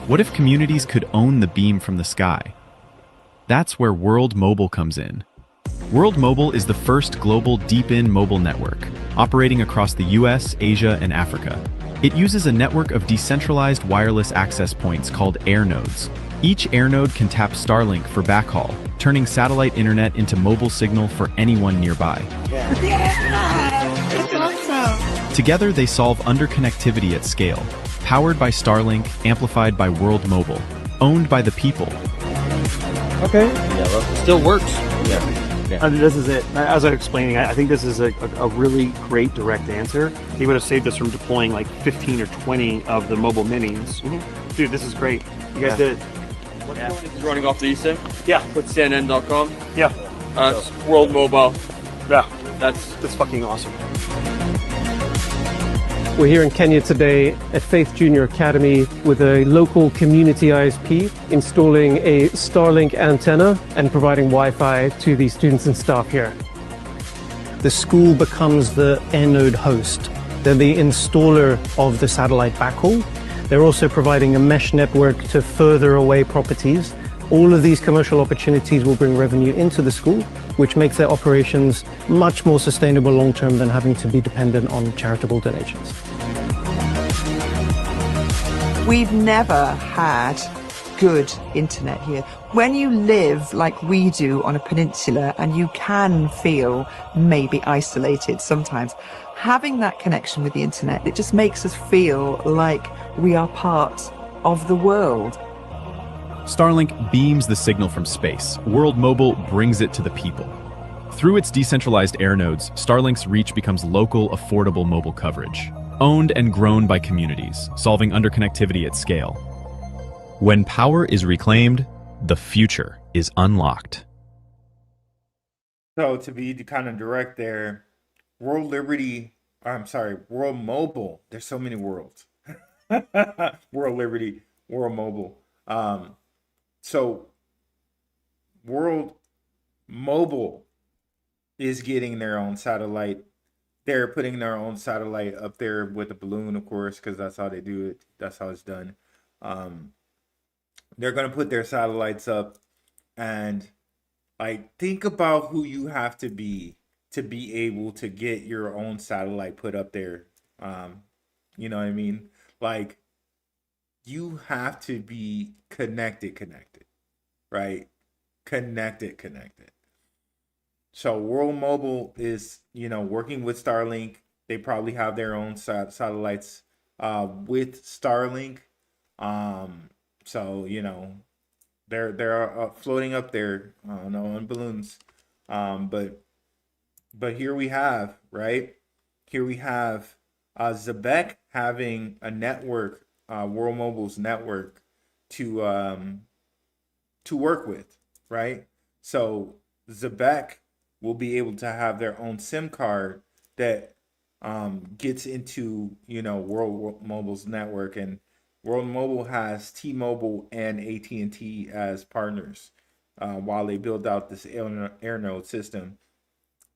What if communities could own the beam from the sky? That's where World Mobile comes in. World Mobile is the first global deep-in mobile network, operating across the US, Asia, and Africa. It uses a network of decentralized wireless access points called air nodes. Each air node can tap Starlink for backhaul, turning satellite internet into mobile signal for anyone nearby. Together, they solve underconnectivity at scale, powered by Starlink, amplified by World Mobile, owned by the people.
Okay.
Yeah, well, still works. Yeah.
This is it. As I was explaining, I think this is a really great direct answer. He would have saved us from deploying like 15 or 20 of the mobile minis. Mm-hmm. Dude, this is great. You guys did it.
It's running off the eSIM?
Yeah.
With CNN.com?
Yeah.
World Mobile.
Yeah.
That's
fucking awesome.
We're here in Kenya today at Faith Junior Academy with a local community ISP installing a Starlink antenna and providing Wi-Fi to the students and staff here. The school becomes the air node host. They're the installer of the satellite backhaul. They're also providing a mesh network to further away properties. All of these commercial opportunities will bring revenue into the school, which makes their operations much more sustainable long-term than having to be dependent on charitable donations.
We've never had good internet here. When you live like we do on a peninsula and you can feel maybe isolated sometimes, having that connection with the internet, it just makes us feel like we are part of the world.
Starlink beams the signal from space. World Mobile brings it to the people. Through its decentralized air nodes, Starlink's reach becomes local, affordable mobile coverage. owned and grown by communities, solving underconnectivity at scale. When power is reclaimed, the future is unlocked.
So to be kind of direct there, World Mobile. There's so many worlds. World Liberty, World Mobile. So World Mobile is getting their own satellite. They're putting their own satellite up there with a balloon, of course, because that's how they do it. That's how it's done. They're going to put their satellites up, and like, think about who you have to be able to get your own satellite put up there. You know what I mean? Like, you have to be connected, right? Connected. So World Mobile is, working with Starlink. They probably have their own satellites with Starlink. So, they're floating up there, on balloons. But here we have, right? Here we have Zebec having a network, World Mobile's network to work with, right? So Zebec will be able to have their own SIM card that gets into, World Mobile's network, and World Mobile has T-Mobile and AT&T as partners while they build out this AirNode system.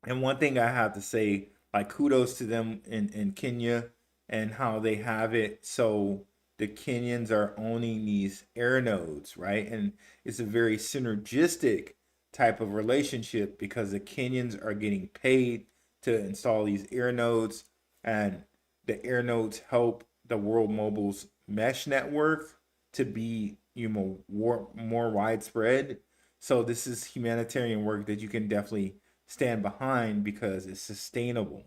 And one thing I have to say, like, kudos to them in Kenya and how they have it. So the Kenyans are owning these AirNodes, right? And it's a very synergistic type of relationship because the Kenyans are getting paid to install these AirNodes, and the AirNodes help the World Mobile's mesh network to be more widespread. So this is humanitarian work that you can definitely stand behind because it's sustainable.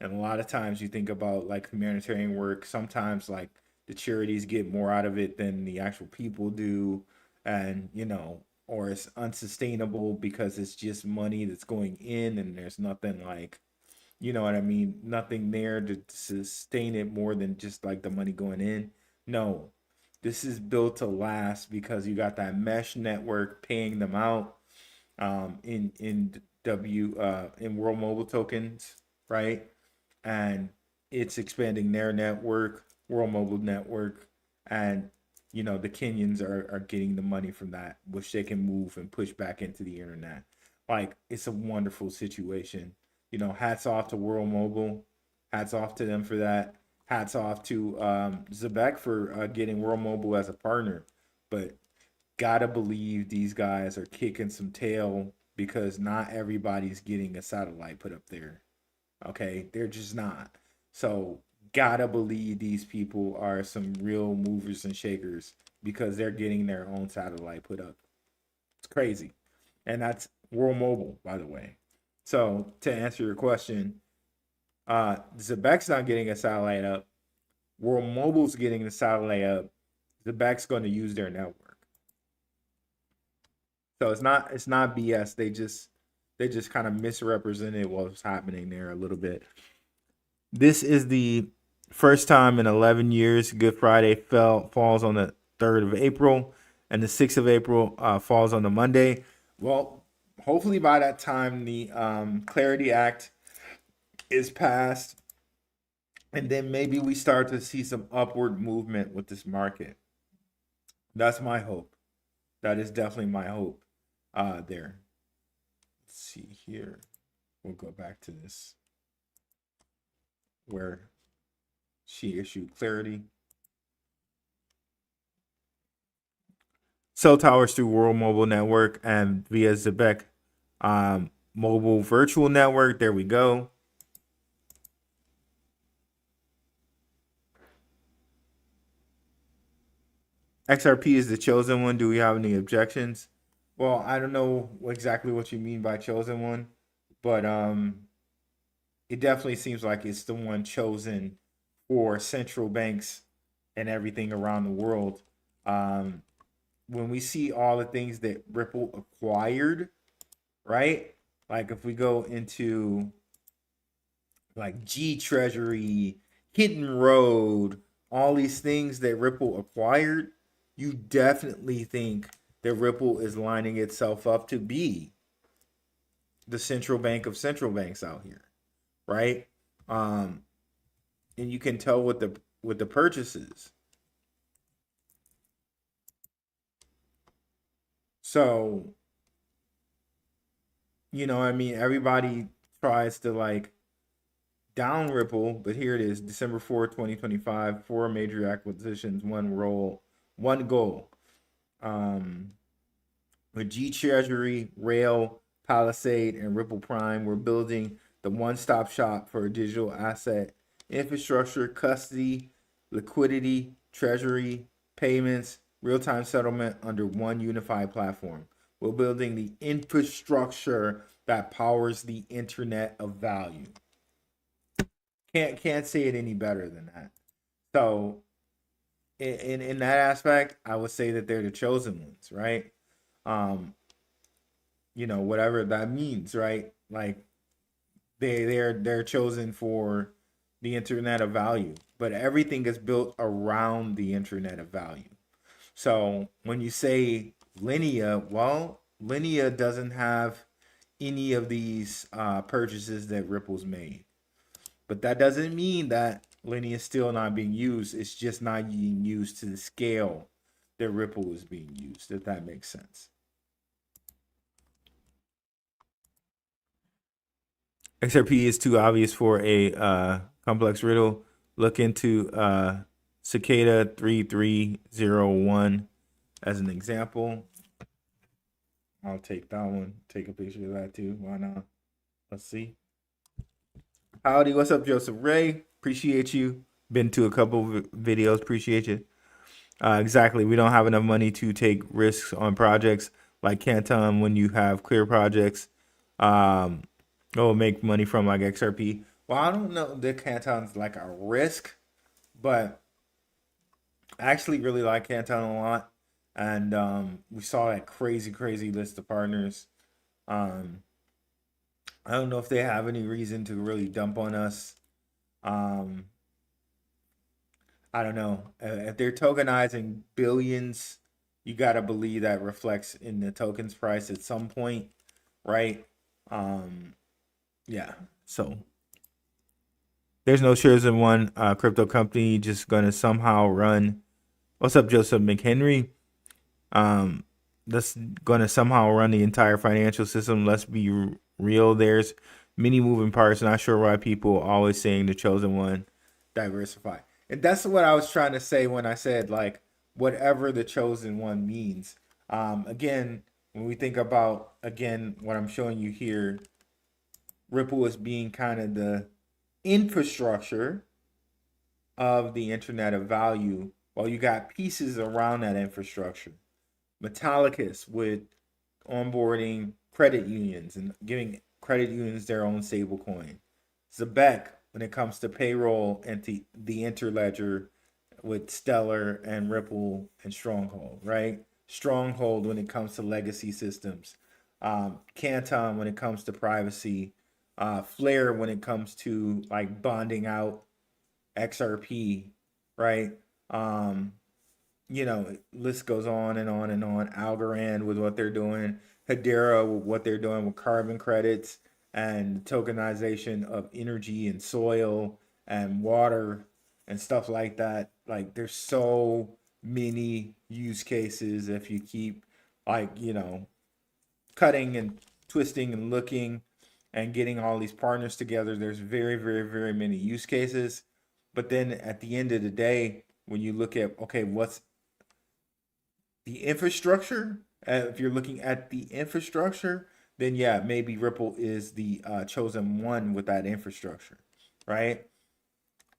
And a lot of times you think about like humanitarian work, sometimes like the charities get more out of it than the actual people do, and or it's unsustainable because it's just money that's going in and there's nothing like, what I mean? Nothing there to sustain it more than just like the money going in. No, this is built to last because you got that mesh network paying them out in World Mobile tokens, right? And it's expanding their network, World Mobile network, and the Kenyans are getting the money from that, which they can move and push back into the internet. Like, it's a wonderful situation. Hats off to World Mobile. Hats off to them for that. Hats off to Zebec for getting World Mobile as a partner. But gotta believe these guys are kicking some tail because not everybody's getting a satellite put up there. Okay? They're just not. So gotta believe these people are some real movers and shakers because they're getting their own satellite put up. It's crazy. And that's World Mobile, by the way. So to answer your question, Zebec's not getting a satellite up. World Mobile's getting the satellite up. Zebec's going to use their network. So it's not BS. They just kind of misrepresented what was happening there a little bit. This is the first time in 11 years Good Friday falls on the 3rd of April, and the 6th of April falls on the Monday. Well, hopefully by that time the Clarity Act is passed, and then maybe we start to see some upward movement with this market. That's my hope. That is definitely my hope there. Let's see here. We'll go back to this where she issued clarity. Cell towers through World Mobile Network and via Zebec Mobile Virtual Network. There we go. XRP is the chosen one. Do we have any objections? Well, I don't know exactly what you mean by chosen one, but it definitely seems like it's the one chosen for central banks and everything around the world. When we see all the things that Ripple acquired, right? Like if we go into like G Treasury, Hidden Road, all these things that Ripple acquired, you definitely think that Ripple is lining itself up to be the central bank of central banks out here, right? And you can tell with the purchases. So, you know, I mean, everybody tries to like down Ripple, but here it is, December 4th, 2025, 4 major acquisitions, one goal. With G Treasury, Rail, Palisade, and Ripple Prime, we're building the one-stop shop for digital asset infrastructure, custody, liquidity, treasury, payments, real-time settlement under one unified platform. We're building the infrastructure that powers the internet of value. Can't say it any better than that. So in that aspect, I would say that they're the chosen ones, right? You know, whatever that means, right? Like they're chosen for the internet of value, but everything is built around the internet of value. So when you say Linea, well, Linea doesn't have any of these purchases that Ripple's made. But that doesn't mean that Linea is still not being used. It's just not being used to the scale that Ripple is being used, if that makes sense. XRP is too obvious for a complex riddle. Look into Cicada 3301 as an example. I'll take that one. Take a picture of that too. Why not? Let's see. Howdy, what's up, Joseph Ray? Appreciate you. Been to a couple of videos. Appreciate you. Exactly. We don't have enough money to take risks on projects like Canton when you have clear projects. Make money from like XRP. Well, I don't know that Canton's like a risk, but I actually really like Canton a lot. And we saw that crazy list of partners. I don't know if they have any reason to really dump on us. I don't know. If they're tokenizing billions, you got to believe that reflects in the token's price at some point, right? Yeah. So there's no shares in one crypto company just going to somehow run. What's up, Joseph McHenry? That's going to somehow run the entire financial system. Let's be real. There's many moving parts. Not sure why people are always saying the chosen one, diversify. And that's what I was trying to say when I said like whatever the chosen one means. Again, when we think about what I'm showing you here, Ripple is being kind of the infrastructure of the internet of value, while you got pieces around that infrastructure. Metallicus with onboarding credit unions and giving credit unions their own stable coin. Zebec when it comes to payroll and the interledger with Stellar and Ripple and Stronghold, right? Stronghold when it comes to legacy systems. Canton when it comes to privacy. Flare when it comes to like bonding out XRP, right? You know, list goes on and on and on. Algorand with what they're doing. Hedera with what they're doing with carbon credits and tokenization of energy and soil and water and stuff like that. Like there's so many use cases if you keep like, you know, cutting and twisting and looking and getting all these partners together. There's very many use cases. But then at the end of the day, when you look at, okay, what's the infrastructure? If you're looking at the infrastructure, then yeah, maybe Ripple is the chosen one with that infrastructure, right?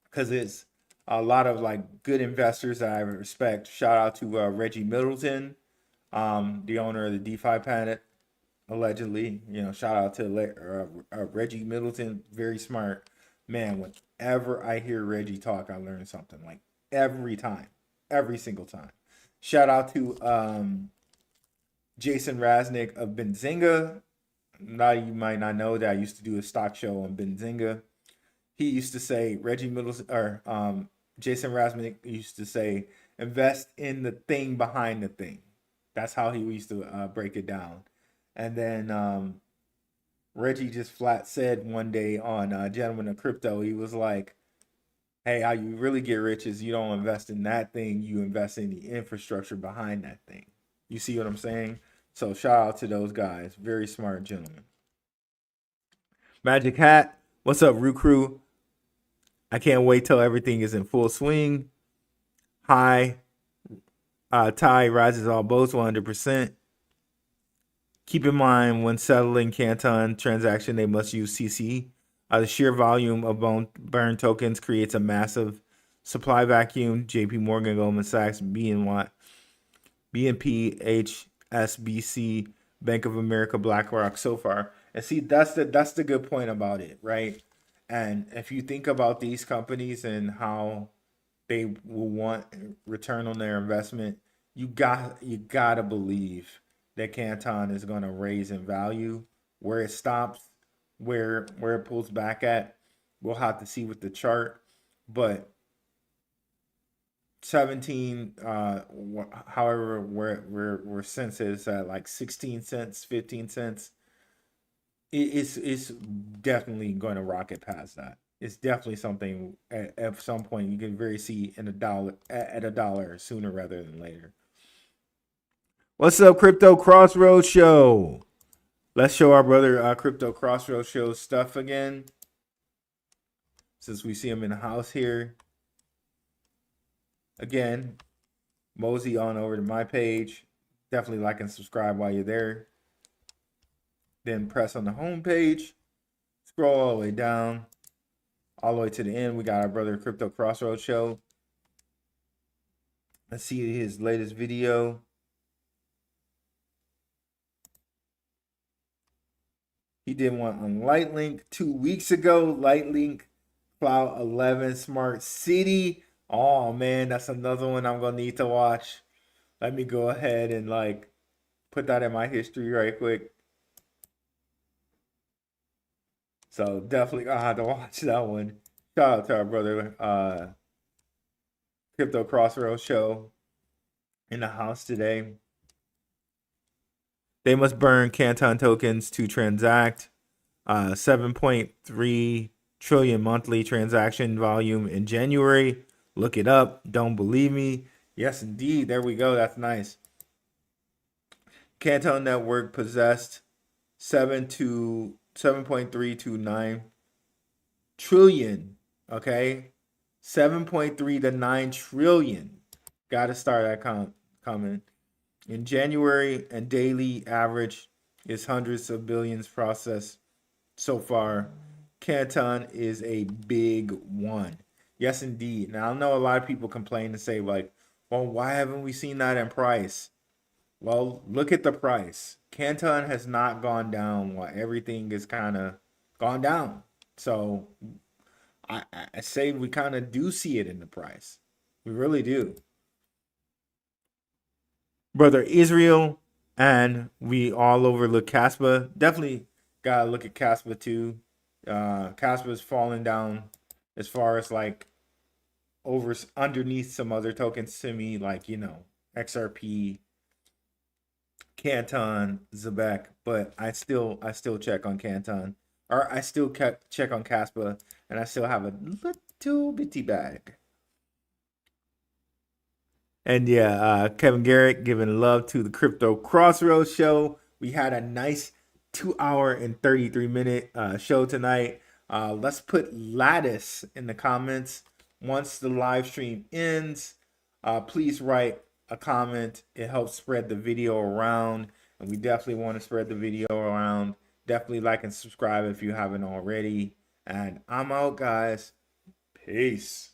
Because it's a lot of like good investors that I respect. Shout out to Reggie Middleton, the owner of the DeFi Planet, allegedly. You know, shout out to Reggie Middleton, very smart man. Whenever I hear Reggie talk, I learn something. Like every single time. Shout out to Jason Raznick of Benzinga. You might not know that I used to do a stock show on Benzinga. he used to say, Reggie Middleton or Jason Rasmussen used to say, invest in the thing behind the thing. That's how he used to break it down. And then Reggie just flat said one day on Gentleman of Crypto, he was like, hey, how you really get rich is you don't invest in that thing, you invest in the infrastructure behind that thing. You see what I'm saying? So shout out to those guys. Very smart gentlemen. Magic Hat, what's up, Root Crew? I can't wait till everything is in full swing. Hi. Ty rises all boats 100%. Keep in mind when settling Canton transaction, they must use CC. The sheer volume of burn tokens creates a massive supply vacuum. JP Morgan, Goldman Sachs, BNP, HSBC, Bank of America, BlackRock so far. And see, that's the good point about it, right? And if you think about these companies and how they will want return on their investment, you gotta believe that Canton is going to raise in value. Where it stops, where it pulls back at, we'll have to see with the chart. But 17, however, where cents is at like 16 cents, 15 cents, it's definitely going to rocket past that. It's definitely something at some point you can very see in at a dollar sooner rather than later. What's up, Crypto Crossroads Show? Let's show our brother Crypto Crossroads Show stuff again, since we see him in the house here. Again, mosey on over to my page. Definitely like and subscribe while you're there. Then press on the home page. Scroll all the way down. All the way to the end, we got our brother Crypto Crossroads Show. Let's see his latest video. He did one on Lightlink 2 weeks ago. Lightlink Cloud 11 Smart City. Oh man, that's another one I'm gonna need to watch. Let me go ahead and like put that in my history right quick. So definitely gonna have to watch that one. Shout out to our brother Crypto Crossroads Show in the house today. They must burn Canton tokens to transact. 7.3 trillion monthly transaction volume in January. Look it up. Don't believe me? Yes, indeed. There we go. That's nice. Canton Network possessed 7.3 to 9 trillion. Okay, 7.3 to 9 trillion. Got to start that comment. In January, and daily average is hundreds of billions processed so far. Canton is a big one. Yes, indeed. Now, I know a lot of people complain and say, like, well, why haven't we seen that in price? Well, look at the price. Canton has not gone down while everything is kind of gone down. So I say we kind of do see it in the price. We really do. Brother Israel, and we all overlook Caspa. Definitely gotta look at Caspa too. Caspa's falling down as far as like underneath some other tokens to me, like, you know, XRP, Canton, Zebec, but I still check on Canton, or I still check on Caspa, and I still have a little bitty bag. And yeah, Kevin Garrett giving love to the Crypto Crossroads Show. We had a nice 2 hour and 33-minute show tonight. Let's put Lattice in the comments. Once the live stream ends, please write a comment. It helps spread the video around, and we definitely want to spread the video around. Definitely like and subscribe if you haven't already. And I'm out, guys. Peace.